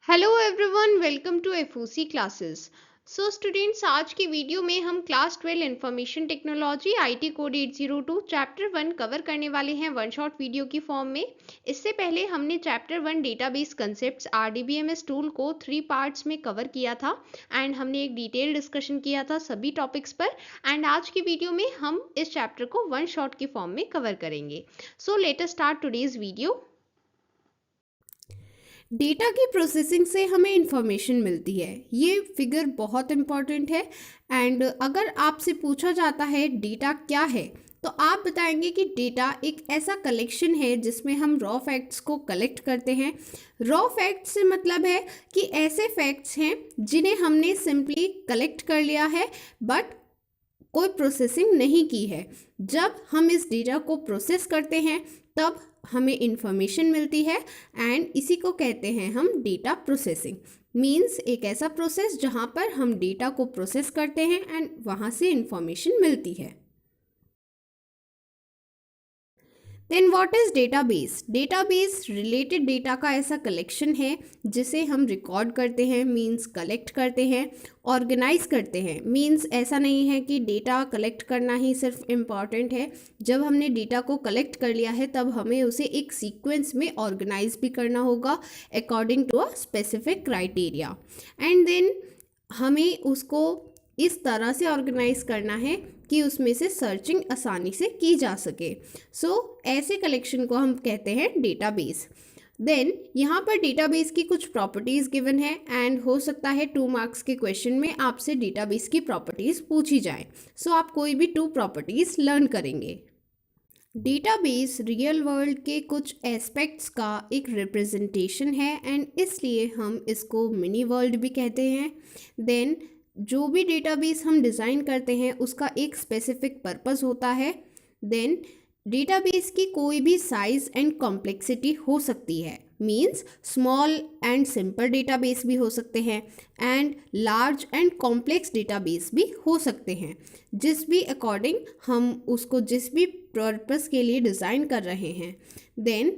Hello everyone, welcome to FOC classes. So students, आज की video में हम class 12 information technology IT code 802 chapter 1 cover करने वाले हैं वन शॉट वीडियो की फॉर्म में। इससे पहले हमने chapter 1 database concepts RDBMS tool को 3 पार्ट्स में कवर किया था एंड हमने एक डिटेल डिस्कशन किया था सभी टॉपिक्स पर। एंड आज की वीडियो में हम इस चैप्टर को वन शॉट की फॉर्म में कवर करेंगे। So let us start today's video. Data की प्रोसेसिंग से हमें इंफॉर्मेशन मिलती है। ये फिगर बहुत इम्पॉर्टेंट है। एंड अगर आपसे पूछा जाता है डेटा क्या है, तो आप बताएंगे कि डेटा एक ऐसा कलेक्शन है जिसमें हम रॉ फैक्ट्स को कलेक्ट करते हैं। रॉ फैक्ट्स से मतलब है कि ऐसे फैक्ट्स हैं जिन्हें हमने सिंपली कलेक्ट कर लिया है बट कोई प्रोसेसिंग नहीं की है। जब हम इस डेटा को प्रोसेस करते हैं तब हमें इंफॉर्मेशन मिलती है एंड इसी को कहते हैं हम डेटा प्रोसेसिंग। मीन्स एक ऐसा प्रोसेस जहाँ पर हम डेटा को प्रोसेस करते हैं एंड वहाँ से इंफॉर्मेशन मिलती है। Then what is database? Database related data का ऐसा कलेक्शन है जिसे हम रिकॉर्ड करते हैं, मीन्स कलेक्ट करते हैं, ऑर्गेनाइज करते हैं। मीन्स ऐसा नहीं है कि डेटा कलेक्ट करना ही सिर्फ इम्पॉर्टेंट है। जब हमने डेटा को कलेक्ट कर लिया है तब हमें उसे एक सीक्वेंस में ऑर्गेनाइज भी करना होगा according to a specific criteria. And then हमें उसको इस तरह से ऑर्गेनाइज करना है कि उसमें से सर्चिंग आसानी से की जा सके। ऐसे कलेक्शन को हम कहते हैं डेटाबेस। देन यहाँ पर डेटाबेस की कुछ प्रॉपर्टीज़ गिवन है एंड हो सकता है 2 मार्क्स के क्वेश्चन में आपसे डेटाबेस की प्रॉपर्टीज़ पूछी जाए। आप कोई भी 2 प्रॉपर्टीज़ लर्न करेंगे। डेटाबेस रियल वर्ल्ड के कुछ एस्पेक्ट्स का एक रिप्रेजेंटेशन है एंड इसलिए हम इसको मिनी वर्ल्ड भी कहते हैं। देन जो भी डेटाबेस हम डिज़ाइन करते हैं उसका एक स्पेसिफिक पर्पस होता है। देन डेटाबेस की कोई भी साइज़ एंड कॉम्प्लेक्सिटी हो सकती है। Means small and simple database भी हो सकते हैं and large and complex database भी हो सकते हैं। जिस भी अकॉर्डिंग हम उसको जिस भी पर्पस के लिए डिज़ाइन कर रहे हैं। देन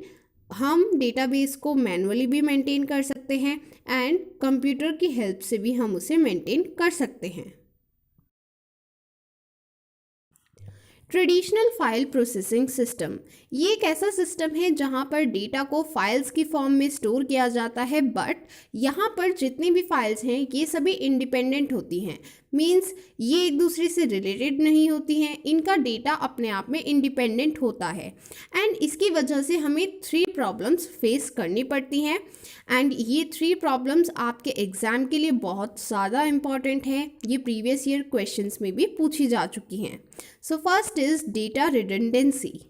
हम डेटाबेस को मैनुअली भी मेंटेन कर सकते हैं एंड कंप्यूटर की हेल्प से भी हम उसे मेंटेन कर सकते हैं। ट्रेडिशनल फाइल प्रोसेसिंग सिस्टम ये एक ऐसा सिस्टम है जहां पर डेटा को फाइल्स की फॉर्म में स्टोर किया जाता है, बट यहाँ पर जितनी भी फाइल्स हैं ये सभी इंडिपेंडेंट होती हैं। मीन्स ये एक दूसरे से रिलेटेड नहीं होती हैं, इनका डेटा अपने आप में इंडिपेंडेंट होता है एंड इसकी वजह से हमें 3 प्रॉब्लम्स फेस करनी पड़ती हैं। एंड ये 3 प्रॉब्लम्स आपके एग्ज़ाम के लिए बहुत ज़्यादा इम्पॉर्टेंट हैं। ये प्रीवियस ईयर क्वेश्चंस में भी पूछी जा चुकी हैं। First is data redundancy.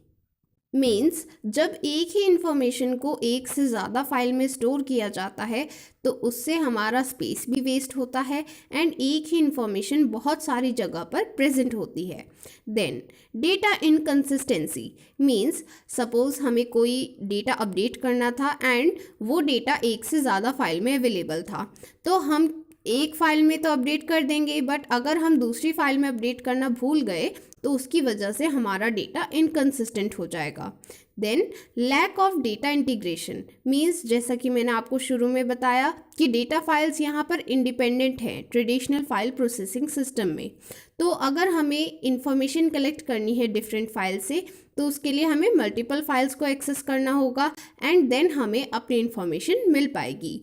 Means जब एक ही इंफॉर्मेशन को एक से ज़्यादा फाइल में स्टोर किया जाता है तो उससे हमारा स्पेस भी वेस्ट होता है एंड एक ही इंफॉर्मेशन बहुत सारी जगह पर प्रेजेंट होती है। Then data inconsistency means suppose हमें कोई डेटा अपडेट करना था एंड वो डेटा एक से ज़्यादा फाइल में अवेलेबल था, तो हम एक फाइल में तो अपडेट कर देंगे बट अगर हम दूसरी फाइल में अपडेट करना भूल गए तो उसकी वजह से हमारा डेटा इनकंसिस्टेंट हो जाएगा। Then lack of data integration means जैसा कि मैंने आपको शुरू में बताया कि डेटा फाइल्स यहाँ पर इंडिपेंडेंट हैं ट्रेडिशनल फाइल प्रोसेसिंग सिस्टम में। तो अगर हमें इंफॉर्मेशन कलेक्ट करनी है डिफरेंट फाइल से तो उसके लिए हमें मल्टीपल फाइल्स को एक्सेस करना होगा एंड देन हमें अपनी इंफॉर्मेशन मिल पाएगी।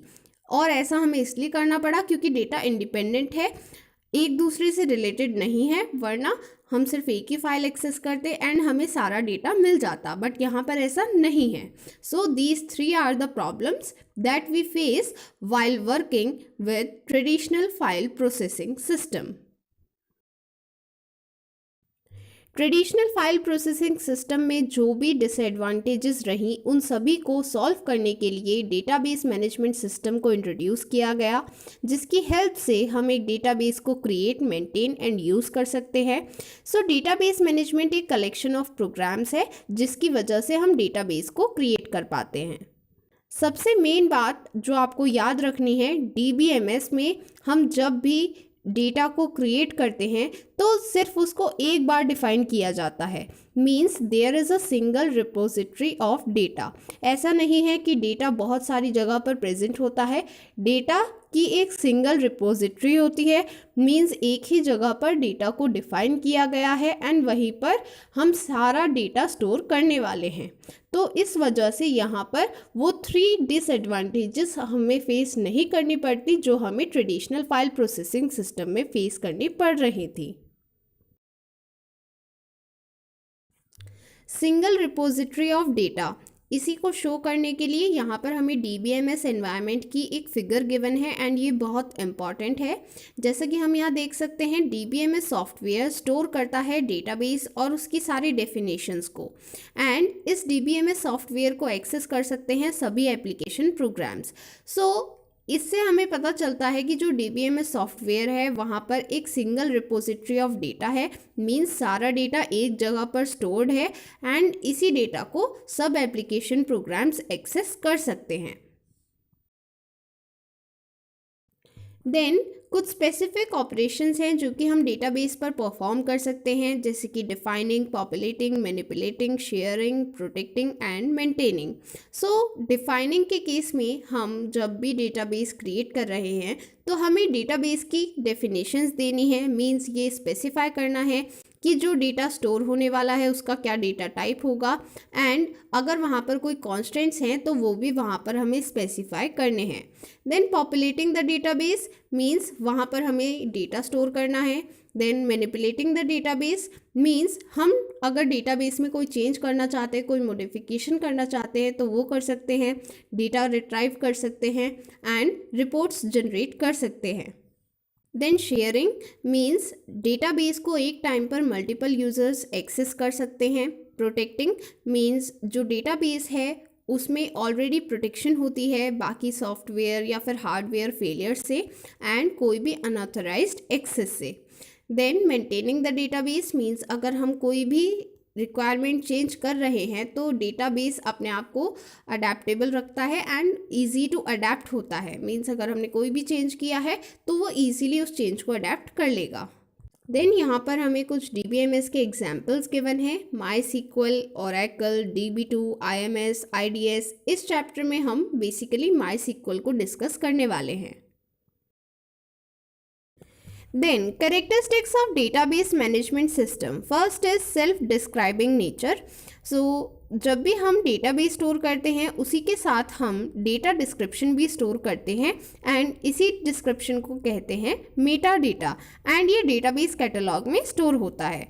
और ऐसा हमें इसलिए करना पड़ा क्योंकि डेटा इंडिपेंडेंट है, एक दूसरे से रिलेटेड नहीं है, वरना हम सिर्फ एक ही फाइल एक्सेस करते एंड हमें सारा डेटा मिल जाता, बट यहाँ पर ऐसा नहीं है। These 3 are the problems that we face while working with traditional file processing system. Traditional file processing system में जो भी डिसएडवांटेजेस रहीं उन सभी को सॉल्व करने के लिए डेटाबेस मैनेजमेंट सिस्टम को इंट्रोड्यूस किया गया, जिसकी हेल्प से हम एक डेटाबेस को क्रिएट, मेंटेन एंड यूज़ कर सकते हैं। डेटाबेस मैनेजमेंट एक कलेक्शन ऑफ प्रोग्राम्स है जिसकी वजह से हम डेटाबेस को क्रिएट कर पाते हैं। सबसे मेन बात जो आपको याद रखनी है, DBMS में हम जब भी डेटा को क्रिएट करते हैं तो सिर्फ उसको एक बार डिफाइन किया जाता है। Means there is a single repository of data. ऐसा नहीं है कि डेटा बहुत सारी जगह पर प्रेजेंट होता है, डेटा की एक सिंगल रिपोजिटरी होती है। मीन्स एक ही जगह पर डेटा को डिफाइन किया गया है एंड वहीं पर हम सारा डेटा स्टोर करने वाले हैं। तो इस वजह से यहाँ पर वो 3 डिसएडवांटेजेस हमें फेस नहीं करनी पड़ती जो हमें ट्रेडिशनल फाइल प्रोसेसिंग सिस्टम में फेस करनी पड़ रही थी। सिंगल रिपोजिटरी ऑफ डेटा, इसी को शो करने के लिए यहाँ पर हमें DBMS एनवायरनमेंट की एक फिगर गिवन है एंड ये बहुत इम्पॉर्टेंट है। जैसा कि हम यहाँ देख सकते हैं, DBMS सॉफ्टवेयर स्टोर करता है डेटाबेस और उसकी सारी डेफिनेशंस को, एंड इस DBMS सॉफ्टवेयर को एक्सेस कर सकते हैं सभी एप्लीकेशन प्रोग्राम्स। सो इससे हमें पता चलता है कि जो DBMS सॉफ्टवेयर है वहाँ पर एक सिंगल रिपोजिटरी ऑफ डेटा है। मीन्स सारा डेटा एक जगह पर स्टोर्ड है एंड इसी डेटा को सब एप्लीकेशन प्रोग्राम्स एक्सेस कर सकते हैं। देन कुछ स्पेसिफिक ऑपरेशंस हैं जो कि हम डेटाबेस पर परफॉर्म कर सकते हैं, जैसे कि defining, populating, manipulating, sharing, protecting and maintaining. So defining के केस में हम जब भी डेटाबेस क्रिएट कर रहे हैं तो हमें डेटाबेस की डेफिनेशंस देनी है। मीन्स ये स्पेसिफाई करना है कि जो डेटा स्टोर होने वाला है उसका क्या डेटा टाइप होगा, एंड अगर वहाँ पर कोई कॉन्स्टेंट्स हैं तो वो भी वहाँ पर हमें स्पेसिफाई करने हैं। Then populating the database means वहाँ पर हमें डेटा स्टोर करना है। Then manipulating the database means हम अगर डेटाबेस में कोई चेंज करना चाहते हैं, कोई मॉडिफिकेशन करना चाहते हैं तो वो कर सकते हैं, डेटा रिट्राइव कर सकते हैं एंड रिपोर्ट्स जनरेट कर सकते हैं। देन शेयरिंग मीन्स डेटाबेस को एक टाइम पर मल्टीपल यूजर्स एक्सेस कर सकते हैं। प्रोटेक्टिंग मीन्स जो डेटाबेस है उसमें ऑलरेडी प्रोटेक्शन होती है बाकी सॉफ्टवेयर या फिर हार्डवेयर फेलियर से एंड कोई भी अनऑथराइज्ड एक्सेस से। Then maintaining the database means अगर हम कोई भी रिक्वायरमेंट चेंज कर रहे हैं तो डेटाबेस अपने आप को अडेप्टेबल रखता है एंड इजी टू अडेप्ट होता है। मीन्स अगर हमने कोई भी चेंज किया है तो वो इजीली उस चेंज को अडेप्ट कर लेगा। देन यहाँ पर हमें कुछ DBMS के एग्जाम्पल्स गिवन है, MySQL, Oracle, DB2, IMS, IDS। इस चैप्टर में हम बेसिकली MySQL को डिस्कस करने वाले हैं। Then characteristics of database management system. First is self-describing nature. So जब भी हम डेटाबेस स्टोर करते हैं उसी के साथ हम डेटा डिस्क्रिप्शन भी स्टोर करते हैं एंड इसी डिस्क्रिप्शन को कहते हैं मेटा डेटा एंड ये डेटाबेस कैटलॉग में स्टोर होता है।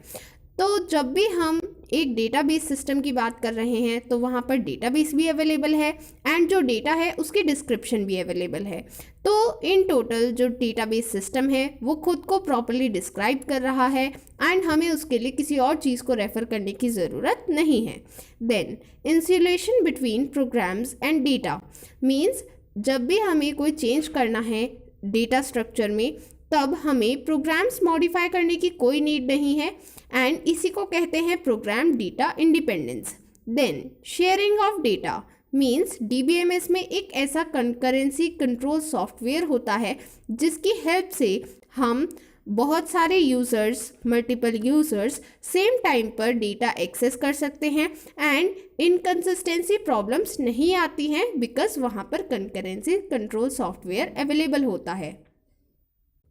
तो जब भी हम एक डेटाबेस सिस्टम की बात कर रहे हैं तो वहाँ पर डेटाबेस भी अवेलेबल है एंड जो डेटा है उसकी डिस्क्रिप्शन भी अवेलेबल है। तो इन टोटल जो डेटाबेस सिस्टम है वो खुद को प्रॉपर्ली डिस्क्राइब कर रहा है एंड हमें उसके लिए किसी और चीज़ को रेफ़र करने की ज़रूरत नहीं है। Then insulation between programs and data means जब भी हमें कोई चेंज करना है डेटा स्ट्रक्चर में तब हमें प्रोग्राम्स मॉडिफाई करने की कोई नीड नहीं है एंड इसी को कहते हैं program data independence. Then sharing of data means DBMS में एक ऐसा कंकरेंसी कंट्रोल सॉफ्टवेयर होता है जिसकी हेल्प से हम बहुत सारे users, multiple users same time पर डेटा एक्सेस कर सकते हैं एंड इनकन्सिस्टेंसी प्रॉब्लम्स नहीं आती हैं बिकॉज वहाँ पर कंकरेंसी कंट्रोल सॉफ्टवेयर अवेलेबल होता है।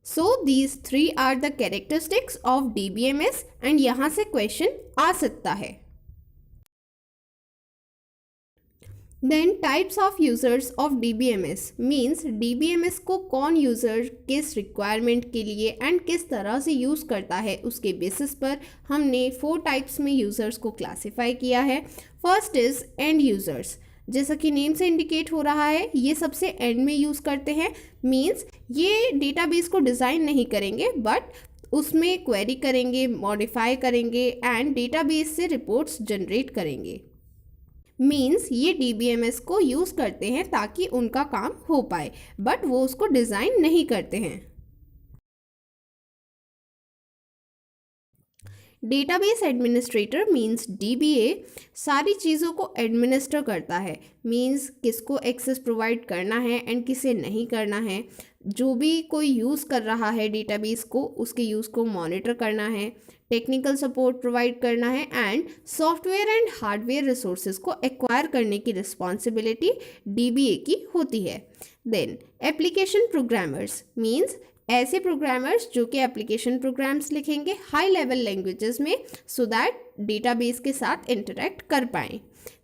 So these 3 are the characteristics of DBMS and यहाँ से क्वेश्चन आ सकता है। Then types of users of DBMS means DBMS को कौन यूज़र किस रिक्वायरमेंट के लिए एंड किस तरह से यूज़ करता है उसके बेसिस पर हमने 4 टाइप्स में यूज़र्स को क्लासीफाई किया है। फर्स्ट इज़ एंड यूज़र्स, जैसा कि नेम से इंडिकेट हो रहा है ये सबसे एंड में यूज़ करते हैं। मीन्स ये डेटाबेस को डिज़ाइन नहीं करेंगे बट उसमें क्वेरी करेंगे, मॉडिफाई करेंगे एंड डेटाबेस से रिपोर्ट्स जनरेट करेंगे। मीन्स ये DBMS को यूज़ करते हैं ताकि उनका काम हो पाए बट वो उसको डिज़ाइन नहीं करते हैं। डेटाबेस एडमिनिस्ट्रेटर मीन्स DBA सारी चीज़ों को एडमिनिस्टर करता है, मीन्स किसको एक्सेस प्रोवाइड करना है एंड किसे नहीं करना है, जो भी कोई यूज़ कर रहा है डेटाबेस को उसके यूज़ को मॉनिटर करना है, टेक्निकल सपोर्ट प्रोवाइड करना है and software and hardware resources को एक्वायर करने की रिस्पॉन्सिबिलिटी DBA की होती है। देन एप्लीकेशन प्रोग्रामर्स मीन्स ऐसे प्रोग्रामर्स जो कि एप्लीकेशन प्रोग्राम्स लिखेंगे हाई लेवल लैंग्वेजेस में सो दैट डेटाबेस के साथ इंटरेक्ट कर पाएँ।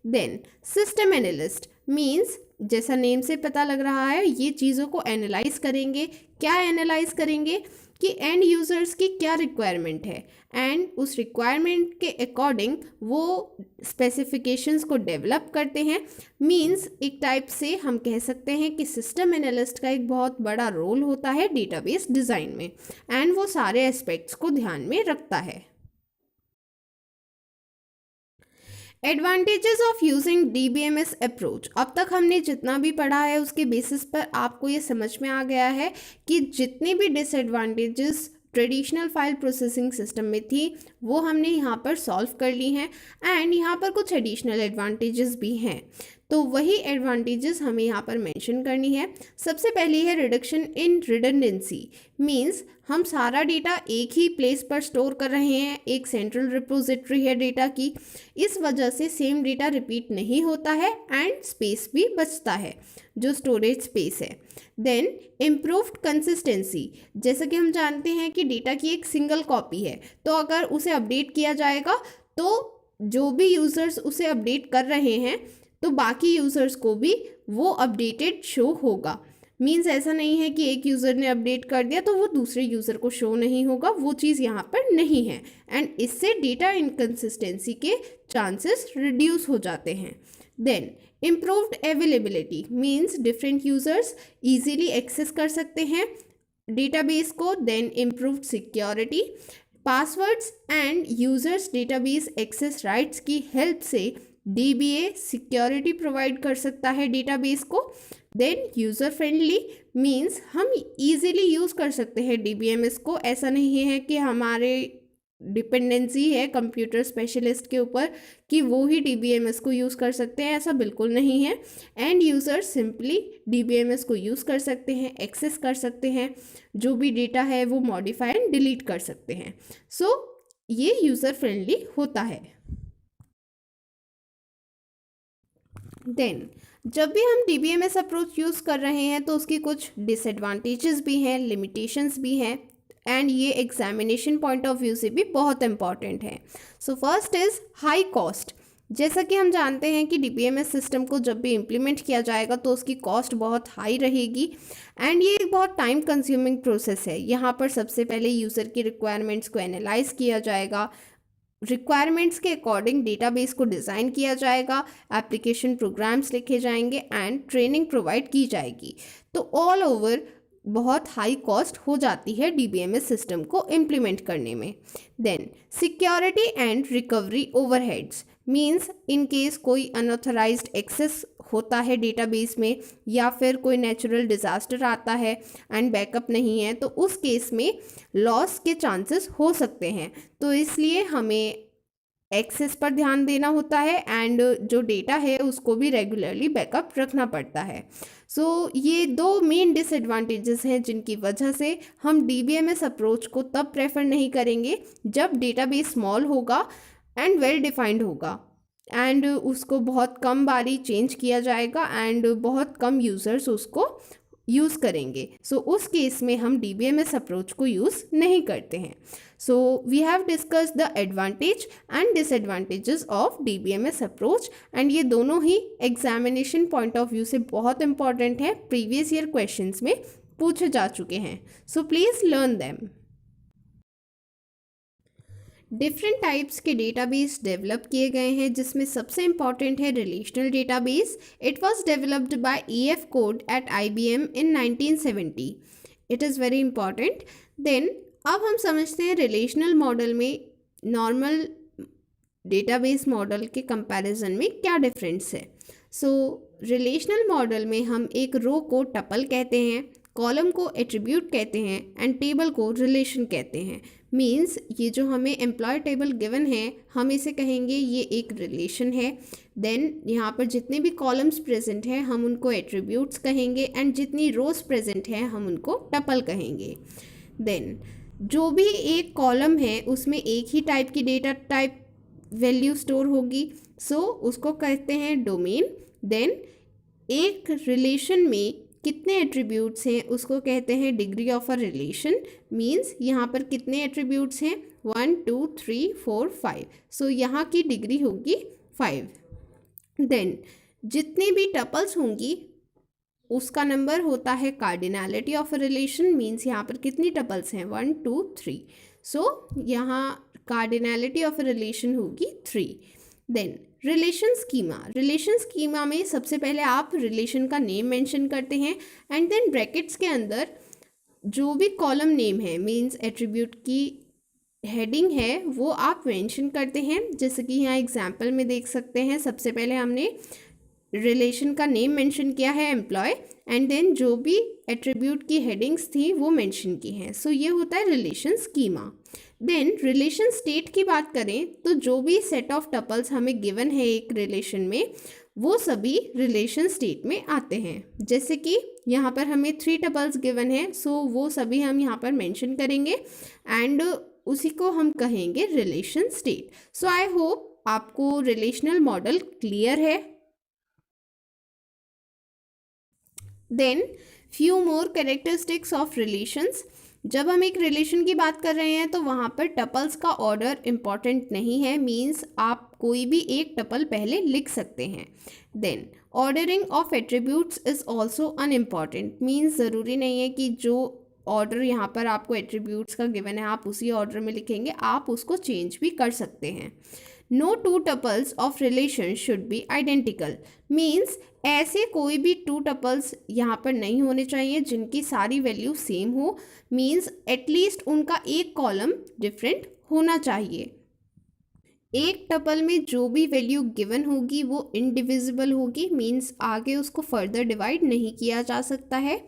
देन सिस्टम एनालिस्ट मीन्स जैसा नेम से पता लग रहा है ये चीज़ों को एनालाइज करेंगे। क्या एनालाइज करेंगे कि एंड यूज़र्स की क्या रिक्वायरमेंट है एंड उस रिक्वायरमेंट के अकॉर्डिंग वो स्पेसिफिकेशंस को डेवलप करते हैं। मींस एक टाइप से हम कह सकते हैं कि सिस्टम एनालिस्ट का एक बहुत बड़ा रोल होता है डेटाबेस डिज़ाइन में एंड वो सारे एस्पेक्ट्स को ध्यान में रखता है। Advantages of using DBMS approach. अब तक हमने जितना भी पढ़ा है उसके बेसिस पर आपको ये समझ में आ गया है कि जितने भी disadvantages traditional file processing system में थी वो हमने यहाँ पर सॉल्व कर ली हैं एंड यहाँ पर कुछ एडिशनल एडवांटेजेस भी हैं। तो वही एडवांटेजेस हमें यहाँ पर मेंशन करनी है। सबसे पहली है रिडक्शन इन रिडंडेंसी मींस हम सारा डेटा एक ही प्लेस पर स्टोर कर रहे हैं, एक सेंट्रल रिपोजिटरी है डेटा की, इस वजह से सेम डेटा रिपीट नहीं होता है एंड स्पेस भी बचता है जो स्टोरेज स्पेस है। देन इम्प्रूव्ड कंसिस्टेंसी, जैसा कि हम जानते हैं कि डेटा की एक सिंगल कॉपी है तो अगर उसे अपडेट किया जाएगा तो जो भी यूज़र्स उसे अपडेट कर रहे हैं तो बाकी यूज़र्स को भी वो अपडेटेड शो होगा। मीन्स ऐसा नहीं है कि एक यूज़र ने अपडेट कर दिया तो वो दूसरे यूज़र को शो नहीं होगा, वो चीज़ यहाँ पर नहीं है एंड इससे डेटा इनकन्सिस्टेंसी के चांसेस रिड्यूस हो जाते हैं। Then improved availability means different users easily access कर सकते हैं डेटाबेस को। Then improved security, passwords and users database access rights की हेल्प से DBA सिक्योरिटी प्रोवाइड कर सकता है डेटाबेस को। देन यूज़र फ्रेंडली मीन्स हम इजीली यूज़ कर सकते हैं DBMS को, ऐसा नहीं है कि हमारे डिपेंडेंसी है कंप्यूटर स्पेशलिस्ट के ऊपर कि वो ही DBMS को यूज़ कर सकते हैं, ऐसा बिल्कुल नहीं है। एंड यूज़र सिंपली DBMS को यूज़ कर सकते हैं, एक्सेस कर सकते हैं, जो भी डेटा है वो मॉडिफाई एंड डिलीट कर सकते हैं। सो ये यूज़र फ्रेंडली होता है। देन जब भी हम DBMS अप्रोच यूज़ कर रहे हैं तो उसकी कुछ डिसएडवांटेजेस भी हैं, लिमिटेशंस भी हैं एंड ये एग्जामिनेशन पॉइंट ऑफ व्यू से भी बहुत इंपॉर्टेंट है। So first is high cost. जैसा कि हम जानते हैं कि DBMS सिस्टम को जब भी इम्प्लीमेंट किया जाएगा तो उसकी कॉस्ट बहुत हाई रहेगी एंड ये एक बहुत टाइम कंज्यूमिंग प्रोसेस है। यहाँ पर सबसे पहले यूज़र की रिक्वायरमेंट्स को एनालाइज किया जाएगा, रिक्वायरमेंट्स के अकॉर्डिंग डेटाबेस को डिज़ाइन किया जाएगा, एप्लीकेशन प्रोग्राम्स लिखे जाएंगे एंड ट्रेनिंग प्रोवाइड की जाएगी। तो ऑल ओवर बहुत हाई कॉस्ट हो जाती है DBMS सिस्टम को इम्प्लीमेंट करने में। Then security and recovery overheads means in case कोई अनऑथराइज्ड एक्सेस होता है डेटाबेस में या फिर कोई नेचुरल डिज़ास्टर आता है एंड बैकअप नहीं है तो उस केस में लॉस के चांसेस हो सकते हैं, तो इसलिए हमें एक्सेस पर ध्यान देना होता है एंड जो डेटा है उसको भी रेगुलरली बैकअप रखना पड़ता है। सो ये दो मेन डिसएडवांटेजेस हैं जिनकी वजह से हम DBMS अप्रोच को तब प्रेफर नहीं करेंगे जब डेटाबेस स्मॉल होगा एंड वेल डिफाइंड होगा एंड उसको बहुत कम बारी चेंज किया जाएगा एंड बहुत कम यूज़र्स उसको यूज़ करेंगे। सो उस केस में हम DBMS अप्रोच को यूज़ नहीं करते हैं। So we have discuss the advantage and disadvantages of DBMS approach and ये दोनों ही एग्जामिनेशन पॉइंट ऑफ व्यू से बहुत इंपॉर्टेंट है, प्रीवियस ईयर क्वेश्चंस में पूछे जा चुके हैं। So please learn them. Different types के डेटाबेस डेवलप किए गए हैं जिसमें सबसे इम्पॉर्टेंट है relational database. It was developed by EF Codd at IBM in 1970। It is very important. Then अब हम समझते हैं रिलेशनल मॉडल में नॉर्मल डेटाबेस मॉडल के कंपैरिजन में क्या डिफरेंस है। सो रिलेशनल मॉडल में हम एक रो को टपल कहते हैं, कॉलम को एट्रीब्यूट कहते हैं एंड टेबल को रिलेशन कहते हैं। मीन्स ये जो हमें एम्प्लॉय टेबल गिवन है हम इसे कहेंगे ये एक रिलेशन है। देन यहाँ पर जितने भी कॉलम्स प्रेजेंट हैं हम उनको एट्रीब्यूट्स कहेंगे एंड जितनी रोज प्रेजेंट हैं हम उनको टपल कहेंगे। देन जो भी एक कॉलम है उसमें एक ही टाइप की डेटा टाइप वैल्यू स्टोर होगी, सो उसको कहते हैं डोमेन। देन एक रिलेशन में कितने एट्रीब्यूट्स हैं उसको कहते हैं degree of a relation. Means यहाँ पर कितने एट्रीब्यूट्स हैं 1 2 3 4 5, सो यहाँ की डिग्री होगी 5। देन जितने भी टपल्स होंगी उसका नंबर होता है cardinality of a relation. Means यहाँ पर कितनी टपल्स हैं 1 2 3, सो यहाँ कार्डिनैलिटी ऑफ अ रिलेशन होगी 3। देन रिलेशन स्कीमा में सबसे पहले आप रिलेशन का नेम मेंशन करते हैं एंड देन ब्रैकेट्स के अंदर जो भी कॉलम नेम है मीन्स एट्रीब्यूट की हेडिंग है वो आप मेंशन करते हैं। जैसे कि यहाँ एग्जांपल में देख सकते हैं, सबसे पहले हमने रिलेशन का नेम मेंशन किया है एम्प्लॉय एंड देन जो भी एट्रीब्यूट की हेडिंग्स थी वो मेंशन की हैं। सो ये होता है relation schema. Then relation state की बात करें तो जो भी सेट ऑफ टपल्स हमें गिवन है एक रिलेशन में वो सभी रिलेशन स्टेट में आते हैं। जैसे कि यहाँ पर हमें 3 टपल्स गिवन है, सो वो सभी हम यहाँ पर मेंशन करेंगे एंड उसी को हम कहेंगे relation state. So I hope आपको रिलेशनल मॉडल क्लियर है। Then few more characteristics of relations. जब हम एक रिलेशन की बात कर रहे हैं तो वहाँ पर टपल्स का ऑर्डर इम्पॉर्टेंट नहीं है। मीन्स आप कोई भी एक टपल पहले लिख सकते हैं। Then ordering of attributes is also unimportant. Means ज़रूरी नहीं है कि जो ऑर्डर यहाँ पर आपको एट्रीब्यूट्स का गिवन है आप उसी ऑर्डर में लिखेंगे, आप उसको चेंज भी कर सकते हैं। No 2 tuples of relation should be identical. Means ऐसे कोई भी 2 टपल्स यहाँ पर नहीं होने चाहिए जिनकी सारी वैल्यू सेम हो। मीन्स एटलीस्ट उनका एक कॉलम डिफरेंट होना चाहिए। एक टपल में जो भी वैल्यू गिवन होगी वो इनडिविजिबल होगी। मीन्स आगे उसको फर्दर डिवाइड नहीं किया जा सकता है।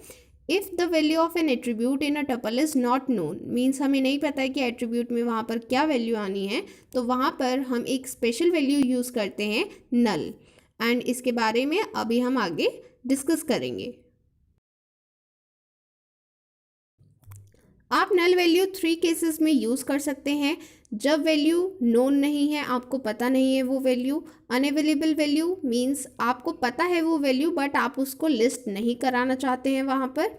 If the value of N attribute in a tuple is not known, means हमें नहीं पता है कि एट्रीब्यूट में वहाँ पर क्या वैल्यू आनी है, तो वहाँ पर हम एक स्पेशल वैल्यू यूज़ करते हैं नल, एंड इसके बारे में अभी हम आगे डिस्कस करेंगे। आप नल वैल्यू 3 केसेस में यूज़ कर सकते हैं। जब वैल्यू नोन नहीं है, आपको पता नहीं है वो वैल्यू। अनअवेलेबल वैल्यू मीन्स आपको पता है वो वैल्यू बट आप उसको लिस्ट नहीं कराना चाहते हैं वहाँ पर।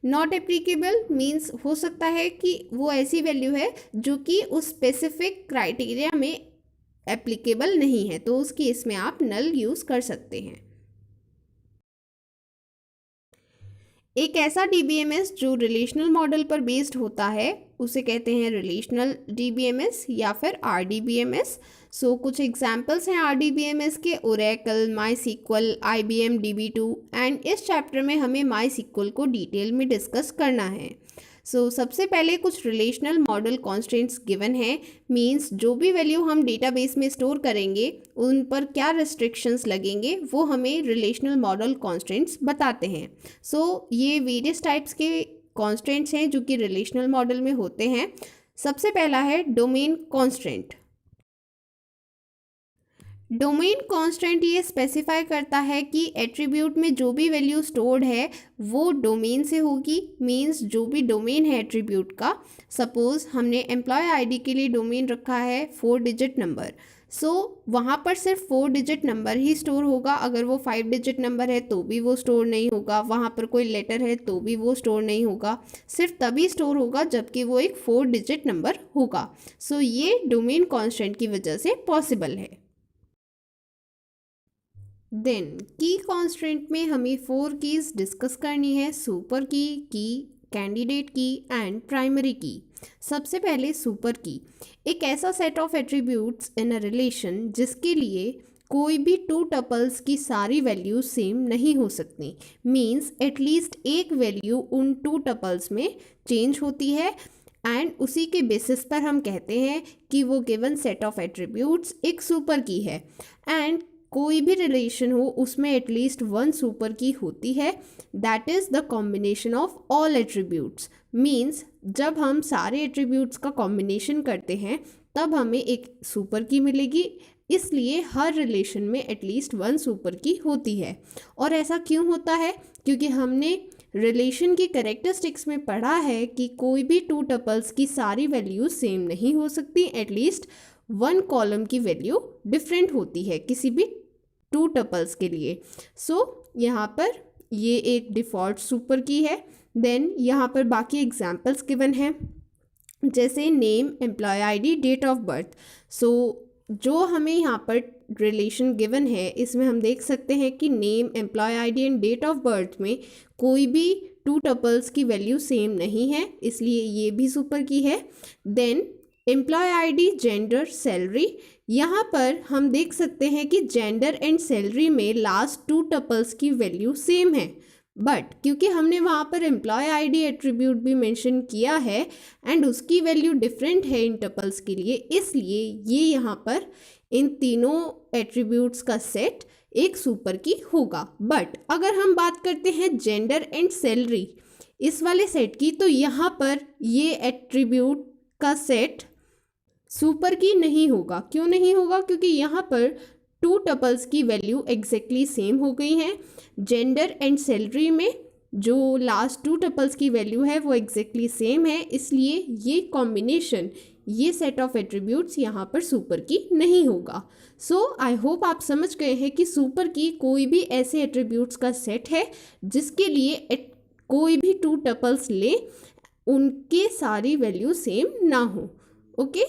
नॉट एप्लीकेबल मीन्स हो सकता है कि वो ऐसी वैल्यू है जो कि उस स्पेसिफिक क्राइटेरिया में एप्लीकेबल नहीं है, तो उस केस में आप नल यूज़ कर सकते हैं। एक ऐसा डीबीएमएस जो रिलेशनल मॉडल पर बेस्ड होता है उसे कहते हैं रिलेशनल डीबीएमएस या फिर आरडीबीएमएस। सो कुछ एग्जांपल्स हैं आरडीबीएमएस के, ओरेकल, माईसीक्वल, आईबीएम DB2, एंड इस चैप्टर में हमें माईसीक्वल को डिटेल में डिस्कस करना है। सो सबसे पहले कुछ रिलेशनल मॉडल कॉन्स्टेंट्स गिवन है। मीन्स जो भी वैल्यू हम डेटाबेस में स्टोर करेंगे उन पर क्या रिस्ट्रिक्शंस लगेंगे वो हमें रिलेशनल मॉडल कॉन्स्टेंट्स बताते हैं। सो ये वेरियस टाइप्स के कॉन्स्टेंट्स हैं जो कि रिलेशनल मॉडल में होते हैं। सबसे पहला है डोमेन कॉन्स्टेंट। डोमेन कॉन्स्टेंट ये स्पेसिफाई करता है कि एट्रीब्यूट में जो भी वैल्यू स्टोर्ड है वो डोमेन से होगी। मींस जो भी डोमेन है एट्रीब्यूट का, सपोज हमने एम्प्लॉय आईडी के लिए डोमेन रखा है 4 डिजिट नंबर, सो वहाँ पर सिर्फ 4 डिजिट नंबर ही स्टोर होगा। अगर वो 5 डिजिट नंबर है तो भी वो स्टोर नहीं होगा, वहाँ पर कोई लेटर है तो भी वो स्टोर नहीं होगा, सिर्फ तभी स्टोर होगा जबकि वो एक 4 डिजिट नंबर होगा। सो ये डोमेन कॉन्स्टेंट की वजह से पॉसिबल है। देन की कॉन्स्टेंट में हमें 4 कीज डिस्कस करनी है, सुपर की, कैंडिडेट की एंड प्राइमरी की। सबसे पहले सुपर की, एक ऐसा set of attributes in a relation जिसके लिए कोई भी 2 टपल्स की सारी वैल्यू सेम नहीं हो सकती। मीन्स एटलीस्ट एक वैल्यू उन 2 टपल्स में चेंज होती है एंड उसी के बेसिस पर हम कहते हैं कि वो गिवन सेट ऑफ एट्रीब्यूट्स एक सुपर की है। एंड कोई भी रिलेशन हो उसमें एटलीस्ट वन सुपर की होती है, that is the combination of all attributes. Means जब हम सारे एट्रीब्यूट्स का कॉम्बिनेशन करते हैं तब हमें एक सुपर की मिलेगी, इसलिए हर रिलेशन में एटलीस्ट वन सुपर की होती है। और ऐसा क्यों होता है? क्योंकि हमने रिलेशन की कैरेक्टरिस्टिक्स में पढ़ा है कि कोई भी टू टपल्स की सारी वैल्यूज सेम नहीं हो सकती, एटलीस्ट वन कॉलम की वैल्यू डिफरेंट होती है किसी भी टू टपल्स के लिए। सो यहाँ पर ये एक डिफ़ॉल्ट सुपर की है। देन यहाँ पर बाकी एग्जांपल्स गिवन हैं, जैसे name, employ ID, date of birth. So जो हमें यहाँ पर रिलेशन गिवन है इसमें हम देख सकते हैं कि name, employ ID and date of birth में कोई भी टू टपल्स की वैल्यू सेम नहीं है, इसलिए ये भी सुपर की है। Then employee ID, gender, salary, यहाँ पर हम देख सकते हैं कि जेंडर एंड सैलरी में लास्ट टू टपल्स की वैल्यू सेम है, बट क्योंकि हमने वहाँ पर एम्प्लॉय आईडी एट्रीब्यूट भी मेंशन किया है एंड उसकी वैल्यू डिफरेंट है इन टपल्स के लिए, इसलिए ये यहाँ पर इन तीनों एट्रीब्यूट्स का सेट एक सुपर की होगा। बट अगर हम बात करते हैं जेंडर एंड सैलरी इस वाले सेट की, तो यहाँ पर ये एट्रीब्यूट का सेट सुपर की नहीं होगा। क्यों नहीं होगा? क्योंकि यहाँ पर टू टपल्स की वैल्यू एग्जैक्टली सेम हो गई हैं। जेंडर एंड सैलरी में जो लास्ट टू टपल्स की वैल्यू है वो एग्जैक्टली सेम है, इसलिए ये कॉम्बिनेशन, ये सेट ऑफ एट्रीब्यूट्स यहाँ पर सुपर की नहीं होगा। सो आई होप आप समझ गए हैं कि सुपर की कोई भी ऐसे एट्रीब्यूट्स का सेट है जिसके लिए कोई भी टू टपल्स ले उनके सारी वैल्यू सेम ना हो। ओके,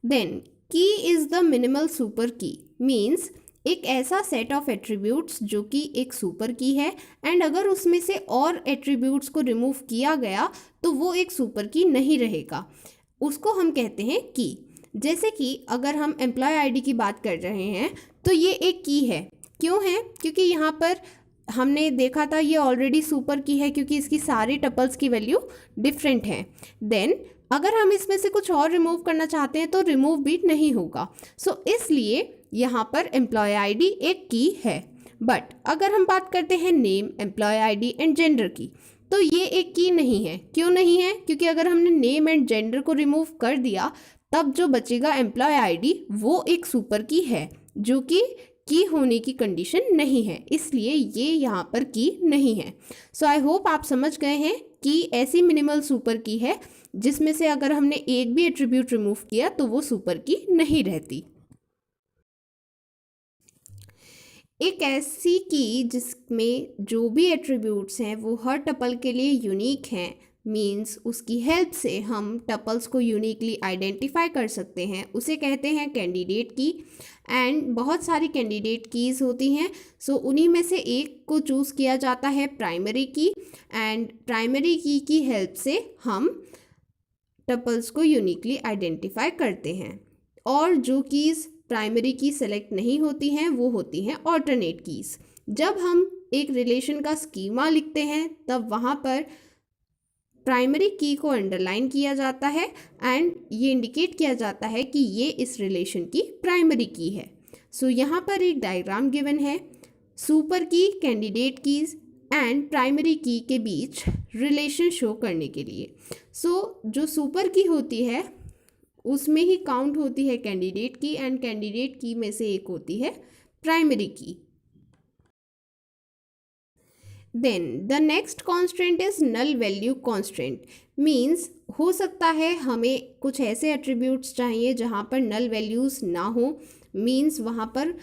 देन की इज़ द मिनिमल सुपर की। मीन्स एक ऐसा सेट ऑफ एट्रीब्यूट्स जो कि एक सुपर की है एंड अगर उसमें से और एट्रीब्यूट्स को रिमूव किया गया तो वो एक सुपर की नहीं रहेगा, उसको हम कहते हैं की। जैसे कि अगर हम एम्प्लॉय आईडी की बात कर रहे हैं तो ये एक की है। क्यों है? क्योंकि यहाँ पर हमने देखा था ये ऑलरेडी सुपर की है क्योंकि इसकी सारी टपल्स की वैल्यू डिफरेंट है। देन अगर हम इसमें से कुछ और रिमूव करना चाहते हैं तो रिमूव भी नहीं होगा। सो इसलिए यहाँ पर एम्प्लॉय आईडी एक की है। बट अगर हम बात करते हैं name, employ ID and gender की, तो ये एक की नहीं है। क्यों नहीं है? क्योंकि अगर हमने नेम एंड जेंडर को रिमूव कर दिया तब जो बचेगा एम्प्लॉय आईडी वो एक सुपर की है जो कि की होने की कंडीशन नहीं है, इसलिए ये यहाँ पर की नहीं है। सो आई होप आप समझ गए हैं कि ऐसी मिनिमल सुपर की है जिसमें से अगर हमने एक भी एट्रीब्यूट रिमूव किया तो वो सुपर की नहीं रहती। एक ऐसी की जिसमें जो भी एट्रीब्यूट्स हैं वो हर टपल के लिए यूनिक हैं, मीन्स उसकी हेल्प से हम टपल्स को यूनिकली आइडेंटिफाई कर सकते हैं, उसे कहते हैं कैंडिडेट की। एंड बहुत सारी कैंडिडेट कीज़ होती हैं, सो उन्हीं में से एक को चूज़ किया जाता है प्राइमरी की, एंड प्राइमरी की हेल्प से हम टपल्स को यूनिकली आइडेंटिफाई करते हैं। और जो कीज़ प्राइमरी की सेलेक्ट नहीं होती हैं वो होती हैं ऑल्टरनेट कीज़। जब हम एक रिलेशन का स्कीमा लिखते हैं तब वहाँ पर प्राइमरी की को अंडरलाइन किया जाता है एंड ये इंडिकेट किया जाता है कि ये इस रिलेशन की प्राइमरी की है। सो यहाँ पर एक डायग्राम गिवन है सुपर की, कैंडिडेट कीज़ एंड प्राइमरी की के बीच रिलेशन शो करने के लिए। सो जो सुपर की होती है उसमें ही काउंट होती है कैंडिडेट की एंड कैंडिडेट की में से एक होती है primary key. Then the next constant is null value constant. Means हो सकता है हमें कुछ ऐसे एट्रीब्यूट्स चाहिए जहाँ पर नल वैल्यूज़ ना हो, मीन्स वहाँ पर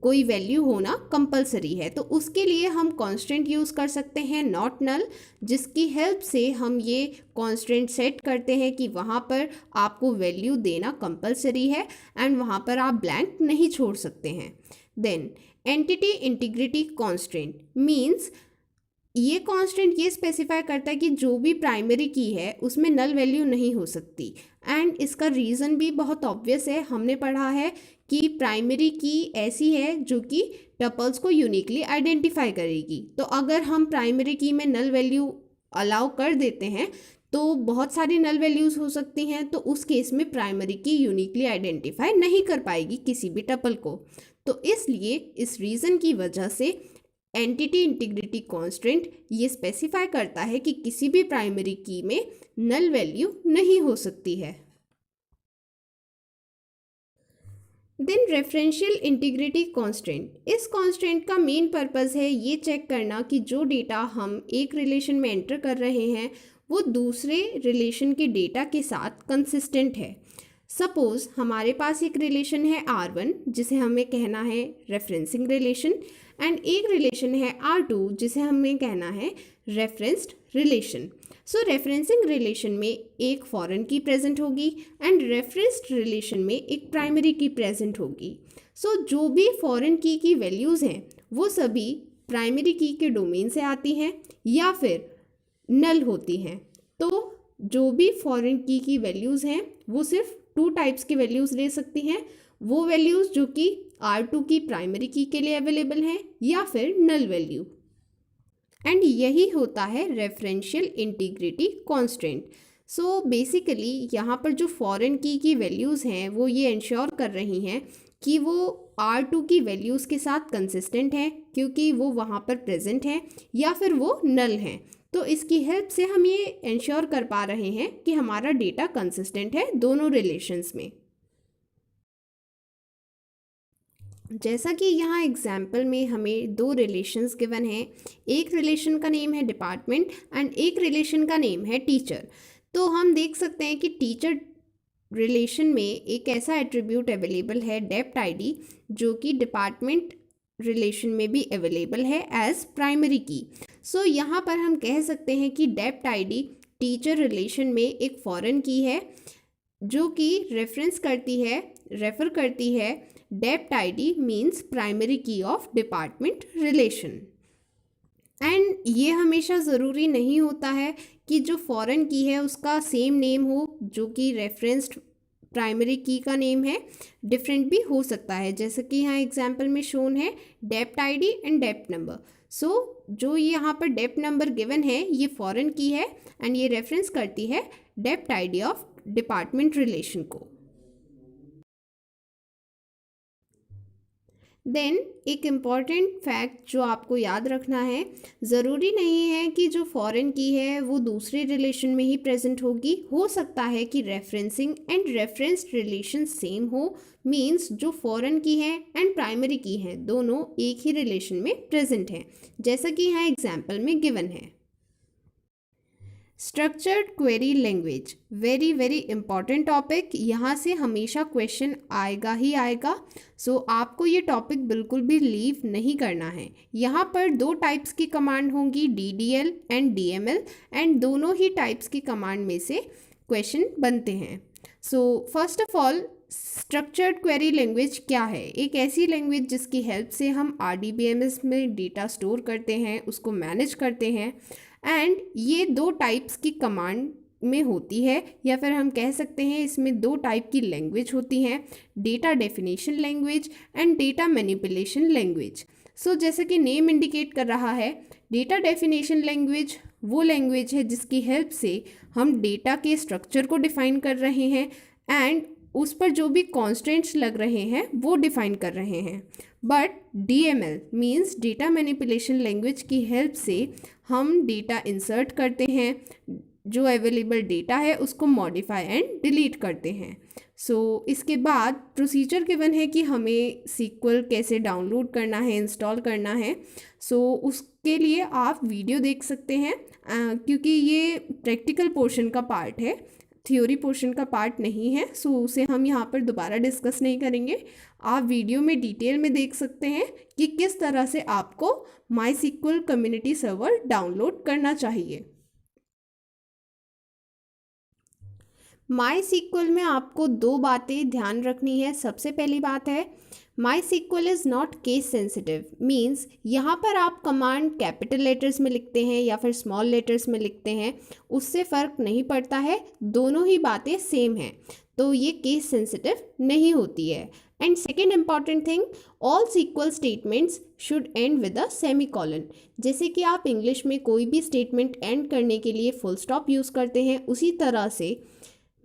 कोई वैल्यू होना कंपलसरी है, तो उसके लिए हम कांस्टेंट यूज़ कर सकते हैं नॉट नल, जिसकी हेल्प से हम ये कांस्टेंट सेट करते हैं कि वहाँ पर आपको वैल्यू देना कंपलसरी है एंड वहाँ पर आप ब्लैंक नहीं छोड़ सकते हैं। Then entity integrity constant. Means ये कांस्टेंट ये स्पेसिफाई करता है कि जो भी प्राइमरी की है उसमें नल वैल्यू नहीं हो सकती एंड इसका रीज़न भी बहुत ऑब्वियस है। हमने पढ़ा है कि प्राइमरी की ऐसी है जो कि टपल्स को यूनिकली आइडेंटिफाई करेगी, तो अगर हम प्राइमरी की में नल वैल्यू अलाउ कर देते हैं तो बहुत सारी नल वैल्यूज़ हो सकती हैं, तो उस केस में प्राइमरी की यूनिकली आइडेंटिफाई नहीं कर पाएगी किसी भी टपल को। तो इसलिए इस रीज़न की वजह से एंटिटी इंटीग्रिटी कॉन्स्टेंट ये स्पेसिफाई करता है कि किसी भी प्राइमरी की में नल वैल्यू नहीं हो सकती है। देन रेफरेंशियल इंटीग्रिटी कांस्टेंट, इस कांस्टेंट का मेन पर्पस है ये चेक करना कि जो डेटा हम एक रिलेशन में एंटर कर रहे हैं वो दूसरे रिलेशन के डेटा के साथ कंसिस्टेंट है। सपोज हमारे पास एक रिलेशन है R1 जिसे हमें कहना है रेफरेंसिंग रिलेशन, एंड एक रिलेशन है R2 जिसे हमें कहना है रेफरेंस्ड रिलेशन। सो रेफरेंसिंग रिलेशन में एक फॉरेन की प्रेजेंट होगी एंड रेफरेंस्ड रिलेशन में एक प्राइमरी की प्रेजेंट होगी। सो जो भी फॉरेन की वैल्यूज़ हैं वो सभी प्राइमरी की के डोमेन से आती हैं या फिर नल होती हैं। तो जो भी फॉरेन की वैल्यूज़ हैं वो सिर्फ 2 टाइप्स की वैल्यूज़ ले सकती हैं, वो वैल्यूज़ जो कि R2 की प्राइमरी की के लिए अवेलेबल हैं या फिर नल वैल्यू, एंड यही होता है referential integrity constant. So basically यहाँ पर जो फॉरेन की वैल्यूज़ हैं वो ये इंश्योर कर रही हैं कि वो R2 की वैल्यूज़ के साथ कंसिस्टेंट है क्योंकि वो वहाँ पर प्रेजेंट हैं या फिर वो नल हैं। तो इसकी हेल्प से हम ये इंश्योर कर पा रहे हैं कि हमारा डेटा कंसिस्टेंट है दोनों रिलेशंस में। जैसा कि यहाँ एग्जाम्पल में हमें 2 रिलेशंस गिवन हैं, एक रिलेशन का नेम है डिपार्टमेंट एंड एक रिलेशन का नेम है टीचर। तो हम देख सकते हैं कि टीचर रिलेशन में एक ऐसा एट्रीब्यूट अवेलेबल है डेप्ट आईडी जो कि डिपार्टमेंट रिलेशन में भी अवेलेबल है एज प्राइमरी की। सो यहाँ पर हम कह सकते हैं कि डेप्ट आईडी टीचर रिलेशन में एक फॉरेन की है जो कि रेफर करती है डेप्ट आईडी मीन्स प्राइमरी की ऑफ डिपार्टमेंट रिलेशन। एंड ये हमेशा ज़रूरी नहीं होता है कि जो फॉरेन की है उसका सेम नेम हो जो कि रेफरेंस्ड प्राइमरी की का नेम है, डिफरेंट भी हो सकता है। जैसे कि यहाँ एग्जाम्पल में शोन है dept ID and dept number. सो जो यहाँ पर डेप्ट नंबर गिवन है ये फॉरेन की है एंड ये रेफरेंस करती है dept ID of department relation को। देन एक इम्पॉर्टेंट फैक्ट जो आपको याद रखना है, ज़रूरी नहीं है कि जो फॉरेन की है वो दूसरे रिलेशन में ही प्रेजेंट होगी। हो सकता है कि referencing and referenced relation same हो, मीन्स जो फॉरेन की है एंड प्राइमरी की है दोनों एक ही रिलेशन में प्रेजेंट हैं, जैसा कि यहाँ एग्जाम्पल में गिवन है। Structured query language, very very important topic, यहाँ से हमेशा क्वेश्चन आएगा ही आएगा। सो आपको ये टॉपिक बिल्कुल भी लीव नहीं करना है। यहाँ पर 2 टाइप्स की कमांड होंगी, DDL एंड DML, एंड दोनों ही टाइप्स की कमांड में से क्वेश्चन बनते हैं। So first of all structured query language क्या है? एक ऐसी लैंग्वेज जिसकी हेल्प से हम RDBMS में डेटा स्टोर करते हैं, उसको मैनेज करते हैं, एंड ये 2 टाइप्स की कमांड में होती है, या फिर हम कह सकते हैं इसमें 2 टाइप की लैंग्वेज होती हैं, data definition language and data manipulation language. So जैसे कि नेम इंडिकेट कर रहा है, डेटा डेफिनेशन लैंग्वेज वो लैंग्वेज है जिसकी हेल्प से हम डेटा के स्ट्रक्चर को डिफाइन कर रहे हैं एंड उस पर जो भी कॉन्स्टेंट्स लग रहे हैं वो डिफाइन कर रहे हैं। But DML means data manipulation language की हेल्प से हम डेटा इंसर्ट करते हैं, जो अवेलेबल डेटा है उसको मॉडिफाई एंड डिलीट करते हैं। सो इसके बाद प्रोसीजर गिवन है कि हमें SQL कैसे डाउनलोड करना है, इंस्टॉल करना है। सो उसके लिए आप वीडियो देख सकते हैं क्योंकि ये प्रैक्टिकल पोर्शन का पार्ट है, थ्योरी पोर्शन का पार्ट नहीं है। सो उसे हम यहाँ पर दोबारा डिस्कस नहीं करेंगे। आप वीडियो में डिटेल में देख सकते हैं कि किस तरह से आपको MySQL कम्युनिटी सर्वर डाउनलोड करना चाहिए। MySQL में आपको 2 बातें ध्यान रखनी है। सबसे पहली बात है MySQL is not case sensitive, means यहाँ पर आप कमांड कैपिटल लेटर्स में लिखते हैं या फिर स्मॉल लेटर्स में लिखते हैं उससे फ़र्क नहीं पड़ता है, दोनों ही बातें सेम हैं, तो ये केस सेंसिटिव नहीं होती है। And second important thing, all SQL statements should end with a semicolon. जैसे कि आप इंग्लिश में कोई भी स्टेटमेंट एंड करने के लिए फुल स्टॉप यूज़ करते हैं, उसी तरह से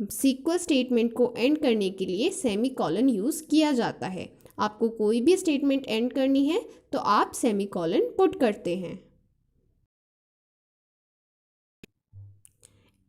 सीक्वल स्टेटमेंट को एंड करने के लिए सेमीकोलन यूज़ किया जाता है। आपको कोई भी स्टेटमेंट एंड करनी है तो आप सेमीकोलन पुट करते हैं।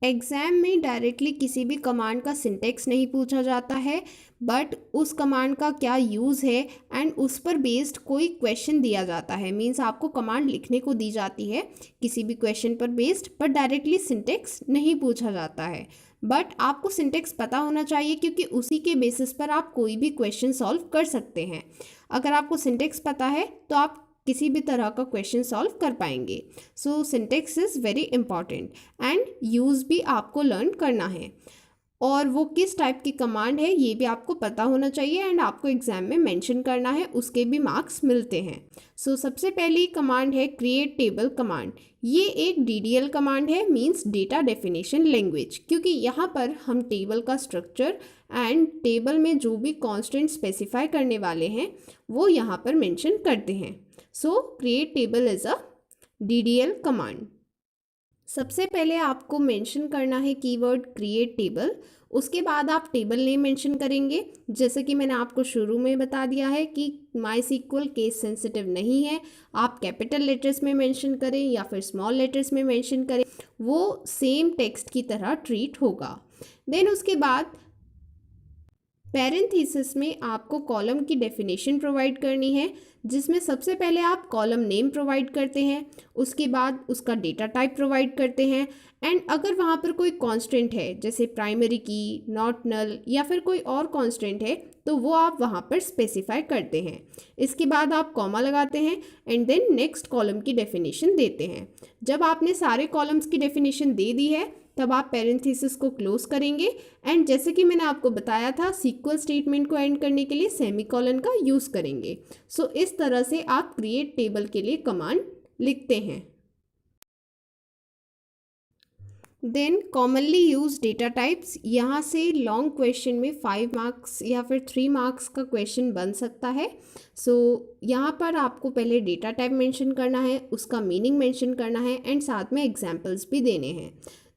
एग्ज़ाम में डायरेक्टली किसी भी कमांड का सिंटेक्स नहीं पूछा जाता है, बट उस कमांड का क्या यूज़ है एंड उस पर बेस्ड कोई क्वेश्चन दिया जाता है। मीन्स आपको कमांड लिखने को दी जाती है किसी भी क्वेश्चन पर बेस्ड, बट डायरेक्टली सिंटेक्स नहीं पूछा जाता है। बट आपको सिंटेक्स पता होना चाहिए क्योंकि उसी के बेसिस पर आप कोई भी क्वेश्चन सॉल्व कर सकते हैं। अगर आपको सिंटेक्स पता है तो आप किसी भी तरह का क्वेश्चन सॉल्व कर पाएंगे। So syntax is very important and use भी आपको लर्न करना है, और वो किस टाइप की कमांड है ये भी आपको पता होना चाहिए एंड आपको एग्जाम में मेंशन करना है, उसके भी मार्क्स मिलते हैं। सो सबसे पहली कमांड है क्रिएट टेबल कमांड। ये एक DDL कमांड है, मींस डेटा डेफिनेशन लैंग्वेज, क्योंकि यहाँ पर हम टेबल का स्ट्रक्चर एंड टेबल में जो भी कांस्टेंट स्पेसिफाई करने वाले हैं वो यहाँ पर मेंशन करते हैं। सो create table is a DDL command. सबसे पहले आपको मेंशन करना है कीवर्ड क्रिएट टेबल, उसके बाद आप टेबल नेम मेंशन करेंगे। जैसे कि मैंने आपको शुरू में बता दिया है कि MySQL केस सेंसिटिव नहीं है, आप कैपिटल लेटर्स में मेंशन करें या फिर स्मॉल लेटर्स में मेंशन करें, वो सेम टेक्स्ट की तरह ट्रीट होगा। देन उसके बाद पैरेंथेसिस में आपको कॉलम की डेफिनेशन प्रोवाइड करनी है, जिसमें सबसे पहले आप कॉलम नेम प्रोवाइड करते हैं, उसके बाद उसका डेटा टाइप प्रोवाइड करते हैं, एंड अगर वहाँ पर कोई कांस्टेंट है जैसे प्राइमरी की, नॉट नल या फिर कोई और कांस्टेंट है तो वो आप वहाँ पर स्पेसिफाई करते हैं। इसके बाद आप कॉमा लगाते हैं एंड देन नेक्स्ट कॉलम की डेफिनेशन देते हैं। जब आपने सारे कॉलम्स की डेफिनेशन दे दी है तब आप पैरेंथेसिस को क्लोज करेंगे एंड जैसे कि मैंने आपको बताया था सीक्वल स्टेटमेंट को एंड करने के लिए सेमीकोलन का यूज़ करेंगे। सो इस तरह से आप क्रिएट टेबल के लिए कमांड लिखते हैं। Then commonly use data types, यहाँ से लॉन्ग क्वेश्चन में 5 मार्क्स या फिर 3 मार्क्स का क्वेश्चन बन सकता है। सो यहाँ पर आपको पहले डेटा टाइप मेंशन करना है, उसका मीनिंग मेंशन करना है एंड साथ में एग्जांपल्स भी देने हैं।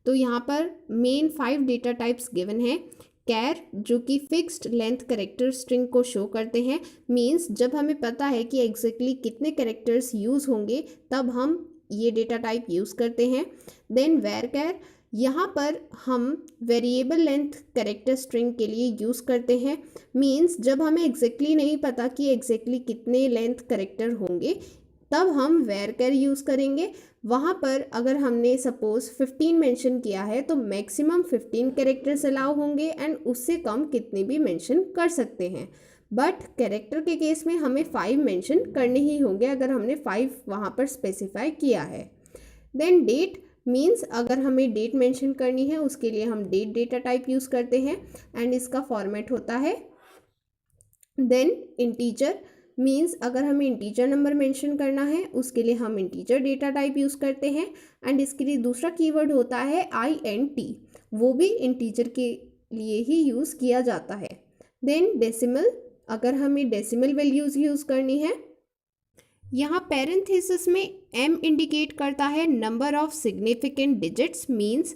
तो यहाँ पर मेन 5 डेटा टाइप्स गिवन है। कैर जो कि फिक्स्ड लेंथ करेक्टर स्ट्रिंग को शो करते हैं, मीन्स जब हमें पता है कि एग्जैक्टली कितने करेक्टर्स यूज़ होंगे तब हम ये डेटा टाइप यूज़ करते हैं। देन वेर कैर, यहाँ पर हम वेरिएबल लेंथ करेक्टर स्ट्रिंग के लिए यूज़ करते हैं, मीन्स जब हमें एग्जैक्टली नहीं पता कि एग्जैक्टली कितने लेंथ करेक्टर होंगे तब हम वेर कैर यूज़ करेंगे। वहाँ पर अगर हमने सपोज़ 15 मेंशन किया है तो मैक्सिमम 15 कैरेक्टर्स अलाउ होंगे एंड उससे कम कितने भी मेंशन कर सकते हैं, बट कैरेक्टर के केस में हमें 5 मेंशन करने ही होंगे अगर हमने 5 वहाँ पर स्पेसिफाई किया है। देन डेट मीन्स अगर हमें डेट मेंशन करनी है उसके लिए हम डेट डेटा टाइप यूज़ करते हैं एंड इसका फॉर्मेट होता है। देन इंटीजर मीन्स अगर हमें इंटीजर नंबर मेंशन करना है उसके लिए हम इंटीजर डेटा टाइप यूज़ करते हैं एंड इसके लिए दूसरा कीवर्ड होता है INT, वो भी इंटीजर के लिए ही यूज़ किया जाता है। देन डेसिमल, अगर हमें डेसिमल वैल्यूज़ यूज़ करनी है, यहाँ पैरेंथेसिस में M इंडिकेट करता है number of significant digits, means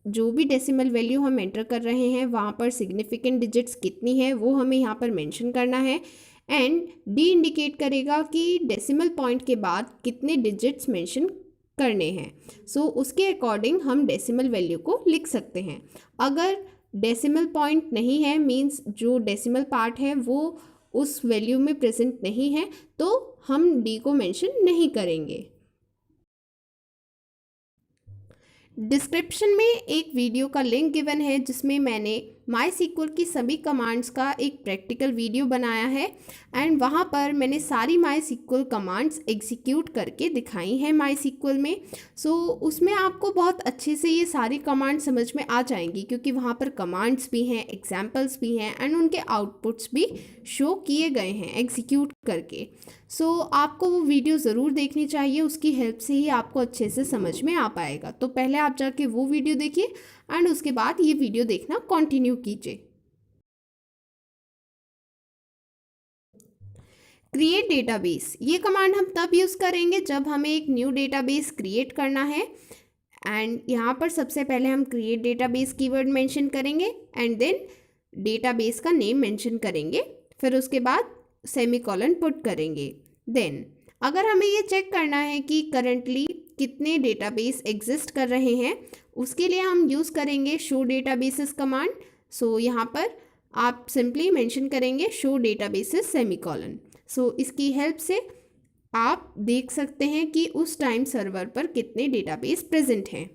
जो भी डेसिमल वैल्यू हम एंटर कर रहे हैं वहाँ पर सिग्निफिकेंट डिजिट्स कितनी है वो हमें यहाँ पर मेंशन करना है, एंड D इंडिकेट करेगा कि डेसिमल पॉइंट के बाद कितने डिजिट्स मेंशन करने हैं। सो उसके अकॉर्डिंग हम डेसिमल वैल्यू को लिख सकते हैं। अगर डेसिमल पॉइंट नहीं है, मीन्स जो डेसिमल पार्ट है वो उस वैल्यू में प्रेजेंट नहीं है, तो हम D को मेंशन नहीं करेंगे। डिस्क्रिप्शन में एक वीडियो का लिंक गिवन है जिसमें मैंने MySQL की सभी कमांड्स का एक प्रैक्टिकल वीडियो बनाया है एंड वहाँ पर मैंने सारी MySQL कमांड्स एग्जीक्यूट करके दिखाई हैं MySQL में। सो उसमें आपको बहुत अच्छे से ये सारी कमांड समझ में आ जाएंगी क्योंकि वहाँ पर कमांड्स भी हैं, एग्जाम्पल्स भी हैं एंड उनके आउटपुट्स भी शो किए गए हैं एग्जीक्यूट करके। सो आपको वो वीडियो ज़रूर देखनी चाहिए, उसकी हेल्प से ही आपको अच्छे से समझ में आ पाएगा। तो पहले आप जाके वो वीडियो देखिए एंड उसके बाद ये वीडियो देखना कंटिन्यू कीजिए। क्रिएट डेटाबेस, ये कमांड हम तब यूज़ करेंगे जब हमें एक न्यू डेटाबेस क्रिएट करना है। एंड यहाँ पर सबसे पहले हम क्रिएट डेटाबेस कीवर्ड मेंशन करेंगे एंड देन डेटाबेस का नेम मेंशन करेंगे, फिर उसके बाद सेमीकोलन पुट करेंगे। देन अगर हमें ये चेक करना है कि करंटली कितने डेटाबेस एग्जिस्ट कर रहे हैं, उसके लिए हम यूज़ करेंगे शो डेटाबेसेस कमांड। सो यहाँ पर आप सिंपली मेंशन करेंगे शो डेटाबेसेस सेमीकोलन। सो इसकी हेल्प से आप देख सकते हैं कि उस टाइम सर्वर पर कितने डेटाबेस प्रेजेंट हैं।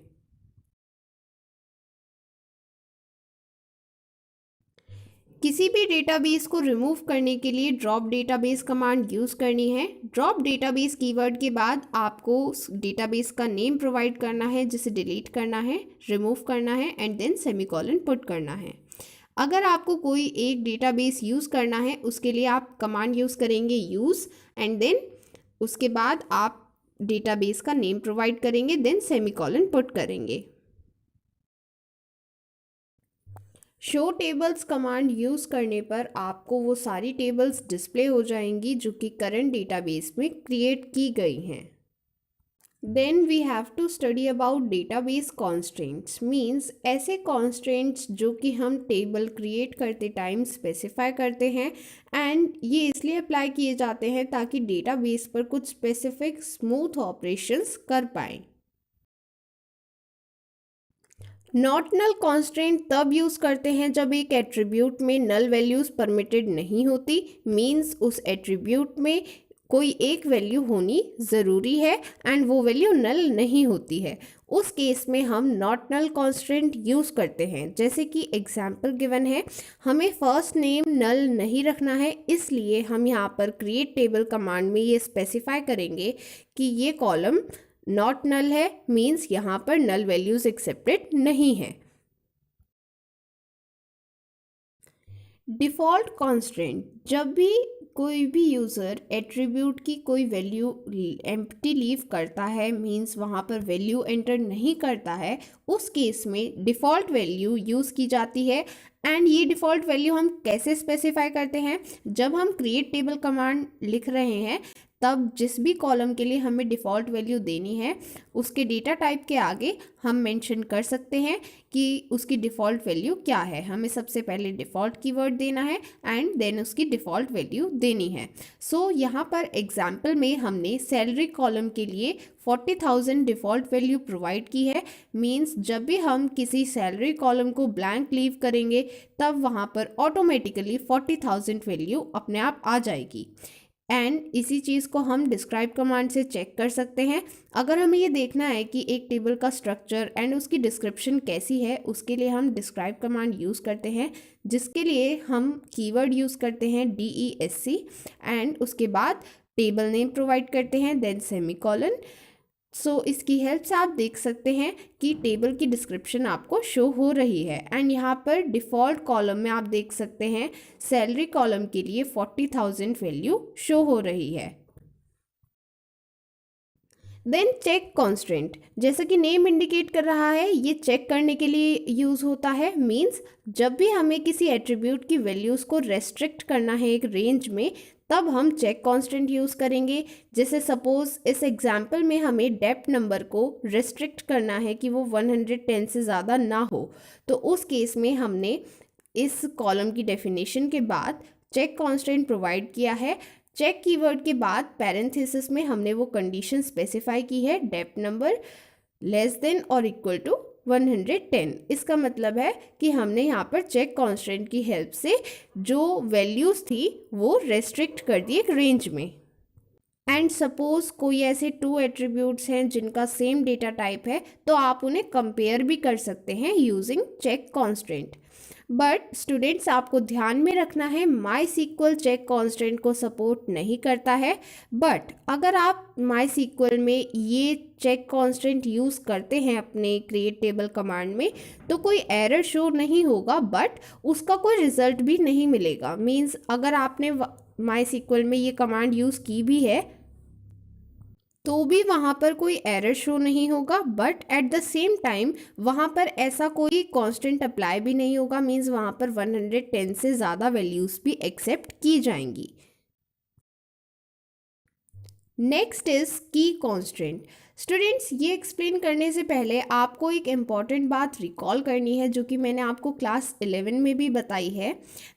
किसी भी डेटाबेस को रिमूव करने के लिए ड्रॉप डेटाबेस कमांड यूज़ करनी है। ड्रॉप डेटाबेस कीवर्ड के बाद आपको उस डेटाबेस का नेम प्रोवाइड करना है जिसे डिलीट करना है, रिमूव करना है एंड देन सेमीकोलन पुट करना है। अगर आपको कोई एक डेटाबेस यूज़ करना है, उसके लिए आप कमांड यूज़ करेंगे यूज़ एंड देन उसके बाद आप डेटाबेस का नेम प्रोवाइड करेंगे, देन सेमीकोलन पुट करेंगे। शो टेबल्स कमांड यूज़ करने पर आपको वो सारी टेबल्स डिस्प्ले हो जाएंगी जो कि करंट डेटाबेस में क्रिएट की गई हैं। Then we have to study about database constraints, means ऐसे कॉन्स्ट्रेंट्स जो कि हम टेबल क्रिएट करते टाइम स्पेसिफाई करते हैं एंड ये इसलिए अप्लाई किए जाते हैं ताकि डेटाबेस पर कुछ स्पेसिफिक स्मूथ ऑपरेशंस कर पाएँ। नॉट नल कॉन्स्ट्रेंट तब यूज़ करते हैं जब एक एट्रीब्यूट में नल वैल्यूज़ परमिटेड नहीं होती, मीन्स उस एट्रीब्यूट में कोई एक वैल्यू होनी ज़रूरी है एंड वो वैल्यू नल नहीं होती है। उस केस में हम नॉट नल कॉन्स्ट्रेंट यूज़ करते हैं। जैसे कि एग्जाम्पल गिवन है, हमें फर्स्ट नेम नल नहीं रखना है, इसलिए हम यहाँ पर क्रिएट टेबल कमांड में ये स्पेसिफाई करेंगे कि ये कॉलम नॉट नल है, मीन्स यहाँ पर नल वैल्यूज एक्सेप्टेड नहीं है। डिफ़ॉल्ट कॉन्स्ट्रेंट, जब भी कोई भी यूज़र एट्रीब्यूट की कोई वैल्यू एम्प्टी लीव करता है, मीन्स वहाँ पर वैल्यू एंटर नहीं करता है, उस केस में डिफ़ॉल्ट वैल्यू यूज़ की जाती है। एंड ये डिफ़ॉल्ट वैल्यू हम कैसे स्पेसिफाई करते हैं, जब हम क्रिएट टेबल कमांड लिख रहे हैं तब जिस भी कॉलम के लिए हमें डिफ़ॉल्ट वैल्यू देनी है उसके डेटा टाइप के आगे हम मेंशन कर सकते हैं कि उसकी डिफ़ॉल्ट वैल्यू क्या है। हमें सबसे पहले डिफ़ॉल्ट कीवर्ड देना है एंड देन उसकी डिफ़ॉल्ट वैल्यू देनी है। सो यहाँ पर एग्जाम्पल में हमने सैलरी कॉलम के लिए 40,000 डिफ़ॉल्ट वैल्यू प्रोवाइड की है, मीन्स जब भी हम किसी सैलरी कॉलम को ब्लैंक लीव करेंगे तब वहाँ पर ऑटोमेटिकली 40,000 वैल्यू अपने आप आ जाएगी। एंड इसी चीज़ को हम डिस्क्राइब कमांड से चेक कर सकते हैं। अगर हमें ये देखना है कि एक टेबल का स्ट्रक्चर एंड उसकी डिस्क्रिप्शन कैसी है, उसके लिए हम डिस्क्राइब कमांड यूज़ करते हैं, जिसके लिए हम कीवर्ड यूज़ करते हैं DESC एंड उसके बाद टेबल नेम प्रोवाइड करते हैं, देन सेमीकोलन। सो इसकी हेल्प से आप देख सकते हैं कि टेबल की डिस्क्रिप्शन आपको शो हो रही है। एंड यहाँ पर डिफ़ॉल्ट कॉलम में आप देख सकते हैं सैलरी कॉलम के लिए 40,000 वैल्यू शो हो रही है। देन चेक कॉन्स्ट्रेंट, जैसा कि नेम इंडिकेट कर रहा है, ये चेक करने के लिए यूज़ होता है। मीन्स जब भी हमें किसी एट्रीब्यूट की वैल्यूज़ को रेस्ट्रिक्ट करना है एक रेंज में, तब हम चेक कॉन्स्टेंट यूज़ करेंगे। जैसे सपोज़ इस एग्जाम्पल में हमें डेप्थ नंबर को रेस्ट्रिक्ट करना है कि वो 110 से ज़्यादा ना हो, तो उस केस में हमने इस कॉलम की डेफिनेशन के बाद चेक कॉन्स्टेंट प्रोवाइड किया है। चेक कीवर्ड के बाद पैरेंथेसिस में हमने वो कंडीशन स्पेसिफाई की है, डेप्थ नंबर लेस देन और इक्वल टू 110। इसका मतलब है कि हमने यहाँ पर चेक कॉन्स्टेंट की हेल्प से जो वैल्यूज़ थी वो रेस्ट्रिक्ट कर दी एक रेंज में। एंड सपोज़ कोई ऐसे 2 एट्रीब्यूट्स हैं जिनका सेम डेटा टाइप है, तो आप उन्हें कंपेयर भी कर सकते हैं using check constant. But students, आपको ध्यान में रखना है MySQL चेक कॉन्स्टेंट को सपोर्ट नहीं करता है। बट अगर आप MySQL में ये चेक कॉन्स्टेंट यूज़ करते हैं अपने क्रिएट टेबल कमांड में, तो कोई एरर शो नहीं होगा, बट उसका कोई रिजल्ट भी नहीं मिलेगा। मीन्स अगर आपने MySQL में ये कमांड यूज़ की भी है तो भी वहाँ पर कोई एरर शो नहीं होगा, but at the same time वहाँ पर ऐसा कोई कांस्टेंट अप्लाई भी नहीं होगा। मीन्स वहाँ पर 110 से ज़्यादा वैल्यूज़ भी एक्सेप्ट की जाएंगी। नेक्स्ट इज की कॉन्स्टेंट। स्टूडेंट्स, ये एक्सप्लेन करने से पहले आपको एक इम्पॉर्टेंट बात रिकॉल करनी है जो कि मैंने आपको क्लास 11 में भी बताई है,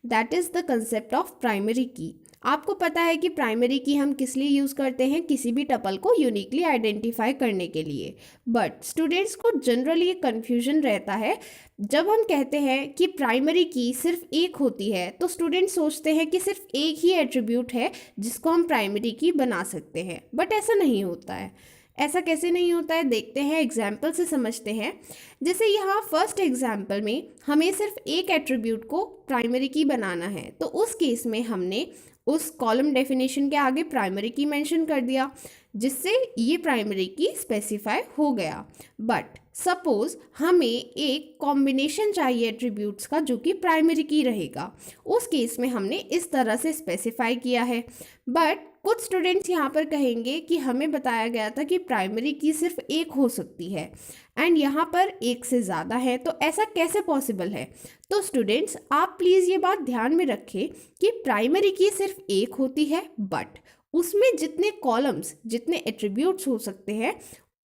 that is the concept of primary की। आपको पता है कि प्राइमरी की हम किस लिए यूज़ करते हैं, किसी भी टपल को यूनिकली आइडेंटिफाई करने के लिए। बट स्टूडेंट्स को जनरली एक कन्फ्यूजन रहता है, जब हम कहते हैं कि प्राइमरी की सिर्फ एक होती है तो स्टूडेंट्स सोचते हैं कि सिर्फ एक ही एट्रीब्यूट है जिसको हम प्राइमरी की बना सकते हैं, बट ऐसा नहीं होता है। ऐसा कैसे नहीं होता है, देखते हैं, एग्जाम्पल से समझते हैं। जैसे यहाँ फर्स्ट एग्जाम्पल में हमें सिर्फ एक एट्रीब्यूट को प्राइमरी की बनाना है, तो उस केस में हमने उस कॉलम डेफिनेशन के आगे प्राइमरी की मेंशन कर दिया, जिससे ये प्राइमरी की स्पेसिफाई हो गया। बट सपोज हमें एक कॉम्बिनेशन चाहिए एट्रीब्यूट्स का जो कि प्राइमरी की रहेगा, उस केस में हमने इस तरह से स्पेसिफाई किया है। बट कुछ स्टूडेंट्स यहाँ पर कहेंगे कि हमें बताया गया था कि प्राइमरी की सिर्फ एक हो सकती है एंड यहाँ पर एक से ज़्यादा है, तो ऐसा कैसे पॉसिबल है। तो स्टूडेंट्स, आप प्लीज़ ये बात ध्यान में रखें कि प्राइमरी की सिर्फ एक होती है, बट उसमें जितने कॉलम्स, जितने एट्रीब्यूट्स हो सकते हैं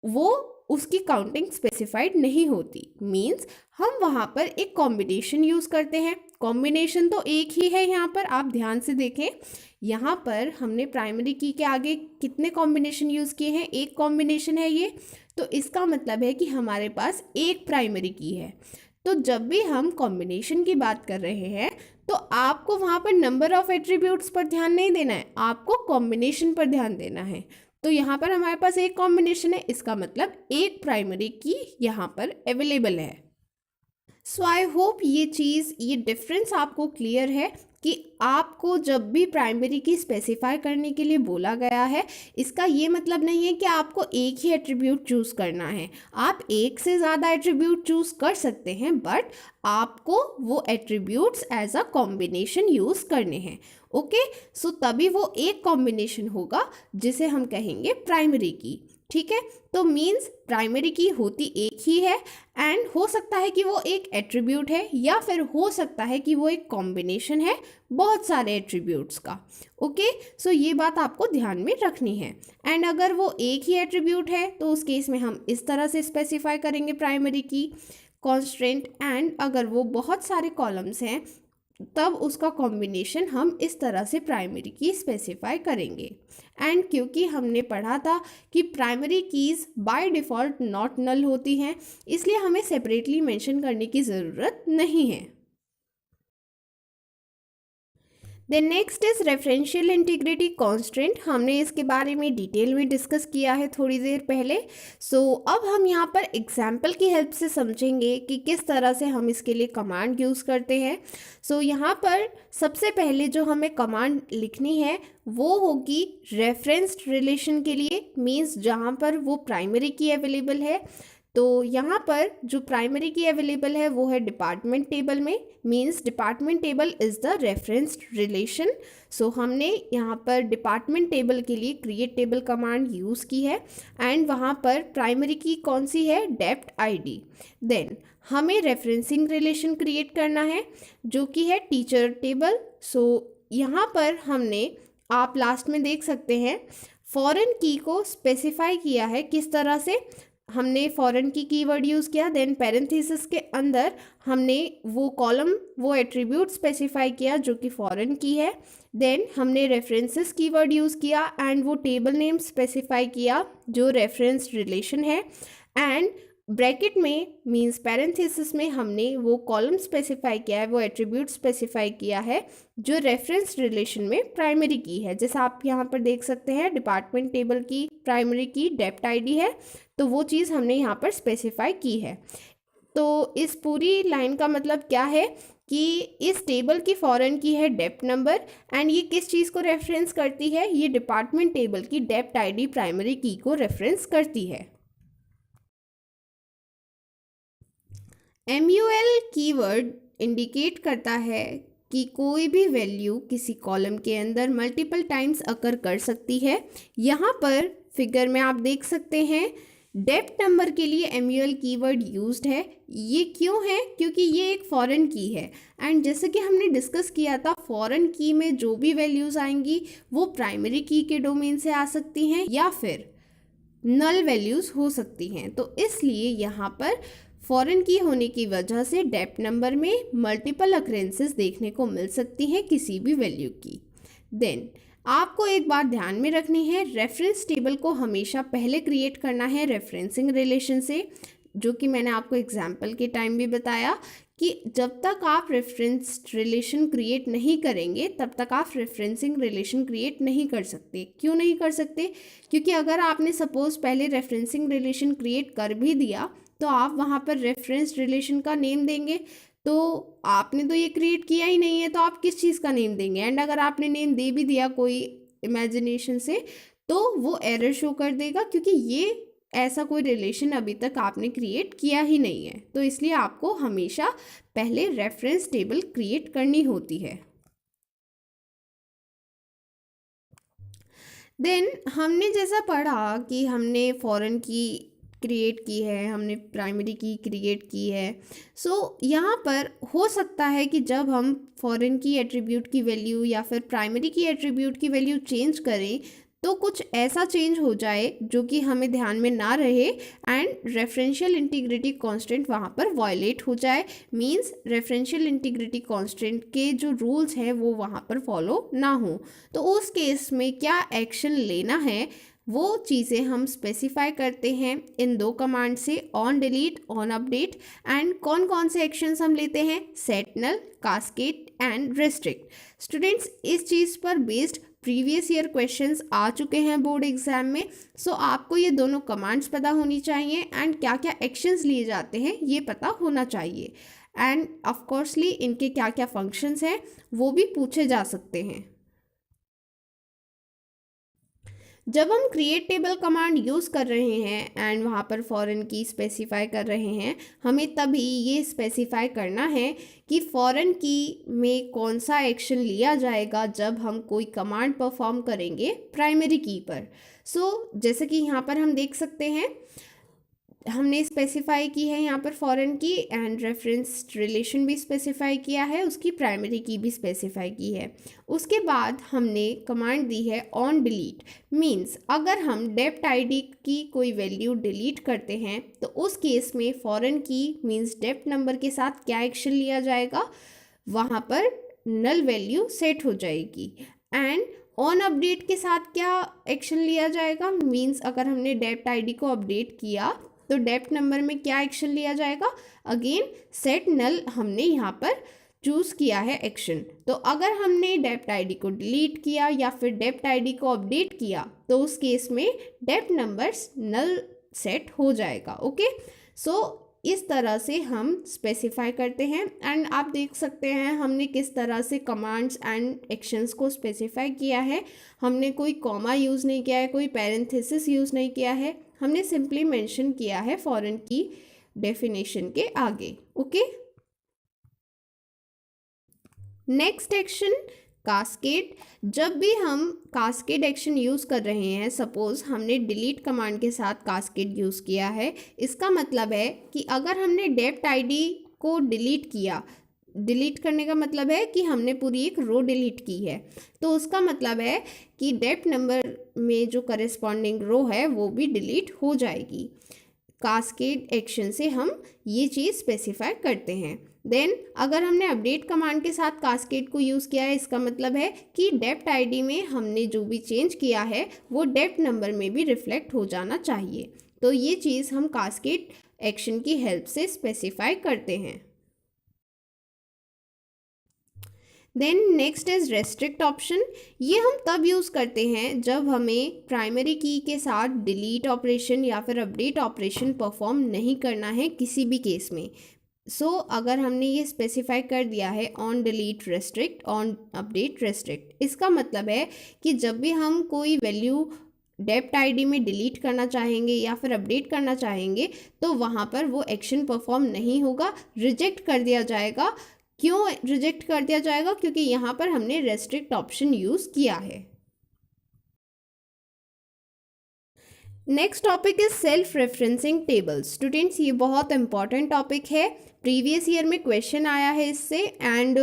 वो उसकी काउंटिंग स्पेसिफाइड नहीं होती। मीन्स हम वहाँ पर एक कॉम्बिनेशन यूज़ करते हैं। कॉम्बिनेशन तो एक ही है, यहाँ पर आप ध्यान से देखें, यहाँ पर हमने प्राइमरी की के आगे कितने कॉम्बिनेशन यूज़ किए हैं, एक कॉम्बिनेशन है ये, तो इसका मतलब है कि हमारे पास एक प्राइमरी की है। तो जब भी हम कॉम्बिनेशन की बात कर रहे हैं तो आपको वहाँ पर नंबर ऑफ एट्रीब्यूट्स पर ध्यान नहीं देना है, आपको कॉम्बिनेशन पर ध्यान देना है। तो यहाँ पर हमारे पास एक कॉम्बिनेशन है, इसका मतलब एक प्राइमरी की यहाँ पर अवेलेबल है। सो आई होप ये डिफरेंस आपको क्लियर है कि आपको जब भी प्राइमरी की स्पेसिफाई करने के लिए बोला गया है, इसका ये मतलब नहीं है कि आपको एक ही एट्रीब्यूट चूज़ करना है। आप एक से ज़्यादा एट्रीब्यूट चूज़ कर सकते हैं, बट आपको वो attributes as a combination use करने हैं। ओके, सो तभी वो एक कॉम्बिनेशन होगा जिसे हम कहेंगे प्राइमरी की। ठीक है, तो मीन्स प्राइमरी की होती एक ही है एंड हो सकता है कि वो एक एट्रीब्यूट है या फिर हो सकता है कि वो एक कॉम्बिनेशन है बहुत सारे एट्रीब्यूट्स का। ओके, सो ये बात आपको ध्यान में रखनी है। एंड अगर वो एक ही एट्रीब्यूट है तो उस केस में हम इस तरह से स्पेसिफाई करेंगे प्राइमरी की कॉन्स्ट्रेंट, एंड अगर वो बहुत सारे कॉलम्स हैं तब उसका कॉम्बिनेशन हम इस तरह से प्राइमरी की स्पेसिफाई करेंगे। एंड क्योंकि हमने पढ़ा था कि primary keys by default not null होती हैं, इसलिए हमें सेपरेटली मेंशन करने की ज़रूरत नहीं है। Then next is referential integrity constant. हमने इसके बारे में डिटेल में डिस्कस किया है थोड़ी देर पहले। अब हम यहाँ पर एग्जाम्पल की हेल्प से समझेंगे कि किस तरह से हम इसके लिए कमांड यूज़ करते हैं। यहाँ पर सबसे पहले जो हमें कमांड लिखनी है वो होगी रेफरेंस्ड रिलेशन के लिए, मीन्स जहाँ पर वो प्राइमरी की अवेलेबल है। तो यहाँ पर जो प्राइमरी की अवेलेबल है वो है डिपार्टमेंट टेबल में, means department table is the referenced relation. हमने यहाँ पर डिपार्टमेंट टेबल के लिए क्रिएट टेबल कमांड यूज़ की है एंड वहाँ पर प्राइमरी की कौन सी है, डेप्थ आईडी। देन हमें रेफरेंसिंग रिलेशन क्रिएट करना है जो कि है टीचर टेबल। यहाँ पर हमने, आप लास्ट में देख सकते हैं, फॉरेन की को स्पेसिफाई किया है। किस तरह से हमने फॉरेन की कीवर्ड यूज़ किया, देन पैरेंथेसिस के अंदर हमने वो कॉलम, वो एट्रीब्यूट स्पेसिफाई किया जो कि फॉरेन की है। देन हमने रेफरेंसेस कीवर्ड यूज़ किया एंड वो टेबल नेम स्पेसिफाई किया जो रेफरेंस रिलेशन है। एंड ब्रैकेट में मींस पैरेंथेसिस में हमने वो कॉलम स्पेसिफाई किया है, वो एट्रीब्यूट स्पेसिफाई किया है जो रेफरेंस रिलेशन में प्राइमरी की है। जैसा आप यहाँ पर देख सकते हैं, डिपार्टमेंट टेबल की प्राइमरी की डेप्थ आईडी है, तो वो चीज़ हमने यहाँ पर स्पेसिफाई की है। तो इस पूरी लाइन का मतलब क्या है कि इस टेबल की फॉरेन की है डेप्थ नंबर, एंड ये किस चीज़ को रेफरेंस करती है, ये डिपार्टमेंट टेबल की डेप्थ आईडी प्राइमरी की को रेफरेंस करती है। MUL कीवर्ड इंडिकेट करता है कि कोई भी वैल्यू किसी कॉलम के अंदर मल्टीपल टाइम्स अकर कर सकती है। यहाँ पर फिगर में आप देख सकते हैं डेप्थ नंबर के लिए MUL कीवर्ड यूज्ड है। ये क्यों है? क्योंकि ये एक फॉरेन की है एंड जैसे कि हमने डिस्कस किया था, फॉरेन की में जो भी वैल्यूज़ आएंगी वो प्राइमरी की के डोमेन से आ सकती हैं या फिर नल वैल्यूज़ हो सकती हैं। तो इसलिए यहाँ पर फॉरेन की होने की वजह से डेप्थ नंबर में मल्टीपल अक्रेंसेस देखने को मिल सकती हैं किसी भी वैल्यू की। देन आपको एक बात ध्यान में रखनी है, रेफरेंस टेबल को हमेशा पहले क्रिएट करना है रेफरेंसिंग रिलेशन से, जो कि मैंने आपको एग्जाम्पल के टाइम भी बताया कि जब तक आप रेफरेंस रिलेशन क्रिएट नहीं करेंगे तब तक आप रेफरेंसिंग रिलेशन क्रिएट नहीं कर सकते। क्यों नहीं कर सकते? क्योंकि अगर आपने सपोज पहले रेफरेंसिंग रिलेशन क्रिएट कर भी दिया तो आप वहाँ पर रेफरेंस रिलेशन का नेम देंगे, तो आपने तो ये क्रिएट किया ही नहीं है, तो आप किस चीज़ का नेम देंगे? एंड अगर आपने नेम दे भी दिया कोई इमेजिनेशन से तो वो एरर शो कर देगा, क्योंकि ये ऐसा कोई रिलेशन अभी तक आपने क्रिएट किया ही नहीं है। तो इसलिए आपको हमेशा पहले रेफरेंस टेबल क्रिएट करनी होती है। देन हमने जैसा पढ़ा कि हमने फॉरेन की क्रिएट की है, हमने प्राइमरी की क्रिएट की है। यहाँ पर हो सकता है कि जब हम फॉरेन की एट्रीब्यूट की वैल्यू या फिर प्राइमरी की एट्रीब्यूट की वैल्यू चेंज करें तो कुछ ऐसा चेंज हो जाए जो कि हमें ध्यान में ना रहे एंड रेफरेंशियल इंटीग्रिटी कांस्टेंट वहाँ पर वायलेट हो जाए। मींस रेफरेंशियल इंटीग्रिटी कांस्टेंट के जो रूल्स हैं वो वहाँ पर फॉलो ना हो। तो उस केस में क्या एक्शन लेना है वो चीज़ें हम स्पेसिफाई करते हैं इन दो कमांड से, on delete, on update. And कौन कौन से एक्शंस हम लेते हैं? Set null, cascade and restrict. Students, इस चीज़ पर बेस्ड प्रीवियस ईयर क्वेश्चंस आ चुके हैं बोर्ड एग्जाम में। आपको ये दोनों कमांड्स पता होनी चाहिए एंड क्या क्या एक्शंस लिए जाते हैं ये पता होना चाहिए। एंड ऑफकोर्सली इनके क्या क्या फंक्शंस हैं वो भी पूछे जा सकते हैं। जब हम क्रिएट टेबल कमांड यूज़ कर रहे हैं एंड वहाँ पर फॉरेन की स्पेसिफाई कर रहे हैं, हमें तभी ये स्पेसिफाई करना है कि फॉरेन की में कौन सा एक्शन लिया जाएगा जब हम कोई कमांड परफॉर्म करेंगे प्राइमरी की पर। जैसे कि यहाँ पर हम देख सकते हैं हमने स्पेसिफाई की है यहाँ पर फॉरेन की एंड रेफरेंस रिलेशन भी स्पेसिफाई किया है, उसकी प्राइमरी की भी स्पेसिफाई की है। उसके बाद हमने कमांड दी है ऑन डिलीट। मींस अगर हम डेप्थ आईडी की कोई वैल्यू डिलीट करते हैं तो उस केस में फॉरेन की मींस डेप्थ नंबर के साथ क्या एक्शन लिया जाएगा? वहाँ पर नल वैल्यू सेट हो जाएगी। एंड ऑन अपडेट के साथ क्या एक्शन लिया जाएगा? मींस अगर हमने डेप्थ आईडी को अपडेट किया तो डेप्थ नंबर में क्या एक्शन लिया जाएगा? अगेन सेट नल हमने यहाँ पर चूज़ किया है एक्शन। तो अगर हमने डेप्थ आईडी को डिलीट किया या फिर डेप्थ आईडी को अपडेट किया तो उस केस में डेप्थ नंबर्स नल सेट हो जाएगा। ओके, इस तरह से हम स्पेसिफाई करते हैं एंड आप देख सकते हैं हमने किस तरह से कमांड्स एंड एक्शंस को स्पेसिफाई किया है। हमने कोई कॉमा यूज़ नहीं किया है, कोई पैरेंथेसिस यूज़ नहीं किया है, हमने सिंपली मेंशन किया है फॉरेन की डेफिनेशन के आगे। Okay, next action cascade. जब भी हम कास्केड एक्शन यूज़ कर रहे हैं, सपोज़ हमने डिलीट कमांड के साथ कास्केड यूज़ किया है, इसका मतलब है कि अगर हमने डेप्थ आईडी को डिलीट किया, डिलीट करने का मतलब है कि हमने पूरी एक रो डिलीट की है, तो उसका मतलब है कि डेप्थ नंबर में जो करेस्पॉन्डिंग रो है वो भी डिलीट हो जाएगी। कास्केड एक्शन से हम ये चीज़ स्पेसिफाई करते हैं। देन अगर हमने अपडेट कमांड के साथ कास्केड को यूज़ किया है, इसका मतलब है कि डेप्थ आईडी में हमने जो भी चेंज किया है वो डेप्थ नंबर में भी रिफ्लेक्ट हो जाना चाहिए। तो ये चीज़ हम कास्केड एक्शन की हेल्प से स्पेसिफाई करते हैं। Then next is restrict option. ये हम तब यूज़ करते हैं जब हमें प्राइमरी की के साथ डिलीट ऑपरेशन या फिर अपडेट ऑपरेशन परफॉर्म नहीं करना है किसी भी केस में। अगर हमने ये स्पेसिफाई कर दिया है on delete restrict, on update restrict, इसका मतलब है कि जब भी हम कोई वैल्यू डेप्थ आईडी में डिलीट करना चाहेंगे या फिर अपडेट करना चाहेंगे तो वहाँ पर वो एक्शन परफॉर्म नहीं होगा, रिजेक्ट कर दिया जाएगा। क्यों रिजेक्ट कर दिया जाएगा? क्योंकि यहाँ पर हमने रेस्ट्रिक्ट ऑप्शन यूज़ किया है। Next topic is self referencing tables. Students, ये बहुत इंपॉर्टेंट टॉपिक है, प्रीवियस ईयर में क्वेश्चन आया है इससे एंड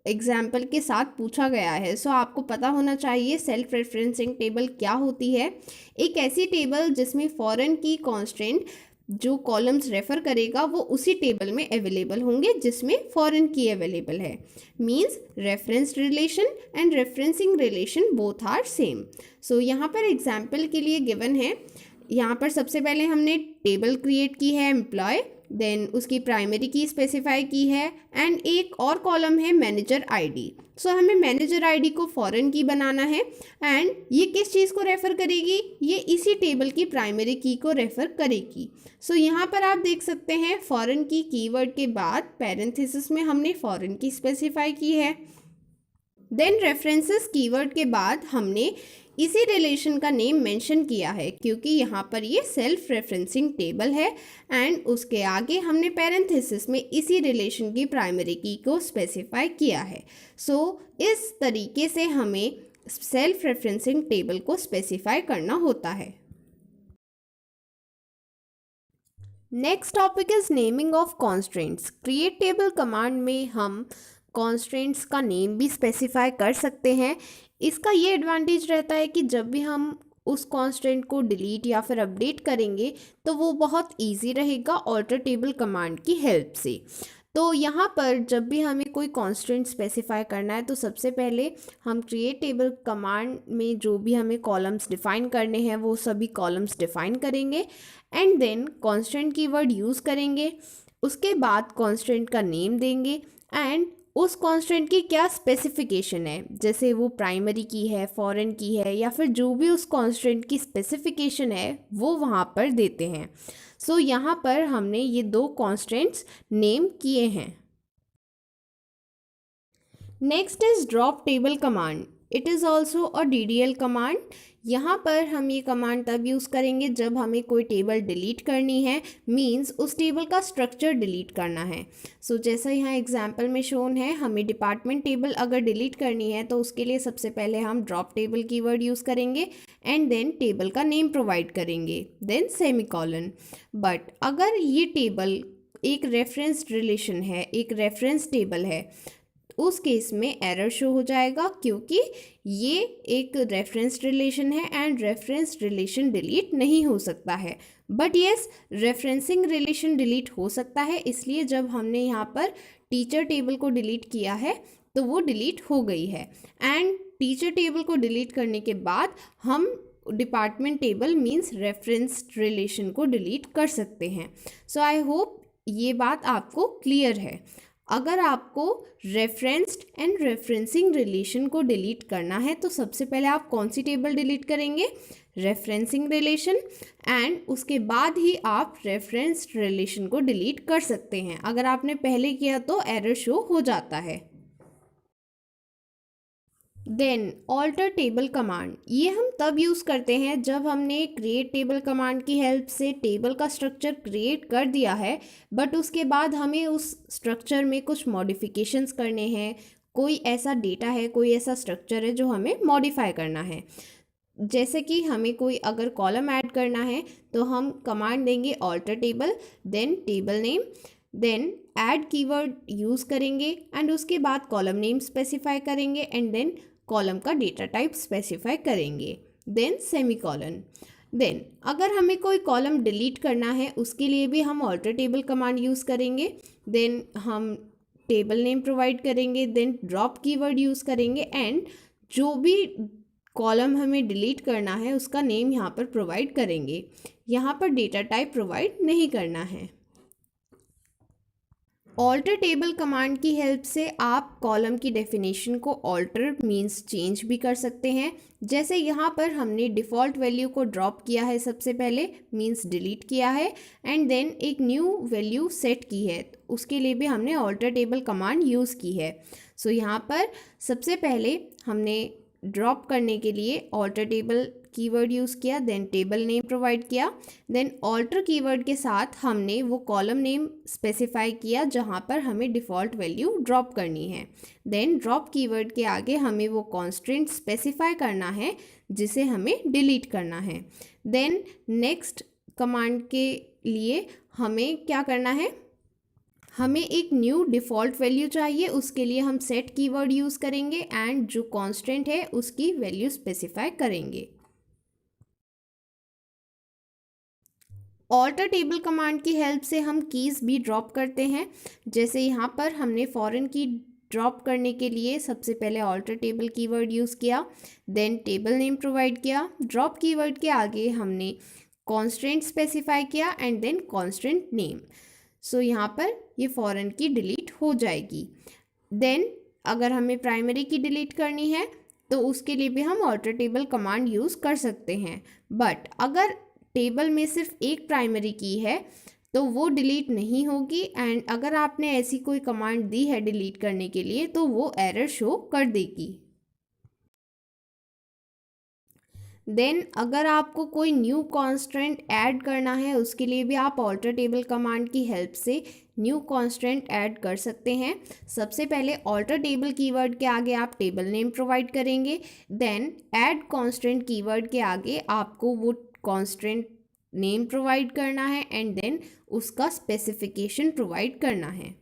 एग्जाम्पल के साथ पूछा गया है। सो आपको पता होना चाहिए सेल्फ रेफरेंसिंग टेबल क्या होती है। एक ऐसी टेबल जिसमें फॉरेन की कॉन्स्टेंट जो कॉलम्स रेफर करेगा वो उसी टेबल में अवेलेबल होंगे जिसमें फॉरेन की अवेलेबल है। Means reference relation and referencing relation both are same. So यहाँ पर एग्जाम्पल के लिए गिवन है, यहाँ पर सबसे पहले हमने टेबल क्रिएट की है एम्प्लॉय, देन उसकी प्राइमरी की स्पेसिफाई की है एंड एक और कॉलम है मैनेजर आईडी। सो हमें मैनेजर आईडी को फॉरेन की बनाना है एंड ये किस चीज़ को रेफ़र करेगी, ये इसी टेबल की प्राइमरी की को रेफ़र करेगी। सो यहाँ पर आप देख सकते हैं फॉरेन की कीवर्ड के बाद पैरेंथेसिस में हमने फॉरेन की स्पेसिफाई की है। देन रेफरेंसेस कीवर्ड के बाद हमने इसी रिलेशन का नेम मेंशन किया है क्योंकि यहाँ पर ये सेल्फ रेफरेंसिंग टेबल है एंड उसके आगे हमने पैरेंथेसिस में इसी रिलेशन की प्राइमरी की को स्पेसिफाई किया है। सो इस तरीके से हमें सेल्फ रेफरेंसिंग टेबल को स्पेसिफाई करना होता है। Next topic is naming of constraints. Create table command में हम कॉन्स्ट्रेंट्स का नेम भी स्पेसिफाई कर सकते हैं। इसका ये एडवांटेज रहता है कि जब भी हम उस कॉन्स्टेंट को डिलीट या फिर अपडेट करेंगे तो वो बहुत इजी रहेगा ऑल्टर टेबल कमांड की हेल्प से। तो यहाँ पर जब भी हमें कोई कॉन्स्टेंट स्पेसिफाई करना है तो सबसे पहले हम क्रिएट टेबल कमांड में जो भी हमें कॉलम्स डिफ़ाइन करने हैं वो सभी कॉलम्स डिफ़ाइन करेंगे and then constant keyword use करेंगे। उसके बाद कॉन्स्टेंट का नेम देंगे एंड उस कॉन्स्टेंट की क्या स्पेसिफिकेशन है, जैसे वो प्राइमरी की है, फॉरेन की है या फिर जो भी उस कॉन्स्टेंट की स्पेसिफिकेशन है वो वहाँ पर देते हैं। सो यहाँ पर हमने ये दो कॉन्स्टेंट्स नेम किए हैं। Next is drop table command. It is also a DDL command. यहाँ पर हम ये कमांड तब यूज़ करेंगे जब हमें कोई टेबल डिलीट करनी है, मींस उस टेबल का स्ट्रक्चर डिलीट करना है। सो जैसा यहाँ एग्जांपल में शोन है, हमें डिपार्टमेंट टेबल अगर डिलीट करनी है तो उसके लिए सबसे पहले हम ड्रॉप टेबल कीवर्ड यूज़ करेंगे एंड देन टेबल का नेम प्रोवाइड करेंगे, देन सेमीकोलन। बट अगर ये टेबल एक रेफरेंस रिलेशन है, एक रेफरेंस टेबल है, उस केस में एरर शो हो जाएगा क्योंकि ये एक रेफरेंस रिलेशन है एंड रेफरेंस रिलेशन डिलीट नहीं हो सकता है। But yes, referencing relation delete हो सकता है, इसलिए जब हमने यहाँ पर टीचर टेबल को डिलीट किया है तो वो डिलीट हो गई है एंड टीचर टेबल को डिलीट करने के बाद हम department table means reference relation को डिलीट कर सकते हैं। सो आई होप ये बात आपको क्लियर है। अगर आपको रेफरेंस्ड एंड रेफरेंसिंग रिलेशन को डिलीट करना है तो सबसे पहले आप कौन सी टेबल डिलीट करेंगे, रेफरेंसिंग रिलेशन, एंड उसके बाद ही आप रेफरेंस्ड रिलेशन को डिलीट कर सकते हैं। अगर आपने पहले किया तो एरर शो हो जाता है। देन ऑल्टर टेबल कमांड, ये हम तब यूज़ करते हैं जब हमने क्रिएट टेबल कमांड की हेल्प से टेबल का स्ट्रक्चर क्रिएट कर दिया है बट उसके बाद हमें उस स्ट्रक्चर में कुछ मॉडिफिकेशंस करने हैं, कोई ऐसा डेटा है, कोई ऐसा स्ट्रक्चर है जो हमें मॉडिफाई करना है। जैसे कि हमें कोई अगर कॉलम ऐड करना है तो हम कमांड देंगे alter table, then table name, then add keyword use करेंगे एंड उसके बाद कॉलम नेम स्पेसिफाई करेंगे एंड देन कॉलम का डेटा टाइप स्पेसिफाई करेंगे, देन सेमीकोलन। देन अगर हमें कोई कॉलम डिलीट करना है उसके लिए भी हम ऑल्टर टेबल कमांड यूज़ करेंगे, देन हम टेबल नेम प्रोवाइड करेंगे, देन ड्रॉप कीवर्ड यूज़ करेंगे एंड जो भी कॉलम हमें डिलीट करना है उसका नेम यहाँ पर प्रोवाइड करेंगे। यहाँ पर डेटा टाइप प्रोवाइड नहीं करना है। ऑल्टर टेबल कमांड की हेल्प से आप कॉलम की डेफिनेशन को ऑल्टर मीन्स चेंज भी कर सकते हैं। जैसे यहाँ पर हमने डिफ़ॉल्ट वैल्यू को ड्रॉप किया है, सबसे पहले मीन्स डिलीट किया है एंड देन एक न्यू वैल्यू सेट की है, उसके लिए भी हमने ऑल्टर टेबल कमांड यूज़ की है। सो यहाँ पर सबसे पहले हमने ड्रॉप करने के लिए ऑल्टर टेबल कीवर्ड यूज़ किया, देन टेबल नेम प्रोवाइड किया, देन ऑल्टर कीवर्ड के साथ हमने वो कॉलम नेम स्पेसिफाई किया जहाँ पर हमें डिफ़ॉल्ट वैल्यू ड्रॉप करनी है। देन ड्रॉप कीवर्ड के आगे हमें वो कॉन्स्ट्रेंट स्पेसिफाई करना है जिसे हमें डिलीट करना है। देन नेक्स्ट कमांड के लिए हमें क्या करना है, हमें एक न्यू डिफ़ॉल्ट वैल्यू चाहिए। उसके लिए हम सेट कीवर्ड यूज़ करेंगे एंड जो कांस्टेंट है उसकी वैल्यू स्पेसिफाई करेंगे। ऑल्टर टेबल कमांड की हेल्प से हम कीज़ भी ड्रॉप करते हैं। जैसे यहाँ पर हमने फॉरेन की ड्रॉप करने के लिए सबसे पहले ऑल्टर टेबल कीवर्ड यूज़ किया, देन टेबल नेम प्रोवाइड किया, ड्रॉप कीवर्ड के आगे हमने कांस्टेंट स्पेसिफाई किया एंड देन कांस्टेंट नेम। सो यहाँ पर ये फॉरेन की डिलीट हो जाएगी। देन अगर हमें प्राइमरी की डिलीट करनी है तो उसके लिए भी हम ऑल्टर टेबल कमांड यूज़ कर सकते हैं, बट अगर टेबल में सिर्फ एक प्राइमरी की है तो वो डिलीट नहीं होगी एंड अगर आपने ऐसी कोई कमांड दी है डिलीट करने के लिए तो वो एरर शो कर देगी। देन अगर आपको कोई न्यू कॉन्स्टेंट ऐड करना है उसके लिए भी आप ऑल्टर टेबल कमांड की हेल्प से न्यू कॉन्स्टेंट ऐड कर सकते हैं। सबसे पहले ऑल्टर टेबल कीवर्ड के आगे आप टेबल नेम प्रोवाइड करेंगे, देन ऐड कॉन्स्टेंट कीवर्ड के आगे आपको वो कॉन्स्टेंट नेम प्रोवाइड करना है एंड देन उसका स्पेसिफिकेशन प्रोवाइड करना है।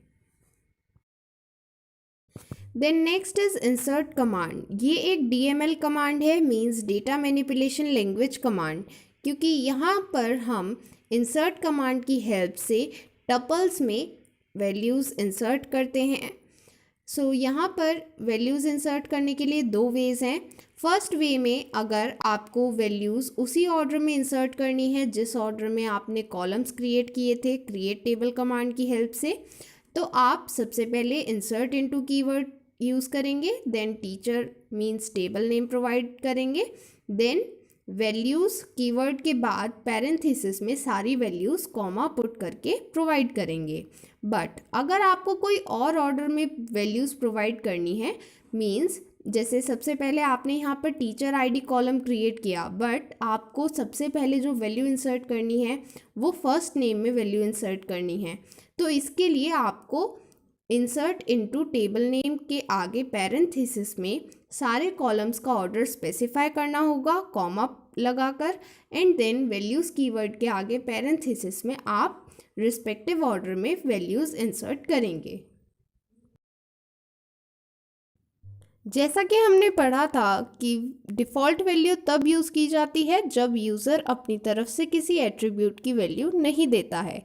Then next is insert command. ये एक DML कमांड है, means data manipulation language command, क्योंकि यहाँ पर हम इंसर्ट कमांड की हेल्प से टपल्स में वैल्यूज़ इंसर्ट करते हैं। सो यहाँ पर वैल्यूज़ इंसर्ट करने के लिए दो वेज़ हैं। फर्स्ट वे में अगर आपको वैल्यूज़ उसी ऑर्डर में इंसर्ट करनी है जिस ऑर्डर में आपने कॉलम्स क्रिएट किए थे क्रिएट टेबल कमांड की हेल्प से, तो आप सबसे पहले इंसर्ट इनटू कीवर्ड यूज़ करेंगे, then teacher means table name provide करेंगे, देन वैल्यूज़ कीवर्ड के बाद पैरेंथेसिस में सारी वैल्यूज़ कॉमा पुट करके प्रोवाइड करेंगे। बट अगर आपको कोई और ऑर्डर में वैल्यूज़ प्रोवाइड करनी है, मींस जैसे सबसे पहले आपने यहाँ पर टीचर आईडी कॉलम क्रिएट किया बट आपको सबसे पहले जो वैल्यू इंसर्ट करनी है वो फर्स्ट नेम में वैल्यू इंसर्ट करनी है, तो इसके लिए आपको इंसर्ट इनटू टेबल नेम के आगे पैरेंथेसिस में सारे कॉलम्स का ऑर्डर स्पेसिफाई करना होगा कॉमा लगाकर एंड देन वैल्यूज़ कीवर्ड के आगे पैरेंथेसिस में आप रिस्पेक्टिव ऑर्डर में वैल्यूज़ इंसर्ट करेंगे। जैसा कि हमने पढ़ा था कि डिफ़ॉल्ट वैल्यू तब यूज़ की जाती है जब यूज़र अपनी तरफ से किसी एट्रीब्यूट की वैल्यू नहीं देता है।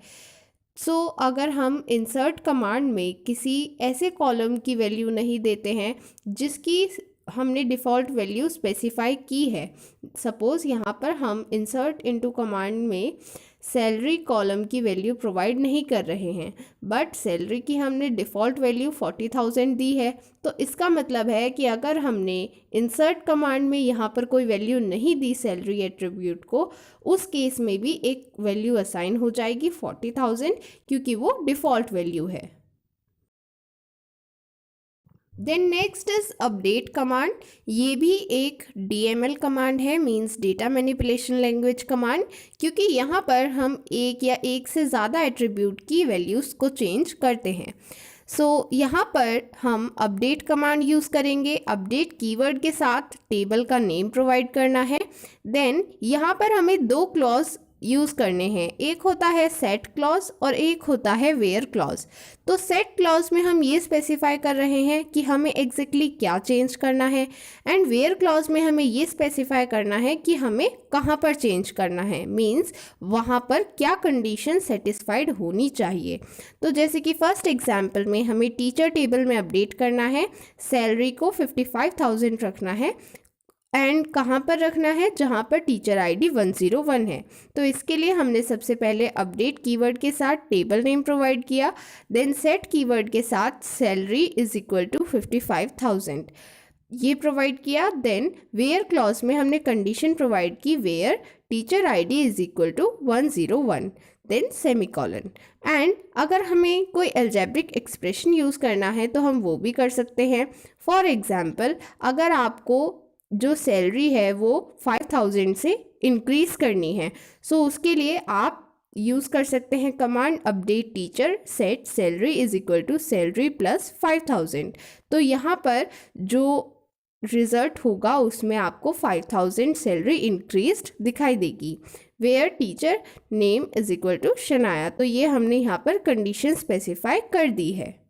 सो अगर हम इंसर्ट कमांड में किसी ऐसे कॉलम की वैल्यू नहीं देते हैं जिसकी हमने डिफ़ॉल्ट वैल्यू स्पेसिफाई की है, सपोज़ यहाँ पर हम इंसर्ट इनटू कमांड में सैलरी कॉलम की वैल्यू प्रोवाइड नहीं कर रहे हैं बट सैलरी की हमने डिफ़ॉल्ट वैल्यू 40,000 दी है, तो इसका मतलब है कि अगर हमने इंसर्ट कमांड में यहाँ पर कोई वैल्यू नहीं दी सैलरी एट्रीब्यूट को, उस केस में भी एक वैल्यू असाइन हो जाएगी 40,000 क्योंकि वो डिफ़ॉल्ट वैल्यू है। Then next is update command. ये भी एक DML कमांड है, means data manipulation language command, क्योंकि यहाँ पर हम एक या एक से ज़्यादा एट्रीब्यूट की वैल्यूज़ को चेंज करते हैं। सो यहाँ पर हम अपडेट कमांड यूज़ करेंगे। अपडेट कीवर्ड के साथ टेबल का नेम प्रोवाइड करना है। देन यहाँ पर हमें दो क्लॉज यूज़ करने हैं, एक होता है सेट क्लॉज और एक होता है वेयर क्लॉज। तो सेट क्लॉज में हम ये स्पेसिफाई कर रहे हैं कि हमें एग्जैक्टली क्या चेंज करना है एंड वेयर क्लॉज में हमें ये स्पेसिफाई करना है कि हमें कहाँ पर चेंज करना है, मींस वहाँ पर क्या कंडीशन सेटिस्फाइड होनी चाहिए। तो जैसे कि फर्स्ट एग्जाम्पल में हमें टीचर टेबल में अपडेट करना है, सैलरी को 55,000 रखना है एंड कहाँ पर रखना है, जहाँ पर टीचर आईडी 101 है। तो इसके लिए हमने सबसे पहले अपडेट कीवर्ड के साथ टेबल नेम प्रोवाइड किया, देन सेट कीवर्ड के साथ सैलरी इज इक्वल टू 55,000 ये प्रोवाइड किया। देन वेयर क्लॉज में हमने कंडीशन प्रोवाइड की where teacher ID is equal to 101 then semicolon. And अगर हमें कोई अलजेब्रिक एक्सप्रेशन यूज़ करना है तो हम वो भी कर सकते हैं। फॉर एग्जाम्पल अगर आपको जो सैलरी है वो 5000 से इंक्रीज करनी है। सो उसके लिए आप यूज़ कर सकते हैं command update teacher set salary is equal to salary plus 5000। तो यहाँ पर जो रिजल्ट होगा उसमें आपको 5000 सैलरी इंक्रीज्ड दिखाई देगी। Where teacher name is equal to Shanaya. तो ये हमने यहाँ पर कंडीशन स्पेसिफाई कर दी है।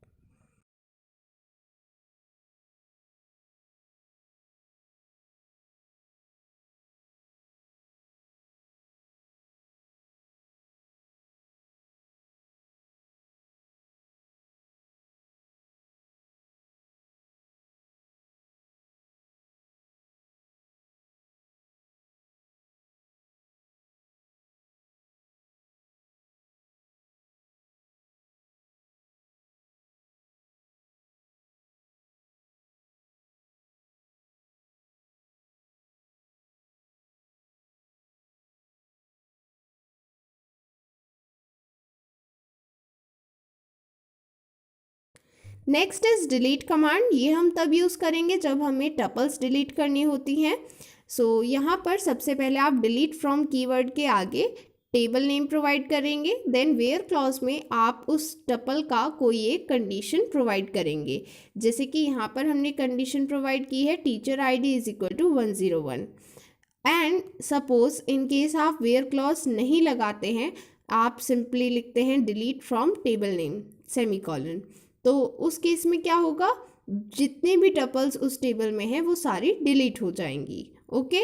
Next is delete command. ये हम तब यूज़ करेंगे जब हमें टपल्स डिलीट करनी होती हैं। सो यहाँ पर सबसे पहले आप डिलीट फ्रॉम कीवर्ड के आगे टेबल नेम प्रोवाइड करेंगे। देन वेयर क्लॉज में आप उस टपल का कोई एक कंडीशन प्रोवाइड करेंगे। जैसे कि यहाँ पर हमने कंडीशन प्रोवाइड की है teacher ID is equal to 101। And suppose in case आप वेयर क्लॉज नहीं लगाते हैं, आप सिंपली लिखते हैं delete from table name semicolon. तो उस केस में क्या होगा, जितने भी टपल्स उस टेबल में हैं वो सारी डिलीट हो जाएंगी। Okay,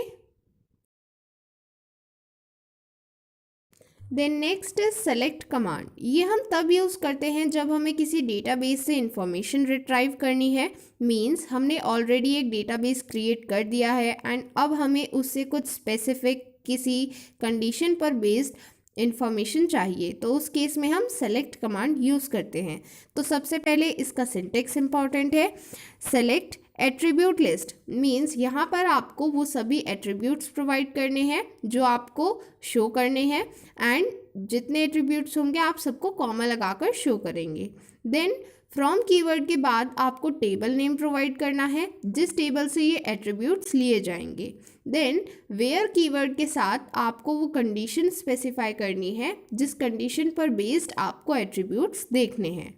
then next is select command. ये हम तब यूज़ करते हैं जब हमें किसी डेटाबेस से इंफॉर्मेशन रिट्राइव करनी है। मींस हमने ऑलरेडी एक डेटाबेस क्रिएट कर दिया है एंड अब हमें उससे कुछ स्पेसिफिक किसी कंडीशन पर बेस्ड इंफॉर्मेशन चाहिए। तो उस केस में हम सेलेक्ट कमांड यूज़ करते हैं। तो सबसे पहले इसका सिंटेक्स इम्पॉर्टेंट है। सेलेक्ट एट्रीब्यूट लिस्ट मीन्स यहाँ पर आपको वो सभी एट्रीब्यूट्स प्रोवाइड करने हैं जो आपको शो करने हैं एंड जितने एट्रीब्यूट्स होंगे आप सबको कॉमा लगाकर शो करेंगे। देन फ्रॉम कीवर्ड के बाद आपको टेबल नेम प्रोवाइड करना है जिस टेबल से ये एट्रीब्यूट्स लिए जाएंगे। देन वेयर कीवर्ड के साथ आपको वो कंडीशन स्पेसिफाई करनी है जिस कंडीशन पर बेस्ड आपको एट्रीब्यूट्स देखने हैं।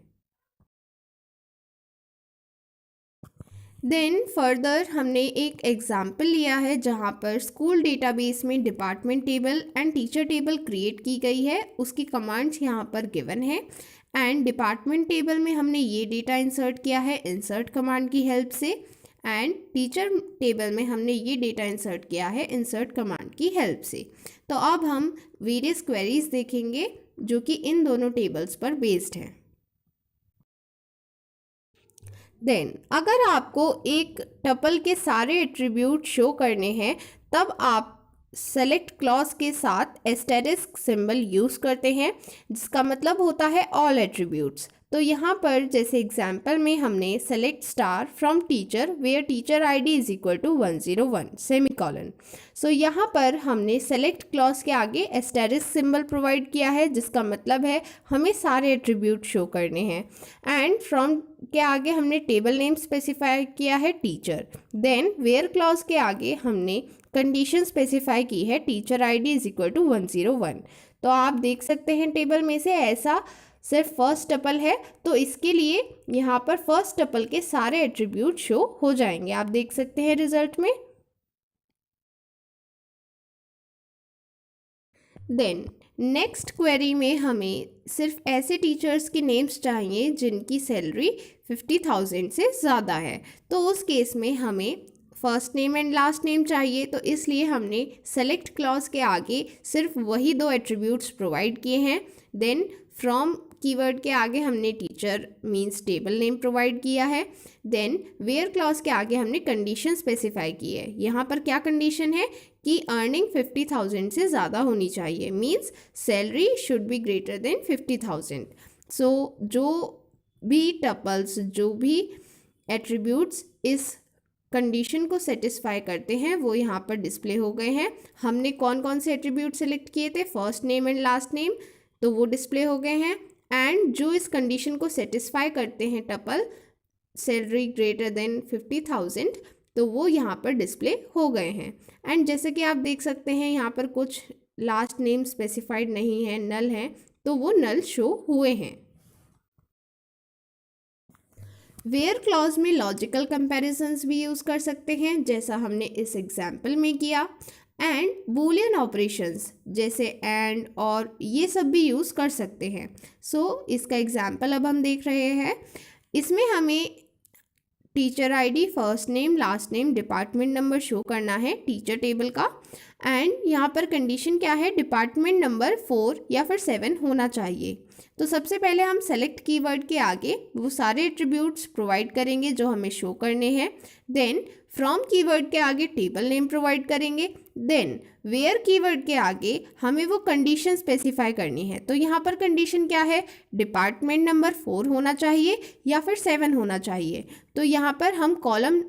देन फर्दर हमने एक एग्जाम्पल लिया है जहाँ पर स्कूल डेटाबेस में department table and teacher table create की गई है। उसकी कमांड्स यहाँ पर गिवन है एंड डिपार्टमेंट टेबल में हमने ये डेटा इंसर्ट किया है इंसर्ट कमांड की हेल्प से एंड टीचर टेबल में हमने ये डेटा इंसर्ट किया है इंसर्ट कमांड की हेल्प से। तो अब हम वेरियस क्वेरीज देखेंगे जो कि इन दोनों टेबल्स पर बेस्ड हैं। देन अगर आपको एक टपल के सारे एट्रीब्यूट शो करने हैं तब आप सेलेक्ट क्लॉज के साथ एस्टेरिस्क सिंबल यूज़ करते हैं जिसका मतलब होता है ऑल एट्रीब्यूट्स। तो यहाँ पर जैसे एग्जाम्पल में हमने select star from teacher where teacher ID is equal to 101 semicolon. So यहाँ पर हमने सेलेक्ट क्लॉज के आगे एस्टेरिस्क सिंबल प्रोवाइड किया है जिसका मतलब है हमें सारे एट्रीब्यूट शो करने हैं एंड फ्रॉम के आगे हमने टेबल नेम स्पेसिफाई किया है टीचर। देन वेयर क्लॉज के आगे हमने कंडीशन स्पेसिफाई की है teacher ID is equal to 101। तो आप देख सकते हैं टेबल में से ऐसा सिर्फ फर्स्ट टपल है तो इसके लिए यहाँ पर फर्स्ट टपल के सारे एट्रीब्यूट शो हो जाएंगे। आप देख सकते हैं रिजल्ट में। देन नेक्स्ट क्वेरी में हमें सिर्फ ऐसे टीचर्स के नेम्स चाहिए जिनकी सैलरी 50,000 से ज़्यादा है। तो उस केस में हमें first name and last name चाहिए। तो इसलिए हमने सेलेक्ट क्लॉज के आगे सिर्फ वही दो एट्रीब्यूट्स प्रोवाइड किए हैं। देन फ्रॉम कीवर्ड के आगे हमने teacher means table name provide किया है। देन वेयर क्लॉज के आगे हमने कंडीशन स्पेसिफाई की है। यहाँ पर क्या कंडीशन है कि अर्निंग 50,000 से ज़्यादा होनी चाहिए means salary should be greater than 50,000। सो जो भी टपल्स जो भी एट्रीब्यूट्स इस कंडीशन को सेटिस्फाई करते हैं वो यहाँ पर डिस्प्ले हो गए हैं। हमने कौन कौन से एट्रीब्यूट सेलेक्ट किए थे, first name and last name, तो वो डिस्प्ले हो गए हैं एंड जो इस कंडीशन को सेटिस्फाई करते हैं टपल सैलरी ग्रेटर देन 50,000 तो वो यहाँ पर डिस्प्ले हो गए हैं। एंड जैसे कि आप देख सकते हैं यहाँ पर कुछ लास्ट नेम स्पेसिफाइड नहीं है, नल है, तो वो नल शो हुए हैं। वेयर क्लॉज में लॉजिकल कंपैरिजंस भी यूज़ कर सकते हैं, जैसा हमने इस एग्जाम्पल में किया। एंड बूलियन ऑपरेशंस जैसे एंड और ये सब भी यूज़ कर सकते हैं। सो इसका एग्जाम्पल अब हम देख रहे हैं। इसमें हमें teacher ID, first name, last name, department number show करना है टीचर टेबल का। एंड यहाँ पर कंडीशन क्या है, डिपार्टमेंट नंबर 4 या फिर 7 होना चाहिए। तो सबसे पहले हम सेलेक्ट कीवर्ड के आगे वो सारे एट्रीब्यूट्स प्रोवाइड करेंगे जो हमें शो करने हैं। देन फ्रॉम कीवर्ड के आगे टेबल नेम प्रोवाइड करेंगे। देन वेयर कीवर्ड के आगे हमें वो कंडीशन स्पेसिफाई करनी है। तो यहाँ पर कंडीशन क्या है, डिपार्टमेंट नंबर 4 होना चाहिए या फिर 7 होना चाहिए। तो यहाँ पर हम कॉलम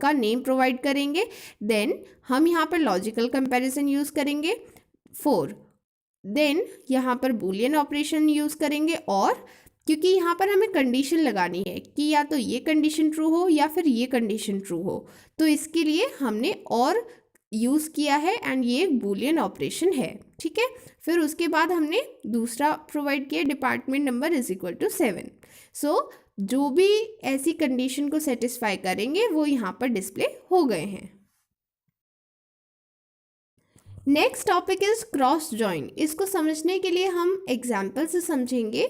का नेम प्रोवाइड करेंगे। देन हम यहाँ पर लॉजिकल कंपैरिजन यूज़ करेंगे 4। देन यहाँ पर बूलियन ऑपरेशन यूज़ करेंगे, और क्योंकि यहाँ पर हमें कंडीशन लगानी है कि या तो ये कंडीशन ट्रू हो या फिर ये कंडीशन ट्रू हो, तो इसके लिए हमने और यूज़ किया है एंड ये एक बूलियन ऑपरेशन है। ठीक है, फिर उसके बाद हमने दूसरा प्रोवाइड किया, department number is equal to 7। So जो भी ऐसी कंडीशन को सेटिस्फाई करेंगे वो यहाँ पर डिस्प्ले हो गए हैं। Next topic is cross join. इसको समझने के लिए हम एग्जाम्पल से समझेंगे।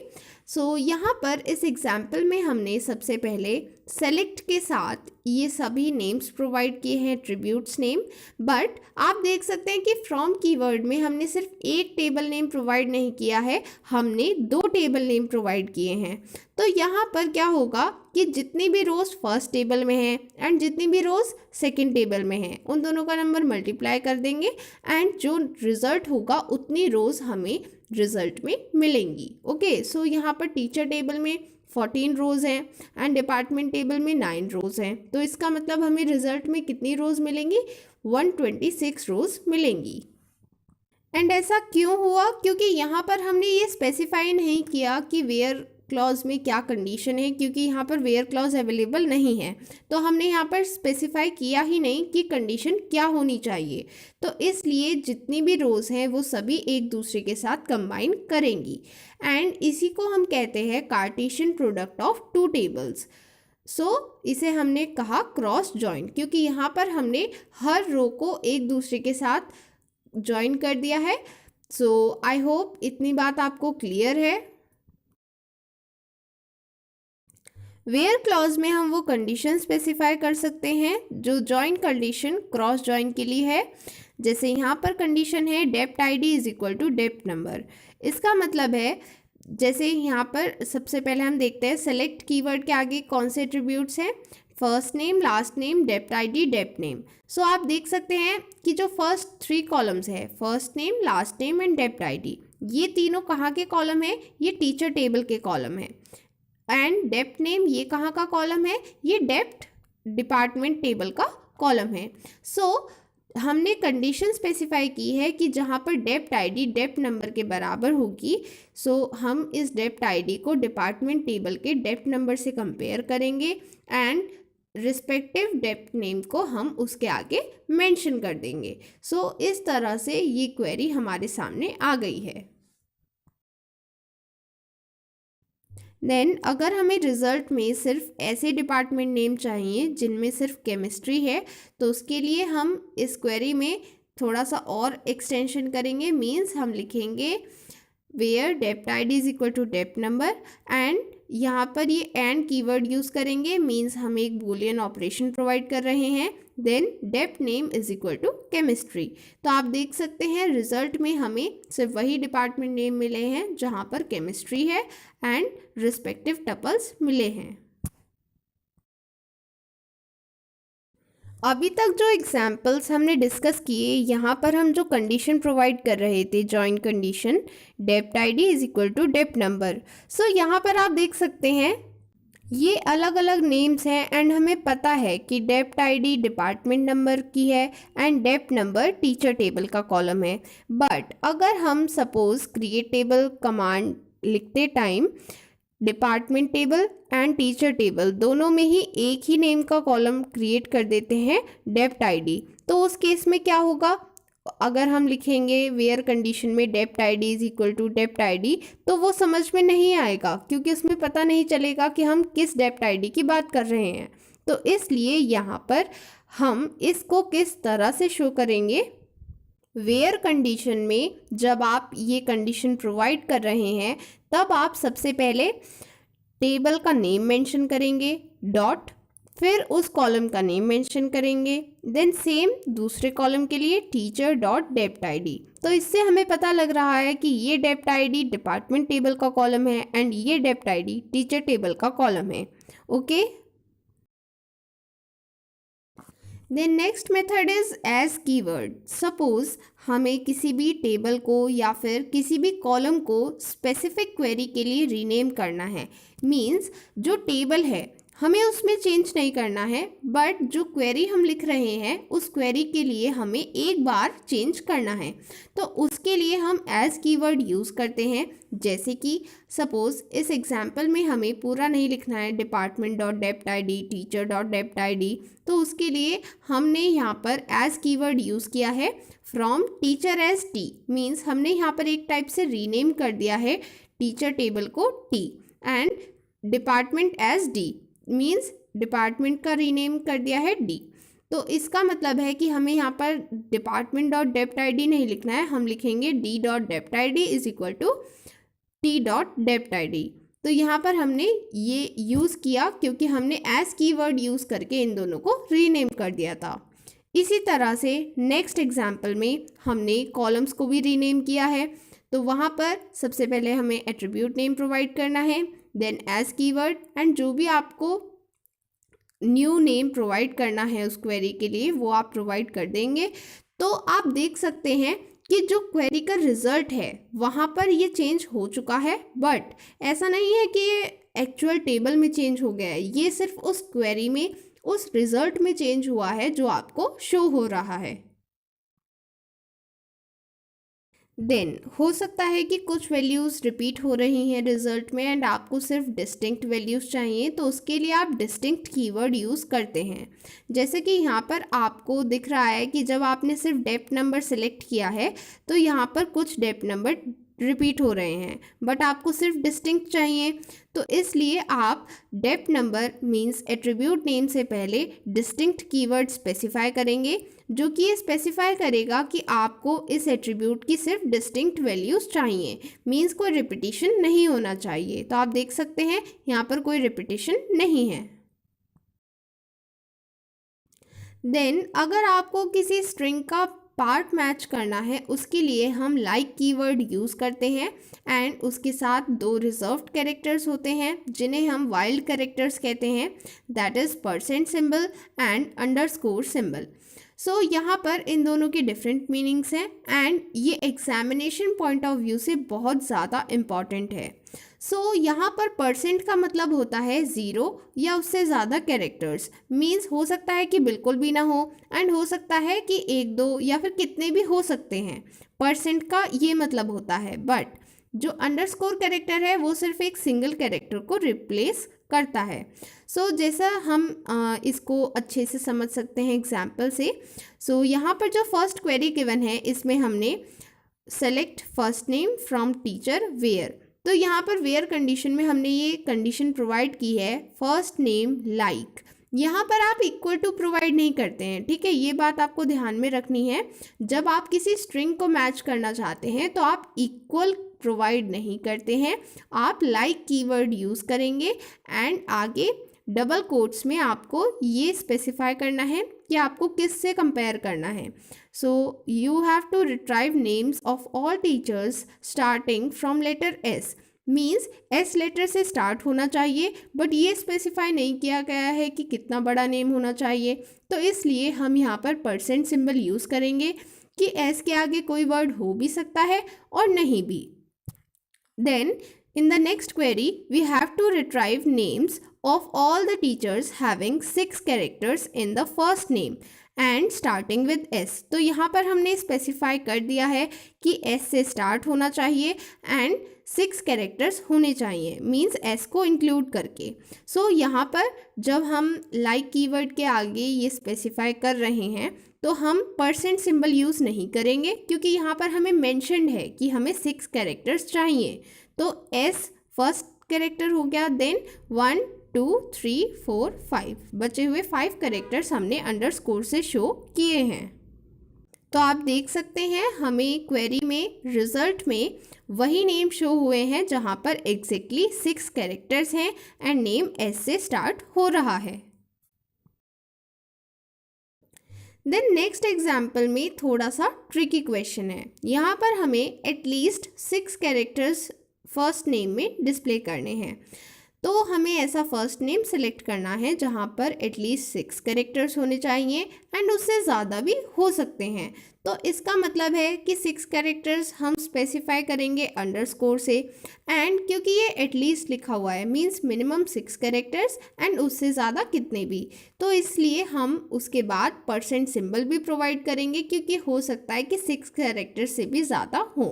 सो यहाँ पर इस एग्जाम्पल में हमने सबसे पहले सेलेक्ट के साथ ये सभी नेम्स प्रोवाइड किए हैं, एट्रीब्यूट्स नेम। बट आप देख सकते हैं कि फ्रॉम कीवर्ड में हमने सिर्फ एक टेबल नेम प्रोवाइड नहीं किया है, हमने 2 टेबल नेम प्रोवाइड किए हैं। तो यहाँ पर क्या होगा कि जितनी भी रोज़ फर्स्ट टेबल में है एंड जितनी भी रोज़ सेकंड टेबल में है, उन दोनों का नंबर मल्टीप्लाई कर देंगे एंड जो रिज़ल्ट होगा उतनी रोज़ हमें रिज़ल्ट में मिलेंगी। ओके, सो यहाँ पर टीचर टेबल में 14 रोज़ हैं एंड डिपार्टमेंट टेबल में 9 रोज़ हैं। तो इसका मतलब हमें रिज़ल्ट में कितनी रोज़ मिलेंगी, 126 रोज़ मिलेंगी। एंड ऐसा क्यों हुआ, क्योंकि यहाँ पर हमने ये स्पेसिफाई नहीं किया कि वेयर क्लॉज में क्या कंडीशन है, क्योंकि यहाँ पर वेयर क्लॉज अवेलेबल नहीं है। तो हमने यहाँ पर स्पेसिफाई किया ही नहीं कि कंडीशन क्या होनी चाहिए। तो इसलिए जितनी भी रोज़ हैं वो सभी एक दूसरे के साथ कंबाइन करेंगी एंड इसी को हम कहते हैं कार्टेशियन प्रोडक्ट ऑफ 2 टेबल्स। सो इसे हमने कहा क्रॉस जॉइन, क्योंकि यहाँ पर हमने हर रो को एक दूसरे के साथ ज्वाइन कर दिया है। सो आई होप इतनी बात आपको क्लियर है। वेयर क्लॉज में हम वो कंडीशन स्पेसिफाई कर सकते हैं जो जॉइन कंडीशन क्रॉस जॉइन के लिए है। जैसे यहाँ पर कंडीशन है dept ID is equal to dept number. इसका मतलब है, जैसे यहाँ पर सबसे पहले हम देखते हैं सेलेक्ट कीवर्ड के आगे कौन से एट्रीब्यूट्स हैं, first name, last name, dept ID, dept name. So आप देख सकते हैं कि जो फर्स्ट 3 कॉलम्स है, first name, last name and dept ID, ये तीनों कहाँ के कॉलम है, ये टीचर टेबल के कॉलम है। एंड डेप्ट नेम ये कहाँ का कॉलम है, ये डेप्ट डिपार्टमेंट टेबल का कॉलम है। सो हमने कंडीशन स्पेसिफाई की है कि जहाँ पर डेप्ट आईडी डेप्ट नंबर के बराबर होगी, सो हम इस डेप्ट आईडी को डिपार्टमेंट टेबल के डेप्ट नंबर से कंपेयर करेंगे एंड रिस्पेक्टिव डेप्ट नेम को हम उसके आगे मेंशन कर देंगे। सो इस तरह से ये क्वेरी हमारे सामने आ गई है। देन अगर हमें रिज़ल्ट में सिर्फ ऐसे डिपार्टमेंट नेम चाहिए जिनमें सिर्फ केमिस्ट्री है, तो उसके लिए हम इस क्वेरी में थोड़ा सा और एक्सटेंशन करेंगे। मीन्स हम लिखेंगे where dept ID is equal to dept number and यहाँ पर ये एंड कीवर्ड यूज़ करेंगे। मीन्स हम एक बूलियन ऑपरेशन प्रोवाइड कर रहे हैं। Then dept name is equal to chemistry. तो आप देख सकते हैं रिजल्ट में हमें सिर्फ वही डिपार्टमेंट नेम मिले हैं जहाँ पर केमिस्ट्री है एंड रिस्पेक्टिव टपल्स मिले हैं। अभी तक जो एग्जाम्पल्स हमने डिस्कस किए, यहाँ पर हम जो कंडीशन प्रोवाइड कर रहे थे, join condition dept ID is equal to dept number. So यहाँ पर आप देख सकते हैं ये अलग अलग नेम्स हैं एंड हमें पता है कि डेप्ट आईडी डिपार्टमेंट नंबर की है and dept number teacher table का कॉलम है। बट अगर हम सपोज क्रिएट टेबल कमांड लिखते time department table and teacher table दोनों में ही एक ही नेम का कॉलम क्रिएट कर देते हैं डेप्ट आईडी। तो उस केस में क्या होगा, अगर हम लिखेंगे वेयर कंडीशन में dept ID is equal to dept ID, तो वो समझ में नहीं आएगा क्योंकि उसमें पता नहीं चलेगा कि हम किस डेप्ट आईडी की बात कर रहे हैं। तो इसलिए यहाँ पर हम इसको किस तरह से शो करेंगे, वेयर कंडीशन में जब आप ये कंडीशन प्रोवाइड कर रहे हैं तब आप सबसे पहले टेबल का नेम मेंशन करेंगे डॉट, फिर उस कॉलम का नेम मेंशन करेंगे, देन सेम दूसरे कॉलम के लिए टीचर डॉट डेप्ट आईडी। तो इससे हमें पता लग रहा है कि ये डेप्ट आईडी डिपार्टमेंट टेबल का कॉलम है एंड ये डेप्ट आईडी टीचर टेबल का कॉलम है। Okay, then next method is as keyword. Suppose हमें किसी भी टेबल को या फिर किसी भी कॉलम को स्पेसिफिक क्वेरी के लिए रीनेम करना है, मीन्स जो टेबल है हमें उसमें चेंज नहीं करना है, बट जो क्वेरी हम लिख रहे हैं उस क्वेरी के लिए हमें एक बार चेंज करना है। तो उसके लिए हम एज कीवर्ड यूज़ करते हैं। जैसे कि सपोज़ इस एग्जाम्पल में हमें पूरा नहीं लिखना है department dot dept ID teacher dot dept ID, तो उसके लिए हमने यहाँ पर एज कीवर्ड यूज़ किया है from teacher as T, means हमने यहाँ पर एक टाइप से रीनेम कर दिया है टीचर टेबल को T, and department as D, means department का रीनेम कर दिया है डी। तो इसका मतलब है कि हमें यहाँ पर डिपार्टमेंट डॉट डेप्ट आईडी नहीं लिखना है, हम लिखेंगे D dot dept ID is equal to T dot dept ID. तो यहाँ पर हमने ये यूज़ किया क्योंकि हमने एज कीवर्ड यूज़ करके इन दोनों को रीनेम कर दिया था। इसी तरह से नेक्स्ट एग्जाम्पल में हमने कॉलम्स को भी रीनेम किया है। तो वहाँ पर सबसे पहले हमें एट्रीब्यूट नेम प्रोवाइड करना है, देन एज कीवर्ड, एंड जो भी आपको न्यू नेम प्रोवाइड करना है उस क्वेरी के लिए वो आप प्रोवाइड कर देंगे। तो आप देख सकते हैं कि जो क्वेरी का रिजल्ट है वहाँ पर ये चेंज हो चुका है, बट ऐसा नहीं है कि ये एक्चुअल टेबल में चेंज हो गया है, ये सिर्फ उस क्वेरी में उस रिजल्ट में चेंज हुआ है जो आपको शो हो रहा है। देन हो सकता है कि कुछ वैल्यूज़ रिपीट हो रही हैं रिजल्ट में एंड आपको सिर्फ डिस्टिंक्ट वैल्यूज़ चाहिए, तो उसके लिए आप डिस्टिंक्ट कीवर्ड यूज़ करते हैं। जैसे कि यहाँ पर आपको दिख रहा है कि जब आपने सिर्फ डेप्ट नंबर सेलेक्ट किया है तो यहाँ पर कुछ डेप्ट नंबर रिपीट हो रहे हैं, बट आपको सिर्फ डिस्टिंक्ट चाहिए, तो इसलिए आप डेप्ट नंबर मींस एट्रीब्यूट नेम से पहले डिस्टिंक्ट कीवर्ड स्पेसिफाई करेंगे, जो कि ये स्पेसिफाई करेगा कि आपको इस एट्रीब्यूट की सिर्फ डिस्टिंक्ट वैल्यूज़ चाहिए, मींस कोई रिपीटिशन नहीं होना चाहिए। तो आप देख सकते हैं यहाँ पर कोई रिपीटिशन नहीं है। देन अगर आपको किसी स्ट्रिंग का पार्ट मैच करना है उसके लिए हम लाइक कीवर्ड यूज़ करते हैं, एंड उसके साथ दो रिजर्व्ड कैरेक्टर्स होते हैं जिन्हें हम वाइल्ड कैरेक्टर्स कहते हैं, that is percent symbol and underscore symbol. So यहाँ पर इन दोनों की डिफरेंट मीनिंग्स हैं एंड ये एग्जामिनेशन पॉइंट ऑफ व्यू से बहुत ज़्यादा इम्पॉर्टेंट है। सो यहाँ पर परसेंट का मतलब होता है ज़ीरो या उससे ज़्यादा कैरेक्टर्स, मीन्स हो सकता है कि बिल्कुल भी ना हो एंड हो सकता है कि एक दो या फिर कितने भी हो सकते हैं, परसेंट का ये मतलब होता है। बट जो अंडरस्कोर कैरेक्टर है वो सिर्फ एक सिंगल कैरेक्टर को रिप्लेस करता है। सो जैसा हम इसको अच्छे से समझ सकते हैं एग्जाम्पल से। सो यहाँ पर जो फर्स्ट क्वेरी गिवन है इसमें हमने select first name from teacher where, तो यहाँ पर वेयर कंडीशन में हमने ये कंडीशन प्रोवाइड की है फर्स्ट नेम लाइक। यहाँ पर आप इक्वल टू प्रोवाइड नहीं करते हैं, ठीक है, ये बात आपको ध्यान में रखनी है। जब आप किसी स्ट्रिंग को मैच करना चाहते हैं तो आप इक्वल प्रोवाइड नहीं करते हैं, आप लाइक कीवर्ड यूज़ करेंगे एंड आगे डबल कोट्स में आपको ये स्पेसिफाई करना है कि आपको किस से कंपेयर करना है। So you have to retrieve names of all teachers starting from letter S, means S letter से स्टार्ट होना चाहिए, बट ये स्पेसिफाई नहीं किया गया है कि कितना बड़ा नेम होना चाहिए, तो इसलिए हम यहाँ पर परसेंट सिंबल यूज़ करेंगे कि एस के आगे कोई वर्ड हो भी सकता है और नहीं भी। Then in the next query we have to retrieve names of all the teachers having 6 characters in the first name and starting with S. तो यहाँ पर हमने स्पेसिफाई कर दिया है कि एस से स्टार्ट होना चाहिए एंड 6 कैरेक्टर्स होने चाहिए, मीन्स एस को इंक्लूड करके। सो यहाँ पर जब हम लाइक कीवर्ड के आगे ये स्पेसिफाई कर रहे हैं तो हम परसेंट सिंबल यूज़ नहीं करेंगे, क्योंकि यहाँ पर हमें मेंशन्ड है कि हमें 6 कैरेक्टर्स चाहिए। तो एस फर्स्ट कैरेक्टर हो गया, देन 1 2 3 4 5 बचे हुए 5 कैरेक्टर्स हमने अंडरस्कोर से शो किए हैं। तो आप देख सकते हैं हमें क्वेरी में रिजल्ट में वही नेम शो हुए हैं जहां पर एग्जैक्टली 6 कैरेक्टर्स हैं एंड नेम एस से स्टार्ट हो रहा है। देन नेक्स्ट एग्जाम्पल में थोड़ा सा ट्रिकी क्वेश्चन है। यहाँ पर हमें एटलीस्ट 6 कैरेक्टर्स फर्स्ट नेम में डिस्प्ले करने हैं। तो हमें ऐसा फर्स्ट नेम सेलेक्ट करना है जहाँ पर एटलीस्ट 6 कैरेक्टर्स होने चाहिए एंड उससे ज़्यादा भी हो सकते हैं। तो इसका मतलब है कि 6 कैरेक्टर्स हम स्पेसिफाई करेंगे अंडरस्कोर से, एंड क्योंकि ये एटलीस्ट लिखा हुआ है मींस मिनिमम 6 कैरेक्टर्स एंड उससे ज़्यादा कितने भी, तो इसलिए हम उसके बाद परसेंट सिंबल भी प्रोवाइड करेंगे, क्योंकि हो सकता है कि 6 कैरेक्टर्स से भी ज़्यादा हो।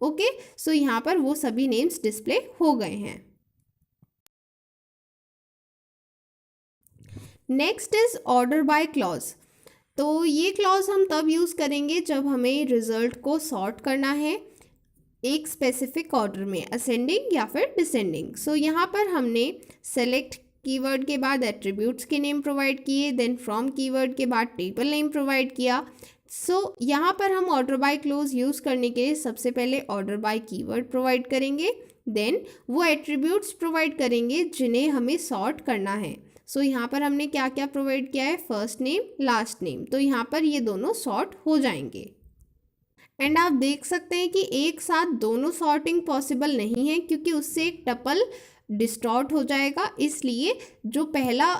ओके, सो यहाँ पर वो सभी नेम्स डिस्प्ले हो गए हैं। Next is order by clause. तो ये क्लॉज हम तब यूज़ करेंगे जब हमें रिजल्ट को सॉर्ट करना है एक स्पेसिफिक ऑर्डर में, असेंडिंग या फिर डिसेंडिंग। सो यहाँ पर हमने सेलेक्ट कीवर्ड के बाद एट्रीब्यूट्स के नेम प्रोवाइड किए, देन फ्रॉम कीवर्ड के बाद टेबल नेम प्रोवाइड किया। सो यहाँ पर हम ऑर्डर बाय क्लोज यूज़ करने के लिए सबसे पहले ऑर्डर बाय कीवर्ड प्रोवाइड करेंगे, देन वो एट्रीब्यूट्स प्रोवाइड करेंगे जिन्हें हमें सॉर्ट करना है। सो यहाँ पर हमने क्या क्या प्रोवाइड किया है, फर्स्ट नेम लास्ट नेम, तो यहाँ पर ये दोनों सॉर्ट हो जाएंगे। एंड आप देख सकते हैं कि एक साथ दोनों सॉर्टिंग पॉसिबल नहीं है, क्योंकि उससे एक टपल डिस्टॉर्ट हो जाएगा, इसलिए जो पहला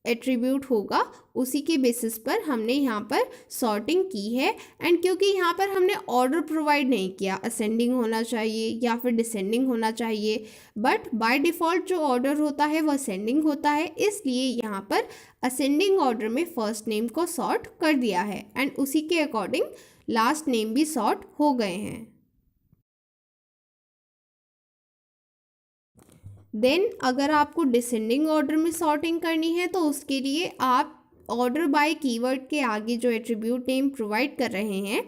एट्रीब्यूट होगा उसी के बेसिस पर हमने यहाँ पर सॉर्टिंग की है। एंड क्योंकि यहाँ पर हमने ऑर्डर प्रोवाइड नहीं किया असेंडिंग होना चाहिए या फिर डिसेंडिंग होना चाहिए, बट बाय डिफ़ॉल्ट जो ऑर्डर होता है वो असेंडिंग होता है, इसलिए यहाँ पर असेंडिंग ऑर्डर में फर्स्ट नेम को सॉर्ट कर दिया है एंड उसी के अकॉर्डिंग लास्ट नेम भी सॉर्ट हो गए हैं। देन अगर आपको डिसेंडिंग ऑर्डर में सॉर्टिंग करनी है तो उसके लिए आप ऑर्डर बाय कीवर्ड के आगे जो एट्रीब्यूट नेम प्रोवाइड कर रहे हैं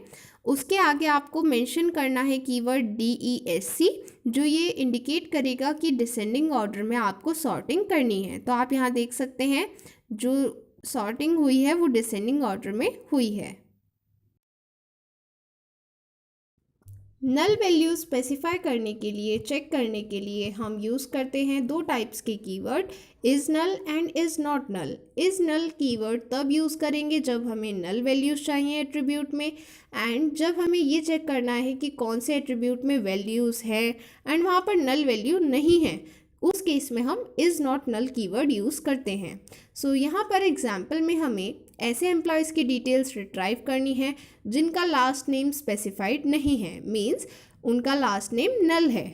उसके आगे आपको मेंशन करना है कीवर्ड DESC, जो ये इंडिकेट करेगा कि डिसेंडिंग ऑर्डर में आपको सॉर्टिंग करनी है। तो आप यहाँ देख सकते हैं जो सॉर्टिंग हुई है वो डिसेंडिंग ऑर्डर में हुई है। नल वैल्यू स्पेसिफाई करने के लिए, चेक करने के लिए हम यूज़ करते हैं दो टाइप्स के keyword, is null and is not null. Is null keyword तब यूज़ करेंगे जब हमें नल वैल्यूज़ चाहिए एट्रीब्यूट में, एंड जब हमें ये चेक करना है कि कौन से एट्रीब्यूट में वैल्यूज़ है एंड वहाँ पर नल वैल्यू नहीं है, उस केस में हम is not null keyword use करते हैं। सो यहाँ पर एग्जाम्पल में हमें ऐसे एम्प्लॉयज़ की डिटेल्स रिट्राइव करनी है जिनका लास्ट नेम स्पेसिफाइड नहीं है, मीन्स उनका लास्ट नेम नल है।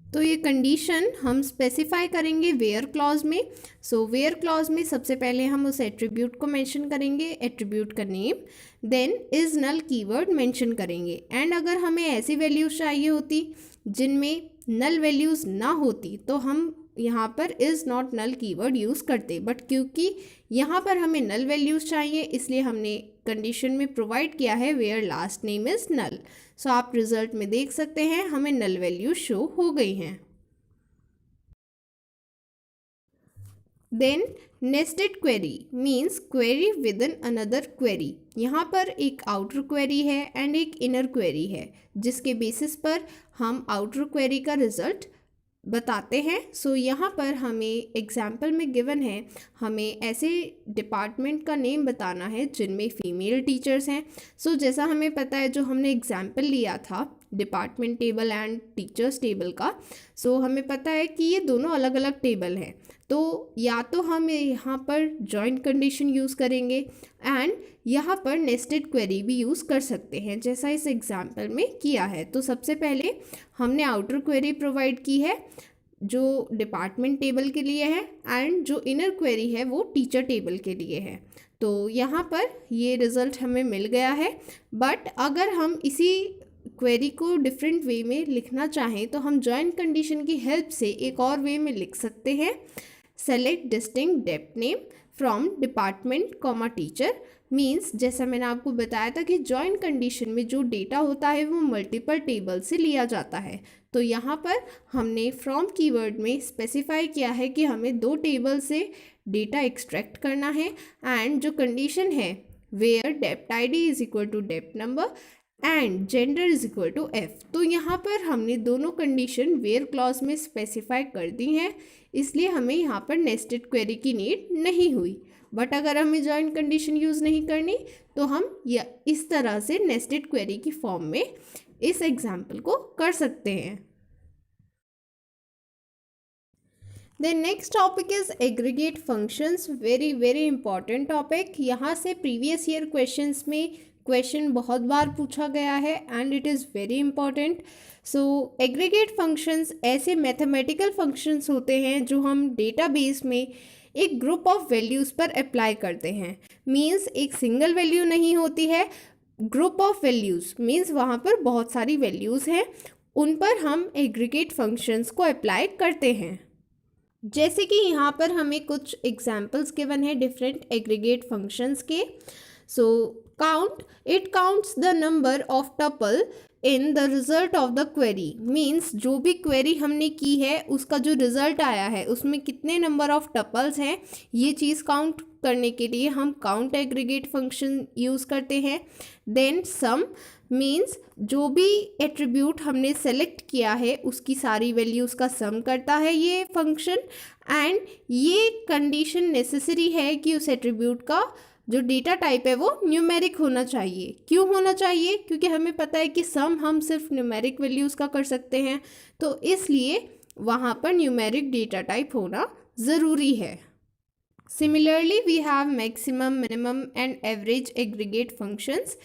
तो ये कंडीशन हम स्पेसिफाई करेंगे वेयर क्लॉज में। सो वेयर क्लॉज में सबसे पहले हम उस एट्रीब्यूट को मेंशन करेंगे, एट्रीब्यूट का name, then is null keyword mention करेंगे। एंड अगर हमें ऐसी वैल्यूज़ चाहिए होती जिनमें नल वैल्यूज़ ना होती तो हम यहाँ पर is not null keyword use करते, बट क्योंकि यहाँ पर हमें नल वैल्यूज़ चाहिए इसलिए हमने कंडीशन में प्रोवाइड किया है वेयर लास्ट नेम इज़ नल। सो आप रिजल्ट में देख सकते हैं हमें नल वैल्यू शो हो गई हैं। Then nested query means query within another query. यहाँ पर एक आउटर क्वेरी है एंड एक इनर क्वेरी है जिसके बेसिस पर हम आउटर क्वेरी का रिजल्ट बताते हैं। सो यहाँ पर हमें एग्जाम्पल में गिवन है हमें ऐसे डिपार्टमेंट का नेम बताना है जिनमें फीमेल टीचर्स हैं। सो जैसा हमें पता है जो हमने एग्जाम्पल लिया था department table and teachers table का, सो हमें पता है कि ये दोनों अलग अलग टेबल हैं। तो या तो हम यहाँ पर जॉइंट कंडीशन यूज़ करेंगे एंड यहाँ पर नेस्टेड क्वेरी भी यूज़ कर सकते हैं जैसा इस एग्जाम्पल में किया है। तो सबसे पहले हमने आउटर क्वेरी प्रोवाइड की है जो डिपार्टमेंट टेबल के लिए है एंड जो इनर क्वेरी है वो टीचर टेबल के लिए है। तो यहाँ पर ये रिज़ल्ट हमें मिल गया है। बट अगर हम इसी क्वेरी को डिफरेंट वे में लिखना चाहें तो हम जॉइंट कंडीशन की हेल्प से एक और वे में लिख सकते हैं। Select distinct depth name from department comma teacher means, जैसा मैंने आपको बताया था कि जॉइंट कंडीशन में जो डेटा होता है वो मल्टीपल टेबल से लिया जाता है। तो यहाँ पर हमने फ्रॉम कीवर्ड में स्पेसिफाई किया है कि हमें 2 टेबल से डेटा एक्सट्रैक्ट करना है एंड जो कंडीशन है where dept ID is equal to dept number and gender is equal to F. तो यहाँ पर हमने दोनों कंडीशन वेयर क्लॉज में स्पेसिफाई कर दी हैं, इसलिए हमें यहाँ पर नेस्टेड क्वेरी की नीड नहीं हुई। बट अगर हमें जॉइंट कंडीशन यूज़ नहीं करनी तो हम या इस तरह से नेस्टेड क्वेरी की फॉर्म में इस एग्जाम्पल को कर सकते हैं। Then next topic is aggregate functions, very important topic. यहाँ से प्रीवियस ईयर क्वेश्चंस में क्वेश्चन बहुत बार पूछा गया है and it is very important. So aggregate functions ऐसे मैथमेटिकल फंक्शंस होते हैं जो हम डेटाबेस में एक ग्रुप ऑफ वैल्यूज़ पर अप्लाई करते हैं। मीन्स एक सिंगल वैल्यू नहीं होती है, ग्रुप ऑफ वैल्यूज़ मीन्स वहाँ पर बहुत सारी वैल्यूज़ हैं, उन पर हम एग्रीगेट फंक्शंस को अप्लाई करते हैं। जैसे कि यहाँ पर हमें कुछ एग्जाम्पल्स गिवन है डिफरेंट एग्रीगेट फंक्शंस के। So count, it counts the number of tuple in the result of the query means जो भी क्वेरी हमने की है उसका जो रिजल्ट आया है उसमें कितने नंबर ऑफ टपल्स हैं, ये चीज़ काउंट करने के लिए हम काउंट एग्रीगेट फंक्शन यूज़ करते हैं। देन सम मीन्स जो भी एट्रीब्यूट हमने सेलेक्ट किया है उसकी सारी वैल्यूज़ का सम करता है ये फंक्शन। एंड ये कंडीशन नेसेसरी है कि उस एट्रीब्यूट का जो डेटा टाइप है वो न्यूमेरिक होना चाहिए। क्यों होना चाहिए? क्योंकि हमें पता है कि सम हम सिर्फ न्यूमेरिक वैल्यूज़ का कर सकते हैं, तो इसलिए वहाँ पर न्यूमेरिक डेटा टाइप होना ज़रूरी है। Similarly we have maximum, minimum and average aggregate functions.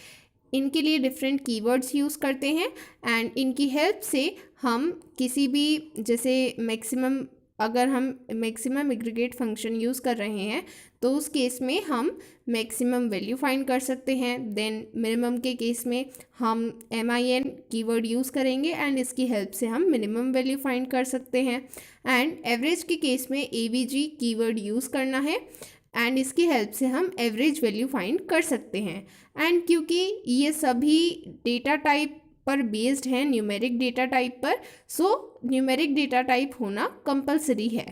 इनके लिए डिफरेंट कीवर्ड्स यूज़ करते हैं एंड इनकी हेल्प से हम किसी भी, जैसे मैक्सिमम, अगर हम मैक्सिमम एग्रीगेट फंक्शन यूज़ कर रहे हैं तो उस केस में हम मैक्सिमम वैल्यू फाइंड कर सकते हैं। देन मिनिमम के केस में हम MIN कीवर्ड यूज़ करेंगे एंड इसकी हेल्प से हम मिनिमम वैल्यू फाइंड कर सकते हैं। एंड एवरेज के केस में AVG कीवर्ड यूज़ करना है एंड इसकी हेल्प से हम एवरेज वैल्यू फाइंड कर सकते हैं। एंड क्योंकि ये सभी डेटा टाइप पर बेस्ड है, न्यूमेरिक डेटा टाइप पर, सो न्यूमेरिक डेटा टाइप होना कंपलसरी है।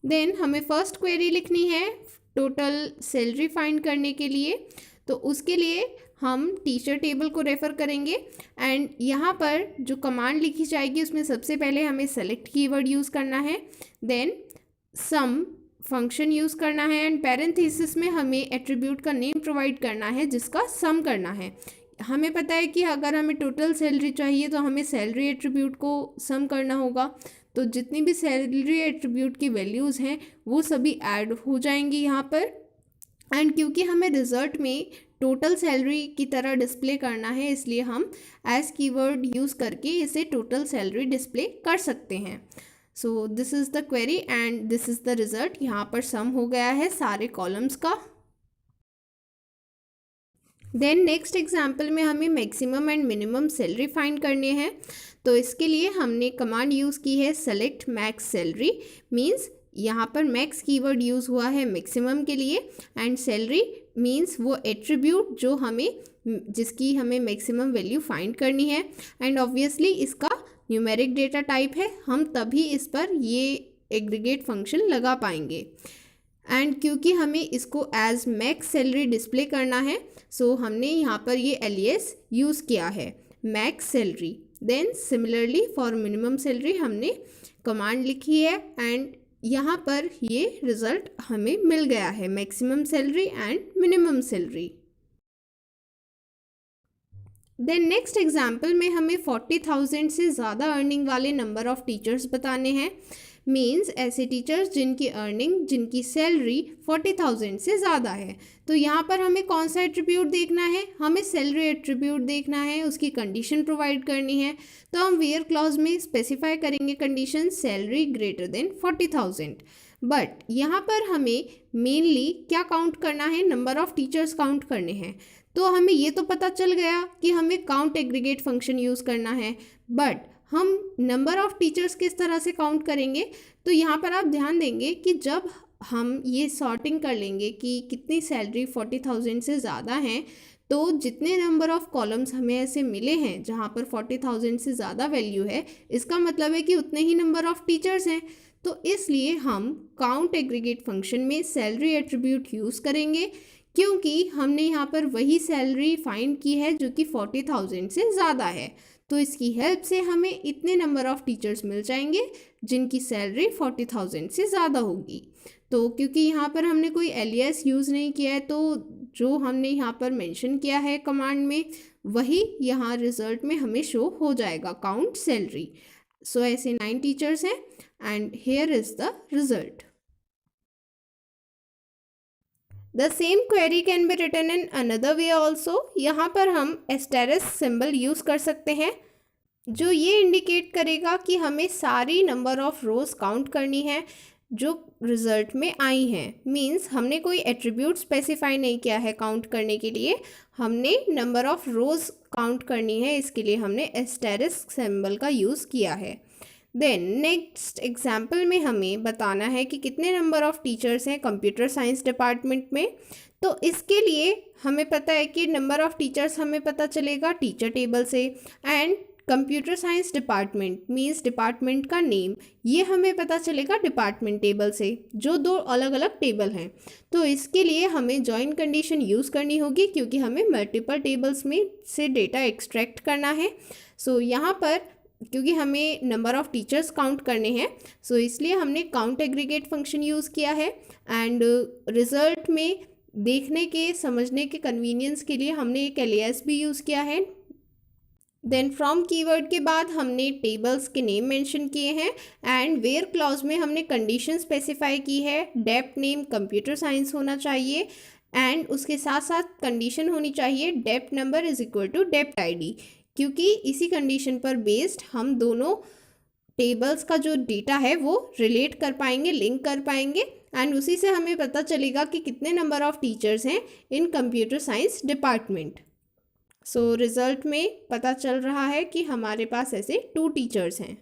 देन हमें फर्स्ट क्वेरी लिखनी है टोटल सैलरी फाइंड करने के लिए, तो उसके लिए हम टीचर टेबल को रेफ़र करेंगे एंड यहाँ पर जो कमांड लिखी जाएगी उसमें सबसे पहले हमें सेलेक्ट कीवर्ड यूज़ करना है, देन सम फंक्शन यूज़ करना है एंड पैरेंथेसिस में हमें एट्रीब्यूट का नेम प्रोवाइड करना है जिसका सम करना है। हमें पता है कि अगर हमें टोटल सैलरी चाहिए तो हमें सैलरी एट्रीब्यूट को सम करना होगा, तो जितनी भी सैलरी एट्रीब्यूट की वैल्यूज़ हैं वो सभी ऐड हो जाएंगी यहाँ पर। एंड क्योंकि हमें रिजल्ट में टोटल सैलरी की तरह डिस्प्ले करना है इसलिए हम एज कीवर्ड यूज़ करके इसे टोटल सैलरी डिस्प्ले कर सकते हैं। So this is the query and this is the result. यहाँ पर सम हो गया है सारे कॉलम्स का। देन नेक्स्ट एग्जाम्पल में हमें maximum and minimum salary find करने हैं, तो इसके लिए हमने कमांड यूज़ की है सेलेक्ट मैक्स सैलरी मीन्स यहाँ पर मैक्स कीवर्ड यूज़ हुआ है मैक्सिमम के लिए एंड सैलरी मीन्स वो एट्रीब्यूट जो हमें, जिसकी हमें मैक्सिमम वैल्यू फाइंड करनी है एंड ऑब्वियसली इसका न्यूमेरिक डेटा टाइप है, हम तभी इस पर ये एग्रीगेट फंक्शन लगा पाएंगे। एंड क्योंकि हमें इसको एज मैक्स सैलरी डिस्प्ले करना है सो हमने यहाँ पर ये एलियास यूज़ किया है max salary. Then similarly for minimum salary हमने कमांड लिखी है एंड यहाँ पर ये रिज़ल्ट हमें मिल गया है maximum salary and minimum salary. Then next example में हमें 40,000 से ज़्यादा अर्निंग वाले नंबर ऑफ़ टीचर्स बताने हैं। मीन्स ऐसे टीचर्स जिनकी अर्निंग, जिनकी सैलरी 40,000 से ज़्यादा है। तो यहाँ पर हमें कौन सा एट्रीब्यूट देखना है? हमें सैलरी एट्रीब्यूट देखना है, उसकी कंडीशन प्रोवाइड करनी है। तो हम वेयर क्लॉज में स्पेसिफाई करेंगे condition salary greater then 40,000। But यहाँ पर हमें मेनली क्या काउंट करना है, नंबर ऑफ टीचर्स काउंट करने हैं। तो हमें ये तो पता चल गया कि हमें काउंट एग्रीगेट फंक्शन यूज़ करना है, बट हम नंबर ऑफ टीचर्स किस तरह से काउंट करेंगे। तो यहाँ पर आप ध्यान देंगे कि जब हम ये सॉर्टिंग कर लेंगे कि कितनी सैलरी 40,000 से ज़्यादा हैं, तो जितने नंबर ऑफ कॉलम्स हमें ऐसे मिले हैं जहाँ पर 40,000 से ज़्यादा वैल्यू है, इसका मतलब है कि उतने ही नंबर ऑफ टीचर्स हैं। तो इसलिए हम काउंट एग्रीगेट फंक्शन में सैलरी एट्रीब्यूट यूज़ करेंगे, क्योंकि हमने यहाँ पर वही सैलरी फाइंड की है जो कि 40,000 से ज़्यादा है। तो इसकी हेल्प से हमें इतने नंबर ऑफ टीचर्स मिल जाएंगे जिनकी सैलरी 40,000 से ज़्यादा होगी। तो क्योंकि यहाँ पर हमने कोई एलियास यूज़ नहीं किया है, तो जो हमने यहाँ पर मेंशन किया है कमांड में, वही यहाँ रिजल्ट में हमें शो हो जाएगा, काउंट सैलरी। सो ऐसे 9 टीचर्स हैं and here is the result. The same query can be written in another way also. यहाँ पर हम एस्टेरिस्क सिंबल यूज़ कर सकते हैं, जो ये इंडिकेट करेगा कि हमें सारी नंबर ऑफ रोज काउंट करनी है जो रिजल्ट में आई हैं। मींस हमने कोई एट्रीब्यूट स्पेसिफाई नहीं किया है काउंट करने के लिए, हमने नंबर ऑफ रोज काउंट करनी है, इसके लिए हमने एस्टेरिस्क सिंबल का यूज़ किया है। देन नेक्स्ट एग्जाम्पल में हमें बताना है कि कितने नंबर ऑफ टीचर्स हैं कंप्यूटर साइंस डिपार्टमेंट में। तो इसके लिए हमें पता है कि नंबर ऑफ टीचर्स हमें पता चलेगा टीचर टेबल से, and computer science department means department का नेम, ये हमें पता चलेगा डिपार्टमेंट टेबल से, जो 2 अलग अलग टेबल हैं। तो इसके लिए हमें जॉइन कंडीशन यूज़ करनी होगी, क्योंकि हमें मल्टीपल टेबल्स में से डेटा एक्सट्रैक्ट करना है। सो यहाँ पर क्योंकि हमें नंबर ऑफ टीचर्स काउंट करने हैं, सो इसलिए हमने काउंट एग्रीगेट फंक्शन यूज़ किया है। एंड रिजल्ट में देखने के समझने के कन्वीनियंस के लिए हमने एक एलियास भी यूज़ किया है। देन फ्रॉम कीवर्ड के बाद हमने टेबल्स के नेम मेंशन किए हैं, एंड वेयर क्लॉज में हमने कंडीशन स्पेसिफाई की है, डेप्थ नेम कंप्यूटर साइंस होना चाहिए, एंड उसके साथ साथ कंडीशन होनी चाहिए dept number is equal to dept ID, क्योंकि इसी कंडीशन पर बेस्ड हम दोनों टेबल्स का जो डेटा है वो रिलेट कर पाएंगे, लिंक कर पाएंगे, एंड उसी से हमें पता चलेगा कि कितने नंबर ऑफ टीचर्स हैं इन computer science department. So result में पता चल रहा है कि हमारे पास ऐसे 2 टीचर्स हैं।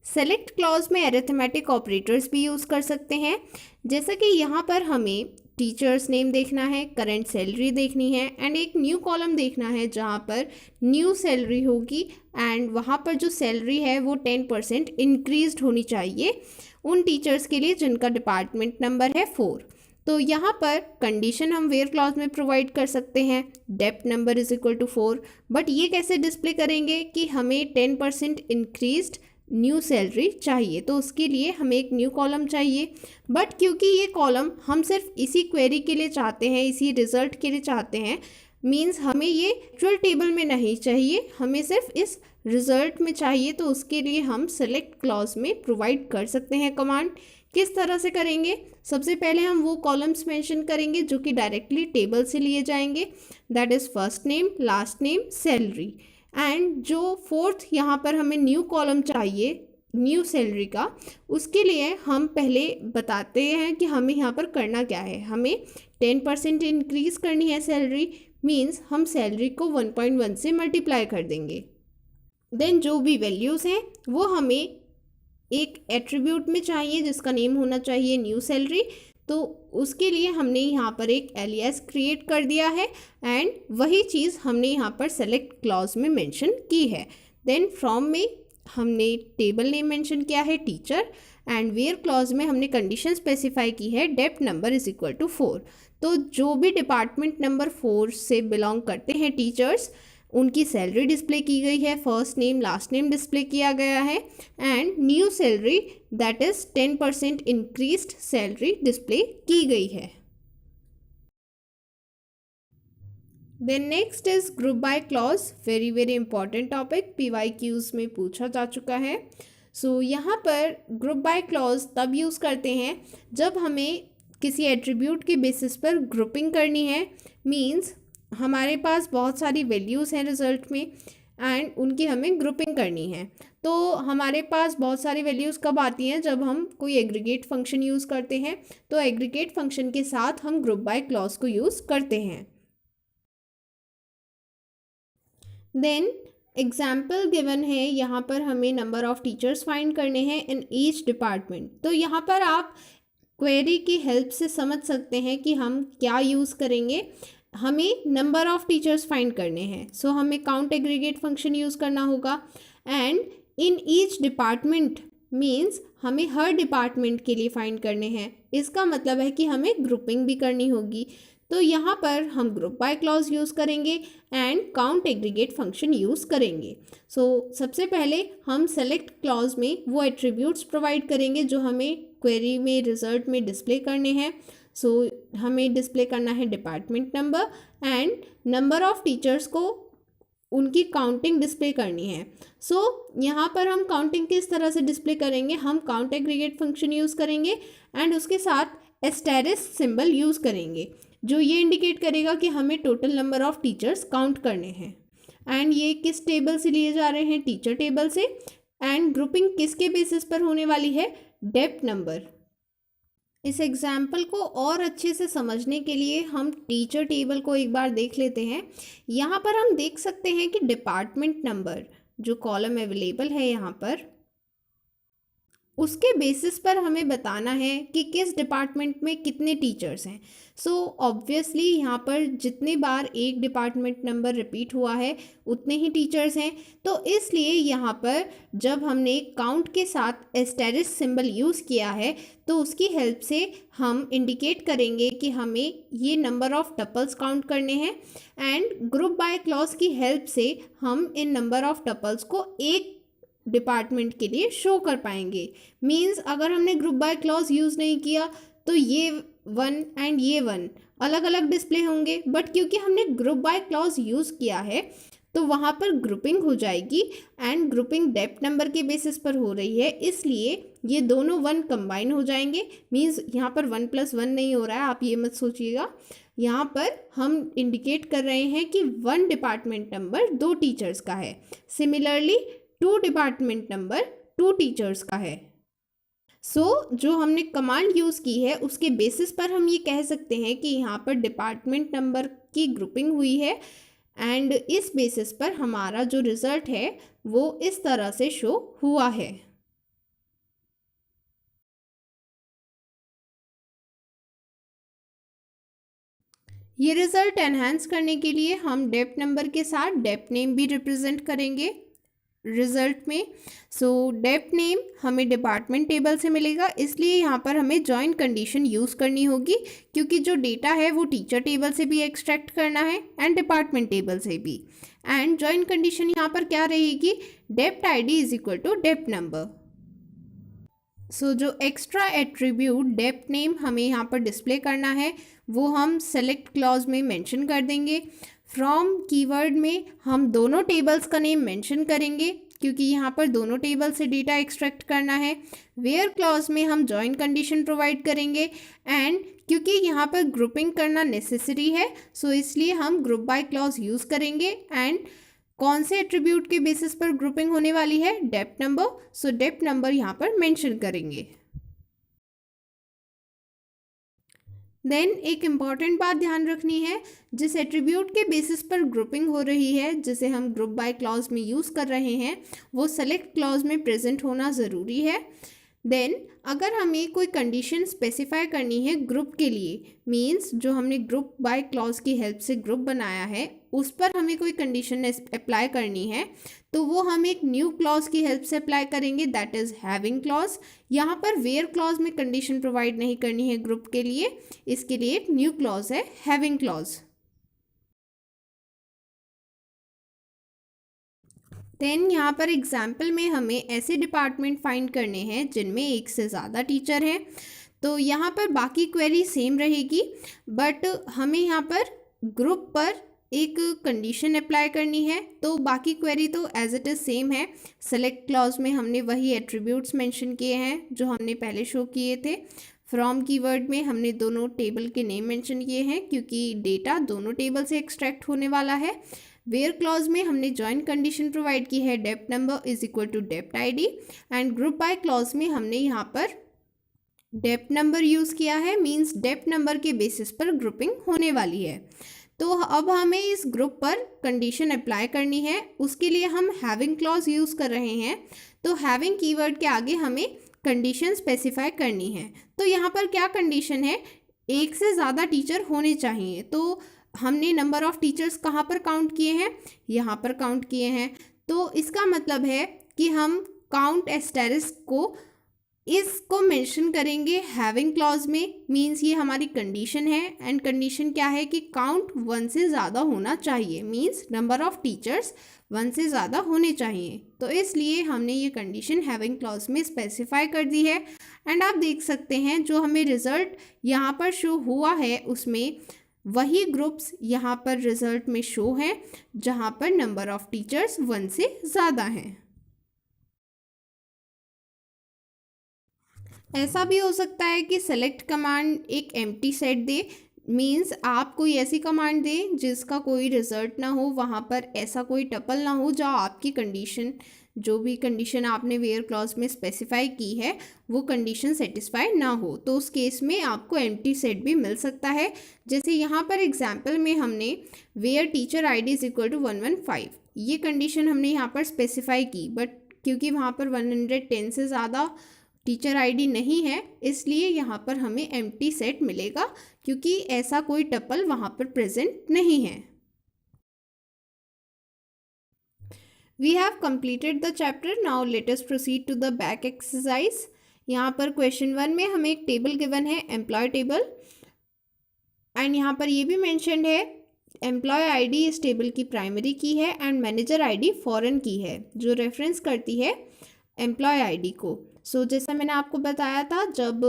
सेलेक्ट क्लॉज में अरिथमेटिक ऑपरेटर्स भी यूज़ कर सकते हैं, जैसा कि यहाँ पर हमें टीचर्स नेम देखना है, करंट सैलरी देखनी है, एंड एक न्यू कॉलम देखना है जहाँ पर न्यू सैलरी होगी, एंड वहाँ पर जो सैलरी है वो 10% इंक्रीज्ड होनी चाहिए उन टीचर्स के लिए जिनका डिपार्टमेंट नंबर है 4। तो यहाँ पर कंडीशन हम वेयर क्लॉज में प्रोवाइड कर सकते हैं, dept number is equal to 4, but ये कैसे डिस्प्ले करेंगे कि हमें 10% इंक्रीज्ड न्यू सैलरी चाहिए, तो उसके लिए हमें एक न्यू कॉलम चाहिए। बट क्योंकि ये कॉलम हम सिर्फ इसी क्वेरी के लिए चाहते हैं, इसी रिजल्ट के लिए चाहते हैं, मींस हमें ये एक्चुअल टेबल में नहीं चाहिए, हमें सिर्फ इस रिजल्ट में चाहिए, तो उसके लिए हम सेलेक्ट क्लॉज में प्रोवाइड कर सकते हैं कमांड। किस तरह से करेंगे, सबसे पहले हम वो कॉलम्स मेंशन करेंगे जो कि डायरेक्टली टेबल से लिए जाएंगे, that is first name, last name, salary, and जो 4th यहाँ पर हमें न्यू कॉलम चाहिए न्यू सैलरी का, उसके लिए हम पहले बताते हैं कि हमें यहाँ पर करना क्या है। हमें 10% इंक्रीज़ करनी है सैलरी, मींस हम सैलरी को 1.1 से मल्टीप्लाई कर देंगे। देन जो भी वैल्यूज़ हैं वो हमें एक एट्रीब्यूट में चाहिए जिसका नेम होना चाहिए न्यू सैलरी, तो उसके लिए हमने यहाँ पर एक एलियास क्रिएट कर दिया है, एंड वही चीज़ हमने यहाँ पर सेलेक्ट क्लॉज में मेंशन की है। देन फ्रॉम में हमने टेबल नेम मेंशन किया है टीचर, एंड वेयर क्लॉज में हमने कंडीशन स्पेसिफाई की है dept number is equal to 4। तो जो भी डिपार्टमेंट नंबर 4 से बिलोंग करते हैं टीचर्स, उनकी सैलरी डिस्प्ले की गई है, first name last name display किया गया है, and new salary that is 10% increased salary display की गई है। Then next is group by clause, very very important topic, PYQs में पूछा जा चुका है। सो यहाँ पर ग्रुप बाय क्लॉज तब यूज़ करते हैं जब हमें किसी एट्रीब्यूट के बेसिस पर ग्रुपिंग करनी है, मीन्स हमारे पास बहुत सारी वैल्यूज़ हैं रिजल्ट में, एंड उनकी हमें ग्रुपिंग करनी है। तो हमारे पास बहुत सारी वैल्यूज़ कब आती हैं, जब हम कोई एग्रीगेट फंक्शन यूज़ करते हैं। तो एग्रीगेट फंक्शन के साथ हम ग्रुप बाय क्लॉज को यूज़ करते हैं। देन एग्जाम्पल गिवन है, यहाँ पर हमें नंबर ऑफ़ टीचर्स फाइंड करने हैं इन ईच डिपार्टमेंट। तो यहाँ पर आप क्वेरी की हेल्प से समझ सकते हैं कि हम क्या यूज़ करेंगे। हमें नंबर ऑफ़ टीचर्स फाइंड करने हैं, सो हमें काउंट एग्रीगेट फंक्शन यूज़ करना होगा। And in each department means हमें हर डिपार्टमेंट के लिए फाइंड करने हैं। इसका मतलब है कि हमें ग्रुपिंग भी करनी होगी। तो यहाँ पर हम ग्रुप बाय क्लॉज यूज़ करेंगे and count aggregate function use करेंगे। सो सबसे पहले हम सेलेक्ट क्लॉज में वो एट्रीब्यूट्स प्रोवाइड करेंगे जो हमें क्वेरी में रिजल्ट में डिस्प्ले करने हैं। सो हमें डिस्प्ले करना है department number and number of teachers को उनकी काउंटिंग डिस्प्ले करनी है। सो यहाँ पर हम काउंटिंग किस तरह से डिस्प्ले करेंगे, हम काउंट एग्रीगेट फंक्शन यूज़ करेंगे एंड उसके साथ एस्टेरिस्क सिंबल यूज़ करेंगे जो ये इंडिकेट करेगा कि हमें total number of teachers count करने हैं। एंड ये किस टेबल से लिए जा रहे हैं, टीचर टेबल से। एंड ग्रुपिंग किसके बेसिस पर होने वाली है, डेप्थ नंबर। इस एग्जाम्पल को और अच्छे से समझने के लिए हम टीचर टेबल को एक बार देख लेते हैं। यहाँ पर हम देख सकते हैं कि डिपार्टमेंट नंबर जो कॉलम अवेलेबल है यहाँ पर, उसके बेसिस पर हमें बताना है कि किस डिपार्टमेंट में कितने टीचर्स हैं। सो ऑब्वियसली यहाँ पर जितने बार एक डिपार्टमेंट नंबर रिपीट हुआ है उतने ही टीचर्स हैं। तो इसलिए यहाँ पर जब हमने काउंट के साथ एस्टेरिस्क सिंबल यूज़ किया है तो उसकी हेल्प से हम इंडिकेट करेंगे कि हमें ये नंबर ऑफ़ टपल्स काउंट करने हैं। एंड ग्रुप बाय क्लॉज की हेल्प से हम इन नंबर ऑफ़ टपल्स को एक डिपार्टमेंट के लिए शो कर पाएंगे। मीन्स अगर हमने ग्रुप बाय क्लॉज यूज़ नहीं किया तो ये 1 एंड ये 1 अलग अलग डिस्प्ले होंगे, बट क्योंकि हमने ग्रुप बाय क्लॉज यूज़ किया है तो वहाँ पर ग्रुपिंग हो जाएगी एंड ग्रुपिंग डेप्थ नंबर के बेसिस पर हो रही है, इसलिए ये दोनों 1 कंबाइन हो जाएंगे। मीन्स यहाँ पर 1 + 1 नहीं हो रहा है, आप ये मत सोचिएगा। यहाँ पर हम इंडिकेट कर रहे हैं कि 1 डिपार्टमेंट नंबर 2 टीचर्स का है, सिमिलरली 2 डिपार्टमेंट नंबर 2 टीचर्स का है। जो हमने कमांड यूज़ की है उसके बेसिस पर हम ये कह सकते हैं कि यहाँ पर डिपार्टमेंट नंबर की ग्रुपिंग हुई है एंड इस बेसिस पर हमारा जो रिज़ल्ट है वो इस तरह से शो हुआ है। ये रिज़ल्ट एनहांस करने के लिए हम डेप्थ नंबर के साथ डेप्थ नेम भी रिप्रेजेंट करेंगे रिज़ल्ट में। डेप्थ नेम हमें डिपार्टमेंट टेबल से मिलेगा, इसलिए यहाँ पर हमें जॉइन कंडीशन यूज़ करनी होगी क्योंकि जो डेटा है वो टीचर टेबल से भी एक्सट्रैक्ट करना है एंड डिपार्टमेंट टेबल से भी। एंड जॉइन कंडीशन यहाँ पर क्या रहेगी, dept ID is equal to dept number. जो एक्स्ट्रा एट्रीब्यूट डेप्थ नेम हमें यहाँ पर डिस्प्ले करना है वो हम सेलेक्ट क्लॉज में मेंशन कर देंगे। फ्रॉम कीवर्ड में हम दोनों टेबल्स का नेम मेंशन करेंगे क्योंकि यहाँ पर दोनों टेबल से डेटा एक्सट्रैक्ट करना है। वेयर क्लॉज में हम जॉइन कंडीशन प्रोवाइड करेंगे एंड क्योंकि यहाँ पर ग्रुपिंग करना नेसेसरी है इसलिए हम ग्रुप बाय क्लॉज यूज़ करेंगे। एंड कौन से एट्रीब्यूट के बेसिस पर ग्रुपिंग होने वाली है, डेप्थ नंबर। डेप्थ नंबर यहाँ पर मेंशन करेंगे। देन एक इम्पॉर्टेंट बात ध्यान रखनी है, जिस एट्रीब्यूट के बेसिस पर ग्रुपिंग हो रही है जिसे हम ग्रुप बाय क्लॉज में यूज़ कर रहे हैं वो सेलेक्ट क्लॉज में प्रेजेंट होना ज़रूरी है। देन अगर हमें कोई कंडीशन स्पेसिफाई करनी है ग्रुप के लिए, मींस जो हमने ग्रुप बाय क्लॉज की हेल्प से ग्रुप बनाया है उस पर हमें कोई कंडीशन अप्लाई करनी है तो वो हम एक न्यू क्लॉज की हेल्प से अप्लाई करेंगे, दैट इज़ हैविंग क्लॉज। यहाँ पर वेयर क्लॉज में कंडीशन प्रोवाइड नहीं करनी है ग्रुप के लिए, इसके लिए एक न्यू क्लॉज है हैविंग क्लॉज। देन यहाँ पर एग्जाम्पल में हमें ऐसे डिपार्टमेंट फाइंड करने हैं जिनमें एक से ज़्यादा टीचर हैं। तो यहाँ पर बाकी क्वेरी सेम रहेगी बट हमें यहाँ पर ग्रुप पर एक कंडीशन अप्लाई करनी है। तो बाकी क्वेरी तो एज इट इज़ सेम है। सेलेक्ट क्लॉज में हमने वही एट्रीब्यूट्स मेंशन किए हैं जो हमने पहले शो किए थे। फ्रॉम कीवर्ड में हमने दोनों टेबल के नेम मेंशन किए हैं क्योंकि डेटा दोनों टेबल से एक्सट्रैक्ट होने वाला है। वेयर क्लॉज में हमने जॉइंट कंडीशन प्रोवाइड की है dept number is equal to dept ID, and group by clause में हमने यहाँ पर डेप्ट नंबर यूज़ किया है, मींस डेप्ट नंबर के बेसिस पर ग्रुपिंग होने वाली है। तो अब हमें इस ग्रुप पर कंडीशन अप्लाई करनी है, उसके लिए हम हैविंग क्लॉज यूज़ कर रहे हैं। तो हैविंग कीवर्ड के आगे हमें कंडीशन स्पेसिफाई करनी है। तो यहाँ पर क्या कंडीशन है, एक से ज़्यादा टीचर होने चाहिए। तो हमने नंबर ऑफ़ टीचर्स कहाँ पर काउंट किए हैं, यहाँ पर काउंट किए हैं। तो इसका मतलब है कि हम काउंट एस्टेरिस्क को इसको मेंशन करेंगे हैविंग क्लॉज में, मींस ये हमारी कंडीशन है, एंड कंडीशन क्या है कि काउंट 1 से ज़्यादा होना चाहिए, मींस नंबर ऑफ़ टीचर्स 1 से ज़्यादा होने चाहिए। तो इसलिए हमने ये कंडीशन हैविंग क्लॉज में स्पेसिफाई कर दी है। एंड आप देख सकते हैं जो हमें रिज़ल्ट यहाँ पर शो हुआ है उसमें वही ग्रुप्स यहाँ पर रिज़ल्ट में शो हैं जहाँ पर नंबर ऑफ़ टीचर्स 1 से ज़्यादा हैं। ऐसा भी हो सकता है कि सेलेक्ट कमांड एक एम्प्टी सेट दे, मींस आप कोई ऐसी कमांड दें जिसका कोई रिजल्ट ना हो, वहाँ पर ऐसा कोई टपल ना हो जहाँ आपकी कंडीशन, जो भी कंडीशन आपने वेयर क्लॉज में स्पेसिफाई की है वो कंडीशन सेटिस्फाई ना हो। तो उस केस में आपको एम्प्टी सेट भी मिल सकता है। जैसे यहाँ पर एग्जाम्पल में हमने where teacher I D is equal to 115, ये कंडीशन हमने यहाँ पर स्पेसिफाई की, बट क्योंकि वहाँ पर 110 से ज़्यादा टीचर आईडी नहीं है इसलिए यहाँ पर हमें एम्प्टी सेट मिलेगा, क्योंकि ऐसा कोई टपल वहाँ पर प्रेजेंट नहीं है। We have completed the chapter, now let us proceed to the back exercise. यहाँ पर क्वेश्चन 1 में हमें एक टेबल गिवन है एम्प्लॉय टेबल, एंड यहाँ पर ये भी मेंशन्ड है एम्प्लॉय आईडी इस टेबल की प्राइमरी की है एंड मैनेजर आईडी फॉरेन की है, जो रेफरेंस करती है एम्प्लॉय आईडी को। सो जैसा मैंने आपको बताया था, जब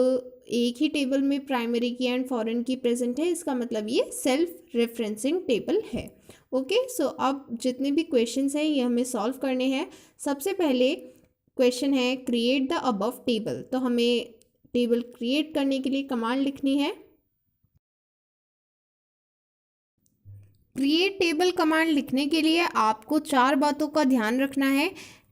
एक ही टेबल में प्राइमरी की एंड फॉरेन की प्रेजेंट है इसका मतलब ये सेल्फ रेफरेंसिंग टेबल है। ओके, सो अब जितने भी क्वेश्चंस हैं ये हमें सॉल्व करने हैं। सबसे पहले क्वेश्चन है क्रिएट द अबव टेबल। तो हमें टेबल क्रिएट करने के लिए कमांड लिखनी है। क्रिएट टेबल कमांड लिखने के लिए आपको 4 बातों का ध्यान रखना है।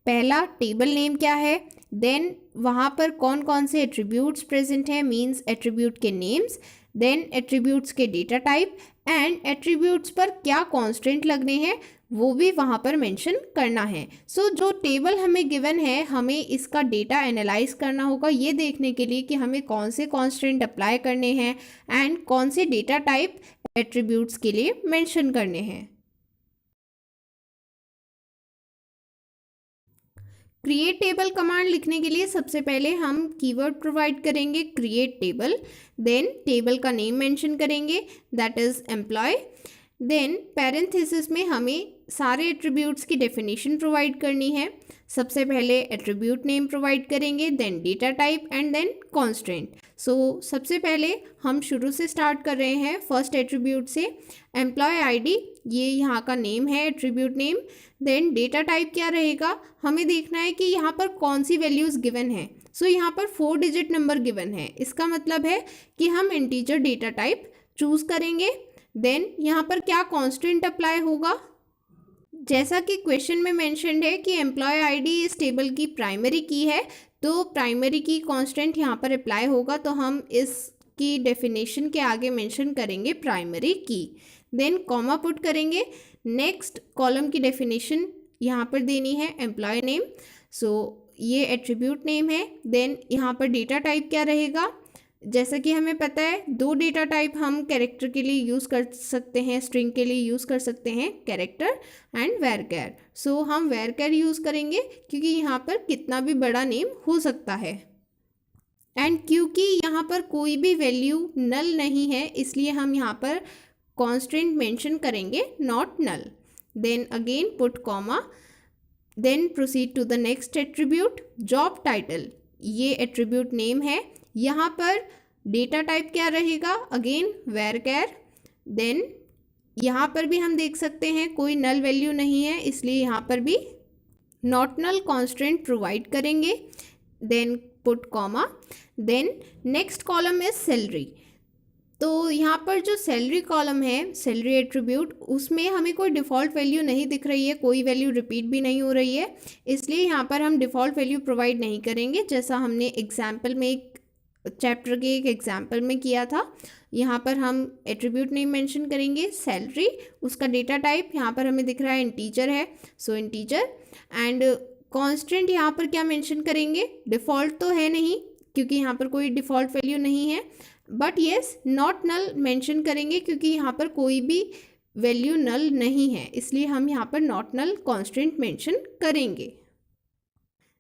पहला, टेबल नेम क्या है, देन वहाँ पर कौन कौन से एट्रीब्यूट्स प्रेजेंट हैं, मींस एट्रीब्यूट के नेम्स, देन एट्रीब्यूट्स के डेटा टाइप, एंड एट्रीब्यूट्स पर क्या कॉन्स्टेंट लगने हैं वो भी वहाँ पर मेंशन करना है। सो जो टेबल हमें गिवन है हमें इसका डेटा एनालाइज करना होगा, ये देखने के लिए कि हमें कौन से कॉन्स्टेंट अप्लाई करने हैं एंड कौन से डेटा टाइप एट्रीब्यूट्स के लिए मेंशन करने हैं। क्रिएट टेबल कमांड लिखने के लिए सबसे पहले हम कीवर्ड प्रोवाइड करेंगे क्रिएट टेबल, देन टेबल का नेम मेंशन करेंगे that is employee, then parenthesis में हमें सारे एट्रीब्यूट्स की डेफिनेशन प्रोवाइड करनी है। सबसे पहले एट्रीब्यूट नेम प्रोवाइड करेंगे, then data type and then constant. So सबसे पहले हम शुरू से स्टार्ट कर रहे हैं फर्स्ट एट्रीब्यूट से। एम्प्लॉय आईडी, ये यहाँ का नेम है attribute name. Then data type क्या रहेगा, हमें देखना है कि यहाँ पर कौन सी वैल्यूज़ गिवन है। सो यहाँ पर 4 डिजिट नंबर गिवन है, इसका मतलब है कि हम इंटीजर डेटा टाइप चूज़ करेंगे। देन यहाँ पर क्या कॉन्स्टेंट अप्लाई होगा, जैसा कि क्वेश्चन में मेंशन्ड है कि एम्प्लॉय आईडी इस टेबल की प्राइमरी की है, तो प्राइमरी की कांस्टेंट यहाँ पर अप्लाई होगा, तो हम इसकी डेफिनेशन के आगे मेंशन करेंगे primary key. Then comma put करेंगे, नेक्स्ट कॉलम की डेफिनेशन यहाँ पर देनी है एम्प्लॉय नेम। सो ये एट्रीब्यूट नेम है। देन यहाँ पर डेटा टाइप क्या रहेगा, जैसा कि हमें पता है 2 डेटा टाइप हम कैरेक्टर के लिए यूज़ कर सकते हैं, स्ट्रिंग के लिए यूज़ कर सकते हैं, कैरेक्टर एंड वेरकैर। सो हम वेरकैर यूज़ करेंगे क्योंकि यहाँ पर कितना भी बड़ा नेम हो सकता है, एंड क्योंकि यहाँ पर कोई भी वैल्यू नल नहीं है इसलिए हम यहाँ पर कॉन्स्टेंट मेंशन करेंगे not null. Then again put comma, then proceed to the next attribute job title. ये एट्रीब्यूट नेम है, यहाँ पर डेटा टाइप क्या रहेगा, अगेन वेरकैर। देन यहाँ पर भी हम देख सकते हैं कोई नल वैल्यू नहीं है इसलिए यहाँ पर भी नॉट नल कॉन्स्टेंट प्रोवाइड करेंगे। Then put comma, then next column is salary. तो यहाँ पर जो सैलरी कॉलम है, सैलरी एट्रीब्यूट, उसमें हमें कोई डिफ़ॉल्ट वैल्यू नहीं दिख रही है, कोई वैल्यू रिपीट भी नहीं हो रही है, इसलिए यहाँ पर हम डिफ़ॉल्ट वैल्यू प्रोवाइड नहीं करेंगे, जैसा हमने एग्जाम्पल में चैप्टर के एक एग्जाम्पल में किया था। यहाँ पर हम एट्रीब्यूट नेम मेंशन करेंगे, सैलरी, उसका डेटा टाइप यहाँ पर हमें दिख रहा है इंटीजर है, सो इंटीजर। एंड कांस्टेंट यहाँ पर क्या मेंशन करेंगे, डिफ़ॉल्ट तो है नहीं क्योंकि यहाँ पर कोई डिफ़ॉल्ट वैल्यू नहीं है, but yes not null mention करेंगे क्योंकि यहाँ पर कोई भी वैल्यू नल नहीं है, इसलिए हम यहाँ पर नॉट नल कांस्टेंट मेंशन करेंगे।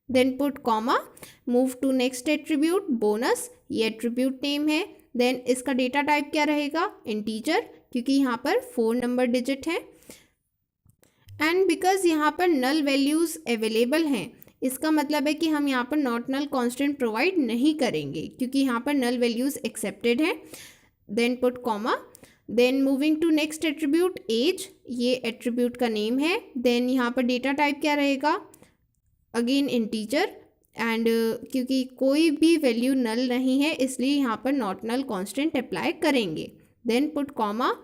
Then put comma, move to next attribute bonus, ये एट्रीब्यूट नेम है। देन इसका डेटा टाइप क्या रहेगा, इंटीजर, क्योंकि यहाँ पर 4 नंबर डिजिट हैं। एंड बिकॉज यहाँ पर नल वैल्यूज़ अवेलेबल हैं, इसका मतलब है कि हम यहाँ पर नॉट नल कांस्टेंट प्रोवाइड नहीं करेंगे क्योंकि यहाँ पर नल वैल्यूज़ एक्सेप्टेड हैं। Then put comma, then moving to next attribute age, ये एट्रीब्यूट का नेम है। देन यहाँ पर डेटा टाइप क्या रहेगा, अगेन इंटीजर, एंड क्योंकि कोई भी वैल्यू नल नहीं है इसलिए यहाँ पर नॉट नल कांस्टेंट अप्लाई करेंगे। Then put comma,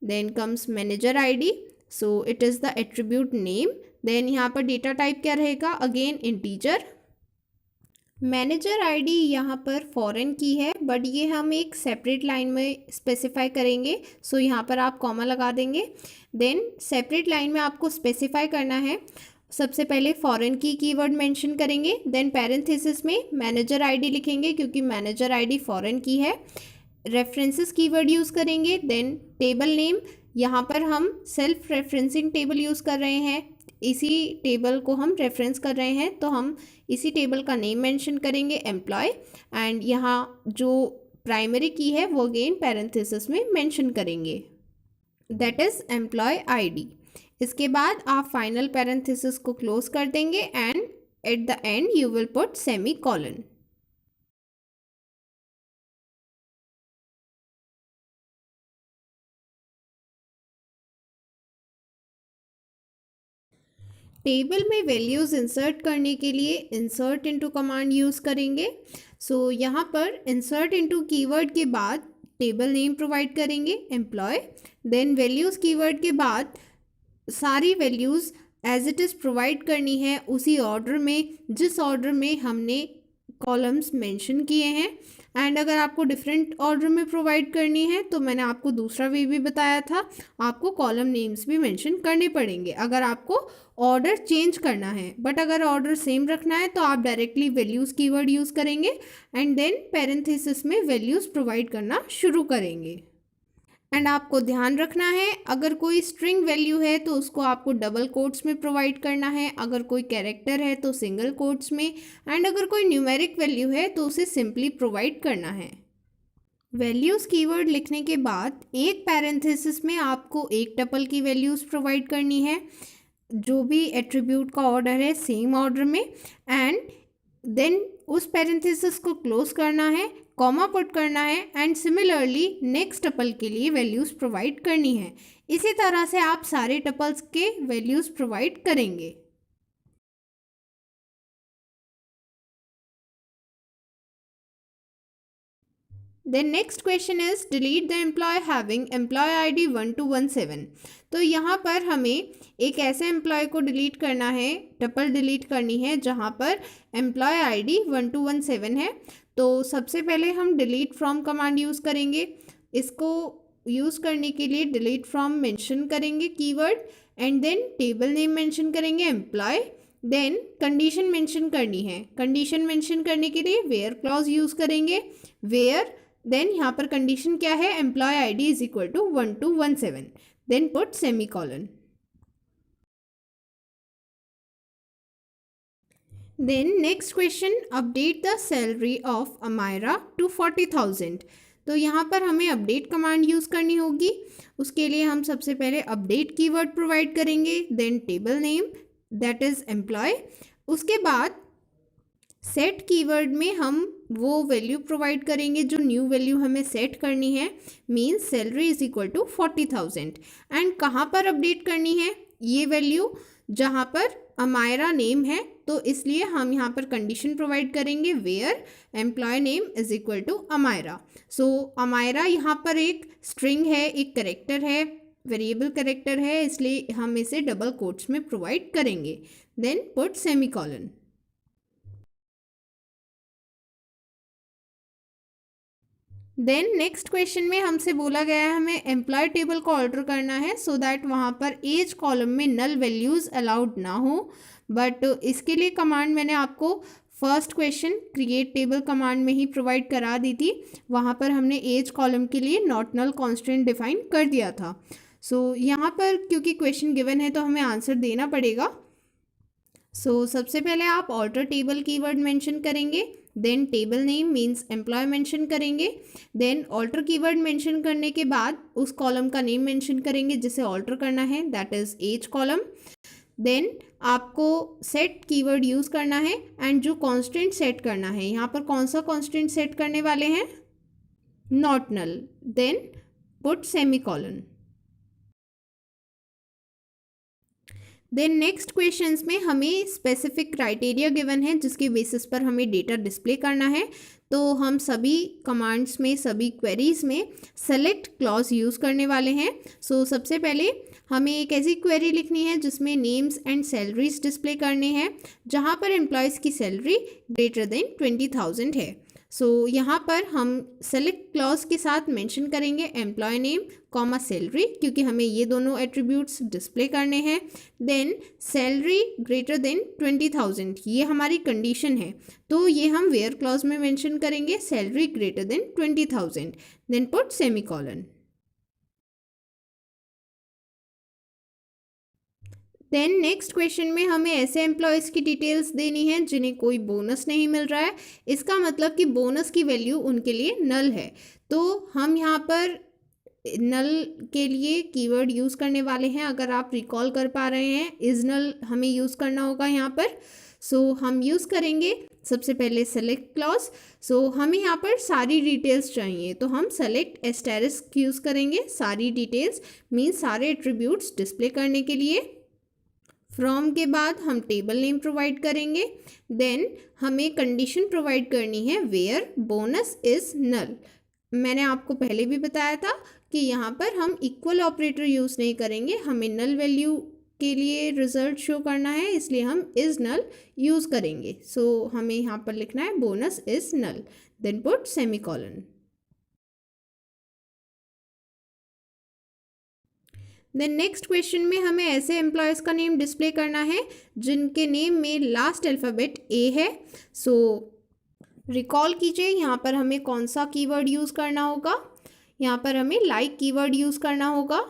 then comes manager ID, so it is the attribute name. Then यहाँ पर डेटा टाइप क्या रहेगा, अगेन इंटीजर। मैनेजर आईडी यहाँ पर फॉरेन की है, बट ये हम एक सेपरेट लाइन में स्पेसिफाई करेंगे, सो यहाँ पर आप कॉमा लगा देंगे। देन सेपरेट लाइन में आपको स्पेसिफाई करना है, सबसे पहले फॉरेन की कीवर्ड मेंशन करेंगे, देन पैरेंथेसिस में मैनेजर आईडी लिखेंगे क्योंकि मैनेजर आईडी फॉरेन की है। रेफरेंसेस कीवर्ड यूज़ करेंगे। देन टेबल नेम, यहाँ पर हम सेल्फ रेफरेंसिंग टेबल यूज़ कर रहे हैं, इसी टेबल को हम रेफरेंस कर रहे हैं तो हम इसी टेबल का नेम मेंशन करेंगे एम्प्लॉय, एंड यहाँ जो प्राइमरी की है वो अगेन पैरेंथेसिस में मेंशन करेंगे, दैट इज़ एम्प्लॉय आईडी। इसके बाद आप फाइनल पैरेंथेसिस को क्लोज कर देंगे and at the end you will put semi colon. Table में वैल्यूज़ इंसर्ट करने के लिए इंसर्ट इनटू कमांड यूज़ करेंगे। सो यहाँ पर इंसर्ट इनटू कीवर्ड के बाद टेबल नेम प्रोवाइड करेंगे एम्प्लॉय, देन वैल्यूज़ कीवर्ड के बाद सारी values as it is provide करनी है उसी ऑर्डर में जिस ऑर्डर में हमने कॉलम्स मेंशन किए हैं। एंड अगर आपको डिफरेंट ऑर्डर में प्रोवाइड करनी है तो मैंने आपको दूसरा वे भी बताया था, आपको कॉलम नेम्स भी मेंशन करने पड़ेंगे अगर आपको ऑर्डर चेंज करना है, बट अगर ऑर्डर सेम रखना है तो आप डायरेक्टली वैल्यूज़ कीवर्ड यूज़ करेंगे एंड देन पैरेंथेसिस में वैल्यूज़ प्रोवाइड करना शुरू करेंगे। एंड आपको ध्यान रखना है अगर कोई स्ट्रिंग वैल्यू है तो उसको आपको डबल कोट्स में प्रोवाइड करना है, अगर कोई कैरेक्टर है तो सिंगल कोट्स में, एंड अगर कोई न्यूमेरिक वैल्यू है तो उसे सिंपली प्रोवाइड करना है। वैल्यूज़ कीवर्ड लिखने के बाद एक पैरेंथेसिस में आपको एक टपल की वैल्यूज़ प्रोवाइड करनी है, जो भी एट्रीब्यूट का ऑर्डर है सेम ऑर्डर में, एंड देन उस पैरेंथेसिस को क्लोज करना है, कॉमा पुट करना है एंड सिमिलरली नेक्स्ट टपल के लिए वैल्यूज़ प्रोवाइड करनी है। इसी तरह से आप सारे टपल्स के वैल्यूज़ प्रोवाइड करेंगे। Then next question is delete the employee having employee ID 1217। तो यहाँ पर हमें एक ऐसे एम्प्लॉय को डिलीट करना है, टपल डिलीट करनी है जहाँ पर एम्प्लॉय आईडी 1217 है। तो सबसे पहले हम डिलीट फ्रॉम कमांड यूज़ करेंगे, इसको यूज़ करने के लिए डिलीट फ्रॉम मेंशन करेंगे keyword and then table name mention करेंगे एम्प्लॉय, देन कंडीशन मेंशन करनी है। कंडीशन मेंशन करने के लिए वेयर क्लॉज यूज़ करेंगे, वेयर, देन यहाँ पर कंडीशन क्या है, employee ID is equal to 1217, then put semi colon. Then next question, update the salary of Amayra to 40,000। तो यहाँ पर हमें अपडेट कमांड यूज़ करनी होगी, उसके लिए हम सबसे पहले अपडेट कीवर्ड प्रोवाइड करेंगे, then table name that is employee, उसके बाद सेट कीवर्ड में हम वो वैल्यू प्रोवाइड करेंगे जो न्यू वैल्यू हमें सेट करनी है, means salary is equal to 40,000। And कहाँ पर अपडेट करनी है ये वैल्यू, जहाँ पर अमायरा नेम है, तो इसलिए हम यहाँ पर कंडीशन प्रोवाइड करेंगे where employ name is equal to Amayra. So Amayra यहाँ पर एक स्ट्रिंग है, एक करेक्टर है, वेरिएबल करेक्टर है, इसलिए हम इसे डबल कोट्स में प्रोवाइड करेंगे। Then put semicolon. Then next question में हमसे बोला गया है हमें एम्प्लॉय टेबल को ऑल्टर करना है सो दैट वहाँ पर एज कॉलम में नल वैल्यूज़ अलाउड ना हो। बट इसके लिए कमांड मैंने आपको first question create table command में ही प्रोवाइड करा दी थी। वहाँ पर हमने एज कॉलम के लिए नॉट नल कॉन्स्टेंट डिफाइन कर दिया था। सो यहाँ पर क्योंकि क्वेश्चन गिवन है तो हमें आंसर देना पड़ेगा। सबसे पहले आप ऑल्टर टेबल कीवर्ड मेंशन करेंगे, then table name means employee mention करेंगे, देन ऑल्टर कीवर्ड मेंशन करने के बाद उस कॉलम का नेम मेंशन करेंगे जिसे ऑल्टर करना है, that is age column. Then आपको सेट कीवर्ड यूज़ करना है एंड जो कांस्टेंट सेट करना है, यहाँ पर कौन सा कांस्टेंट सेट करने वाले हैं, not null, then put semicolon. Then next questions में हमें स्पेसिफिक क्राइटेरिया गिवन है जिसके बेसिस पर हमें डेटा डिस्प्ले करना है। तो हम सभी कमांड्स में, सभी क्वेरीज में सेलेक्ट क्लॉज यूज़ करने वाले हैं। सबसे पहले हमें एक ऐसी क्वेरी लिखनी है जिसमें नेम्स एंड सैलरीज डिस्प्ले करने हैं जहां पर एम्प्लॉयज़ की सैलरी ग्रेटर देन 20,000 है। यहाँ पर हम सेलेक्ट क्लॉज के साथ मेंशन करेंगे एम्प्लॉय नेम कॉमा सैलरी, क्योंकि हमें ये दोनों एट्रीब्यूट्स डिस्प्ले करने हैं। देन सैलरी ग्रेटर देन 20,000, ये हमारी कंडीशन है, तो ये हम वेयर क्लॉज में मेंशन करेंगे salary greater than 20,000, then put semicolon. Then next question में हमें ऐसे एम्प्लॉयज़ की डिटेल्स देनी है जिन्हें कोई बोनस नहीं मिल रहा है, इसका मतलब कि बोनस की वैल्यू उनके लिए नल है। तो हम यहाँ पर नल के लिए कीवर्ड यूज़ करने वाले हैं। अगर आप रिकॉल कर पा रहे हैं, इज नल हमें यूज़ करना होगा यहाँ पर। हम यूज़ करेंगे सबसे पहले सेलेक्ट क्लॉज। हमें यहाँ पर सारी डिटेल्स चाहिए, तो हम सेलेक्ट एस्टेरिस्क यूज़ करेंगे, सारी डिटेल्स मीन्स सारे एट्रीब्यूट्स डिस्प्ले करने के लिए। फ्रॉम के बाद हम टेबल नेम प्रोवाइड करेंगे, देन हमें कंडीशन प्रोवाइड करनी है वेयर बोनस इज़ नल। मैंने आपको पहले भी बताया था कि यहाँ पर हम इक्वल ऑपरेटर यूज़ नहीं करेंगे, हमें नल वैल्यू के लिए रिजल्ट शो करना है, इसलिए हम इज़ नल यूज़ करेंगे। हमें यहाँ पर लिखना है bonus is null, then put semicolon. Then next question में हमें ऐसे एम्प्लॉयज़ का नेम डिस्प्ले करना है जिनके नेम में लास्ट अल्फ़ाबेट ए है। रिकॉल कीजिए यहाँ पर हमें कौन सा कीवर्ड यूज़ करना होगा, यहाँ पर हमें लाइक कीवर्ड यूज़ करना होगा।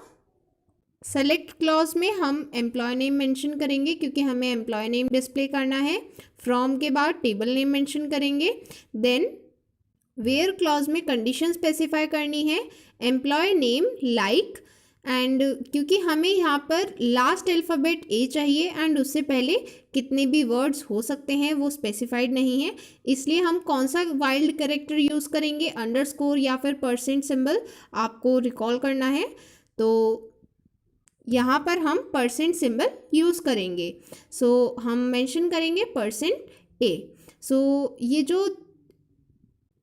सेलेक्ट क्लॉज में हम एम्प्लॉय नेम मेंशन करेंगे क्योंकि हमें एम्प्लॉय नेम डिस्प्ले करना है। फ्रॉम के बाद टेबल नेम मेंशन करेंगे। देन वेयर क्लॉज में कंडीशन स्पेसिफाई करनी है एम्प्लॉय नेम लाइक, एंड क्योंकि हमें यहाँ पर लास्ट अल्फ़ाबेट ए चाहिए एंड उससे पहले कितने भी वर्ड्स हो सकते हैं वो स्पेसिफाइड नहीं है, इसलिए हम कौन सा वाइल्ड कैरेक्टर यूज़ करेंगे, अंडरस्कोर या फिर परसेंट सिंबल, आपको रिकॉल करना है। तो यहाँ पर हम परसेंट सिंबल यूज़ करेंगे। हम मेंशन करेंगे परसेंट ए। ये जो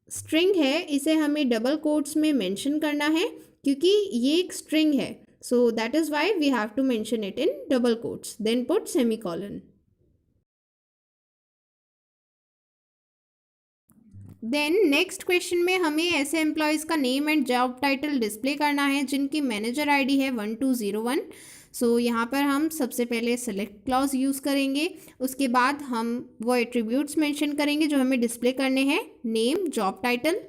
स्ट्रिंग है इसे हमें डबल कोट्स में मेंशन करना है क्योंकि ये एक स्ट्रिंग है, that is why we have to mention it in double quotes, then put semicolon. Then next question में हमें ऐसे एम्प्लॉयज़ का name and job title display करना है जिनकी मैनेजर आईडी है 1201। यहाँ पर हम सबसे पहले सेलेक्ट क्लॉज यूज़ करेंगे, उसके बाद हम वो एट्रीब्यूट्स मेंशन करेंगे जो हमें डिस्प्ले करने हैं, नेम जॉब टाइटल।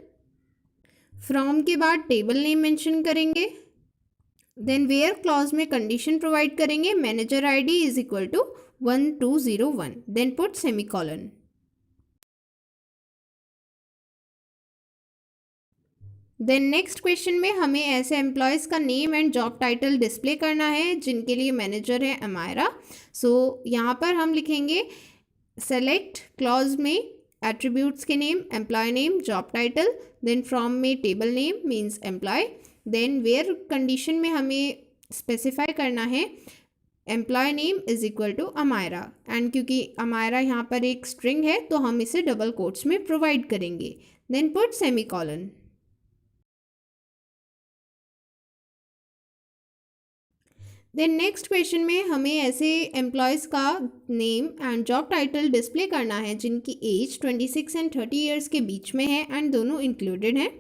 फ्रॉम के बाद टेबल नेम मेंशन करेंगे, देन वेयर क्लॉज में कंडीशन प्रोवाइड करेंगे manager ID is equal to 1201, then put semicolon. Then next question में हमें ऐसे एम्प्लॉयज़ का name and job title display करना है जिनके लिए मैनेजर है अमायरा। यहाँ पर हम लिखेंगे सेलेक्ट क्लॉज में एट्रीब्यूट्स के name, employ name, job title, then from में table name means employ, then where condition में हमें स्पेसिफाई करना है employ name is equal to Amayra, and क्योंकि अमायरा यहाँ पर एक स्ट्रिंग है तो हम इसे डबल कोट्स में प्रोवाइड करेंगे। Then put semicolon. Then next question में हमें ऐसे एम्प्लॉयज़ का name and job title display करना है जिनकी एज 26 एंड 30 ईयर्स के बीच में है एंड दोनों इंक्लूडेड हैं।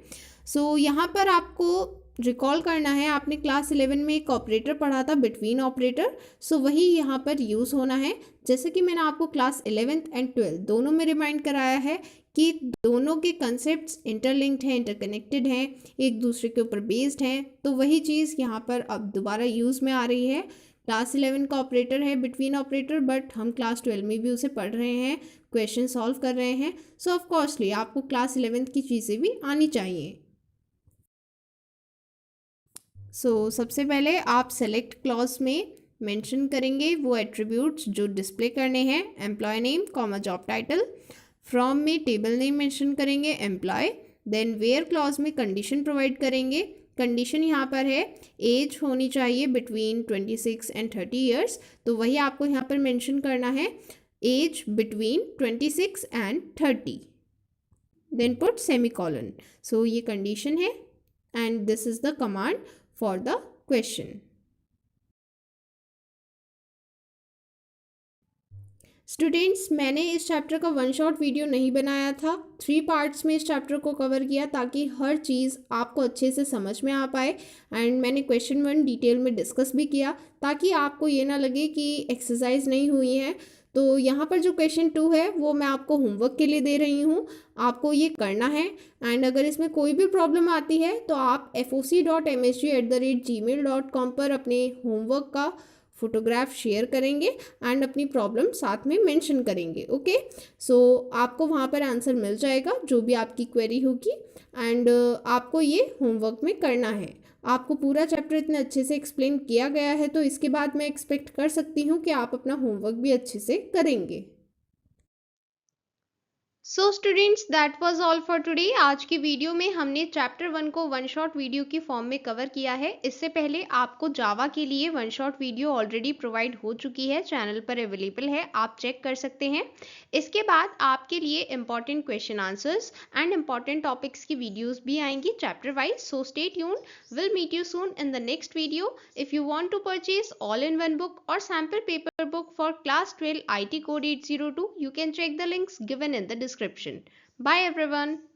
सो यहाँ पर आपको रिकॉल करना है, आपने क्लास 11 में एक ऑपरेटर पढ़ा था, बिटवीन ऑपरेटर। सो वही यहाँ पर यूज़ होना है। जैसे कि मैंने आपको क्लास 11th एंड 12th दोनों में रिमाइंड कराया है कि दोनों के कंसेप्ट्स इंटरलिंक्ड हैं, इंटरकनेक्टेड हैं, एक दूसरे के ऊपर बेस्ड हैं। तो वही चीज़ यहाँ पर अब दोबारा यूज़ में आ रही है। क्लास 11 का ऑपरेटर है बिटवीन ऑपरेटर, बट हम क्लास 12 में भी उसे पढ़ रहे हैं, क्वेश्चन सॉल्व कर रहे हैं। सो ऑफ कोर्सली आपको क्लास 11th की चीज़ें भी आनी चाहिए। सबसे पहले आप सेलेक्ट क्लॉज में मेंशन करेंगे वो एट्रीब्यूट्स जो डिस्प्ले करने हैं, employee name comma job title. From में टेबल नेम मेंशन करेंगे एम्प्लॉय। देन वेयर क्लॉज में कंडीशन प्रोवाइड करेंगे। कंडीशन यहाँ पर है एज होनी चाहिए बिटवीन 26 एंड 30 ईयर्स, तो वही आपको यहाँ पर मेंशन करना है, age between 26 and 30। Then put semicolon. So ये कंडीशन है and this is the command for the question. Students, मैंने इस चैप्टर का वन शॉट वीडियो नहीं बनाया था, 3 पार्ट्स में इस चैप्टर को कवर किया ताकि हर चीज़ आपको अच्छे से समझ में आ पाए। एंड मैंने क्वेश्चन 1 डिटेल में डिस्कस भी किया ताकि आपको ये ना लगे कि एक्सरसाइज नहीं हुई है। तो यहाँ पर जो क्वेश्चन 2 है वो मैं आपको होमवर्क के लिए दे रही हूँ, आपको ये करना है। एंड अगर इसमें कोई भी प्रॉब्लम आती है तो आप foc.msg@gmail.com पर अपने होमवर्क का फोटोग्राफ शेयर करेंगे एंड अपनी प्रॉब्लम साथ में मेंशन करेंगे। ओके, सो आपको वहाँ पर आंसर मिल जाएगा जो भी आपकी क्वेरी होगी। एंड आपको ये होमवर्क में करना है। आपको पूरा चैप्टर इतने अच्छे से एक्सप्लेन किया गया है तो इसके बाद मैं एक्सपेक्ट कर सकती हूँ कि आप अपना होमवर्क भी अच्छे से करेंगे। So students, that was all for today. आज की वीडियो में हमने चैप्टर 1 को वन शॉट वीडियो की फॉर्म में कवर किया है। इससे पहले आपको जावा के लिए one shot video already provide हो चुकी है, चैनल पर अवेलेबल है, आप चेक कर सकते हैं। इसके बाद आपके लिए important question answers and important topics की वीडियोज भी आएंगी chapter wise. So stay tuned, will meet you soon in the next video. If you want to purchase all in one book or sample paper book for class 12 IT code 802, you can check the links given in the description. Bye everyone.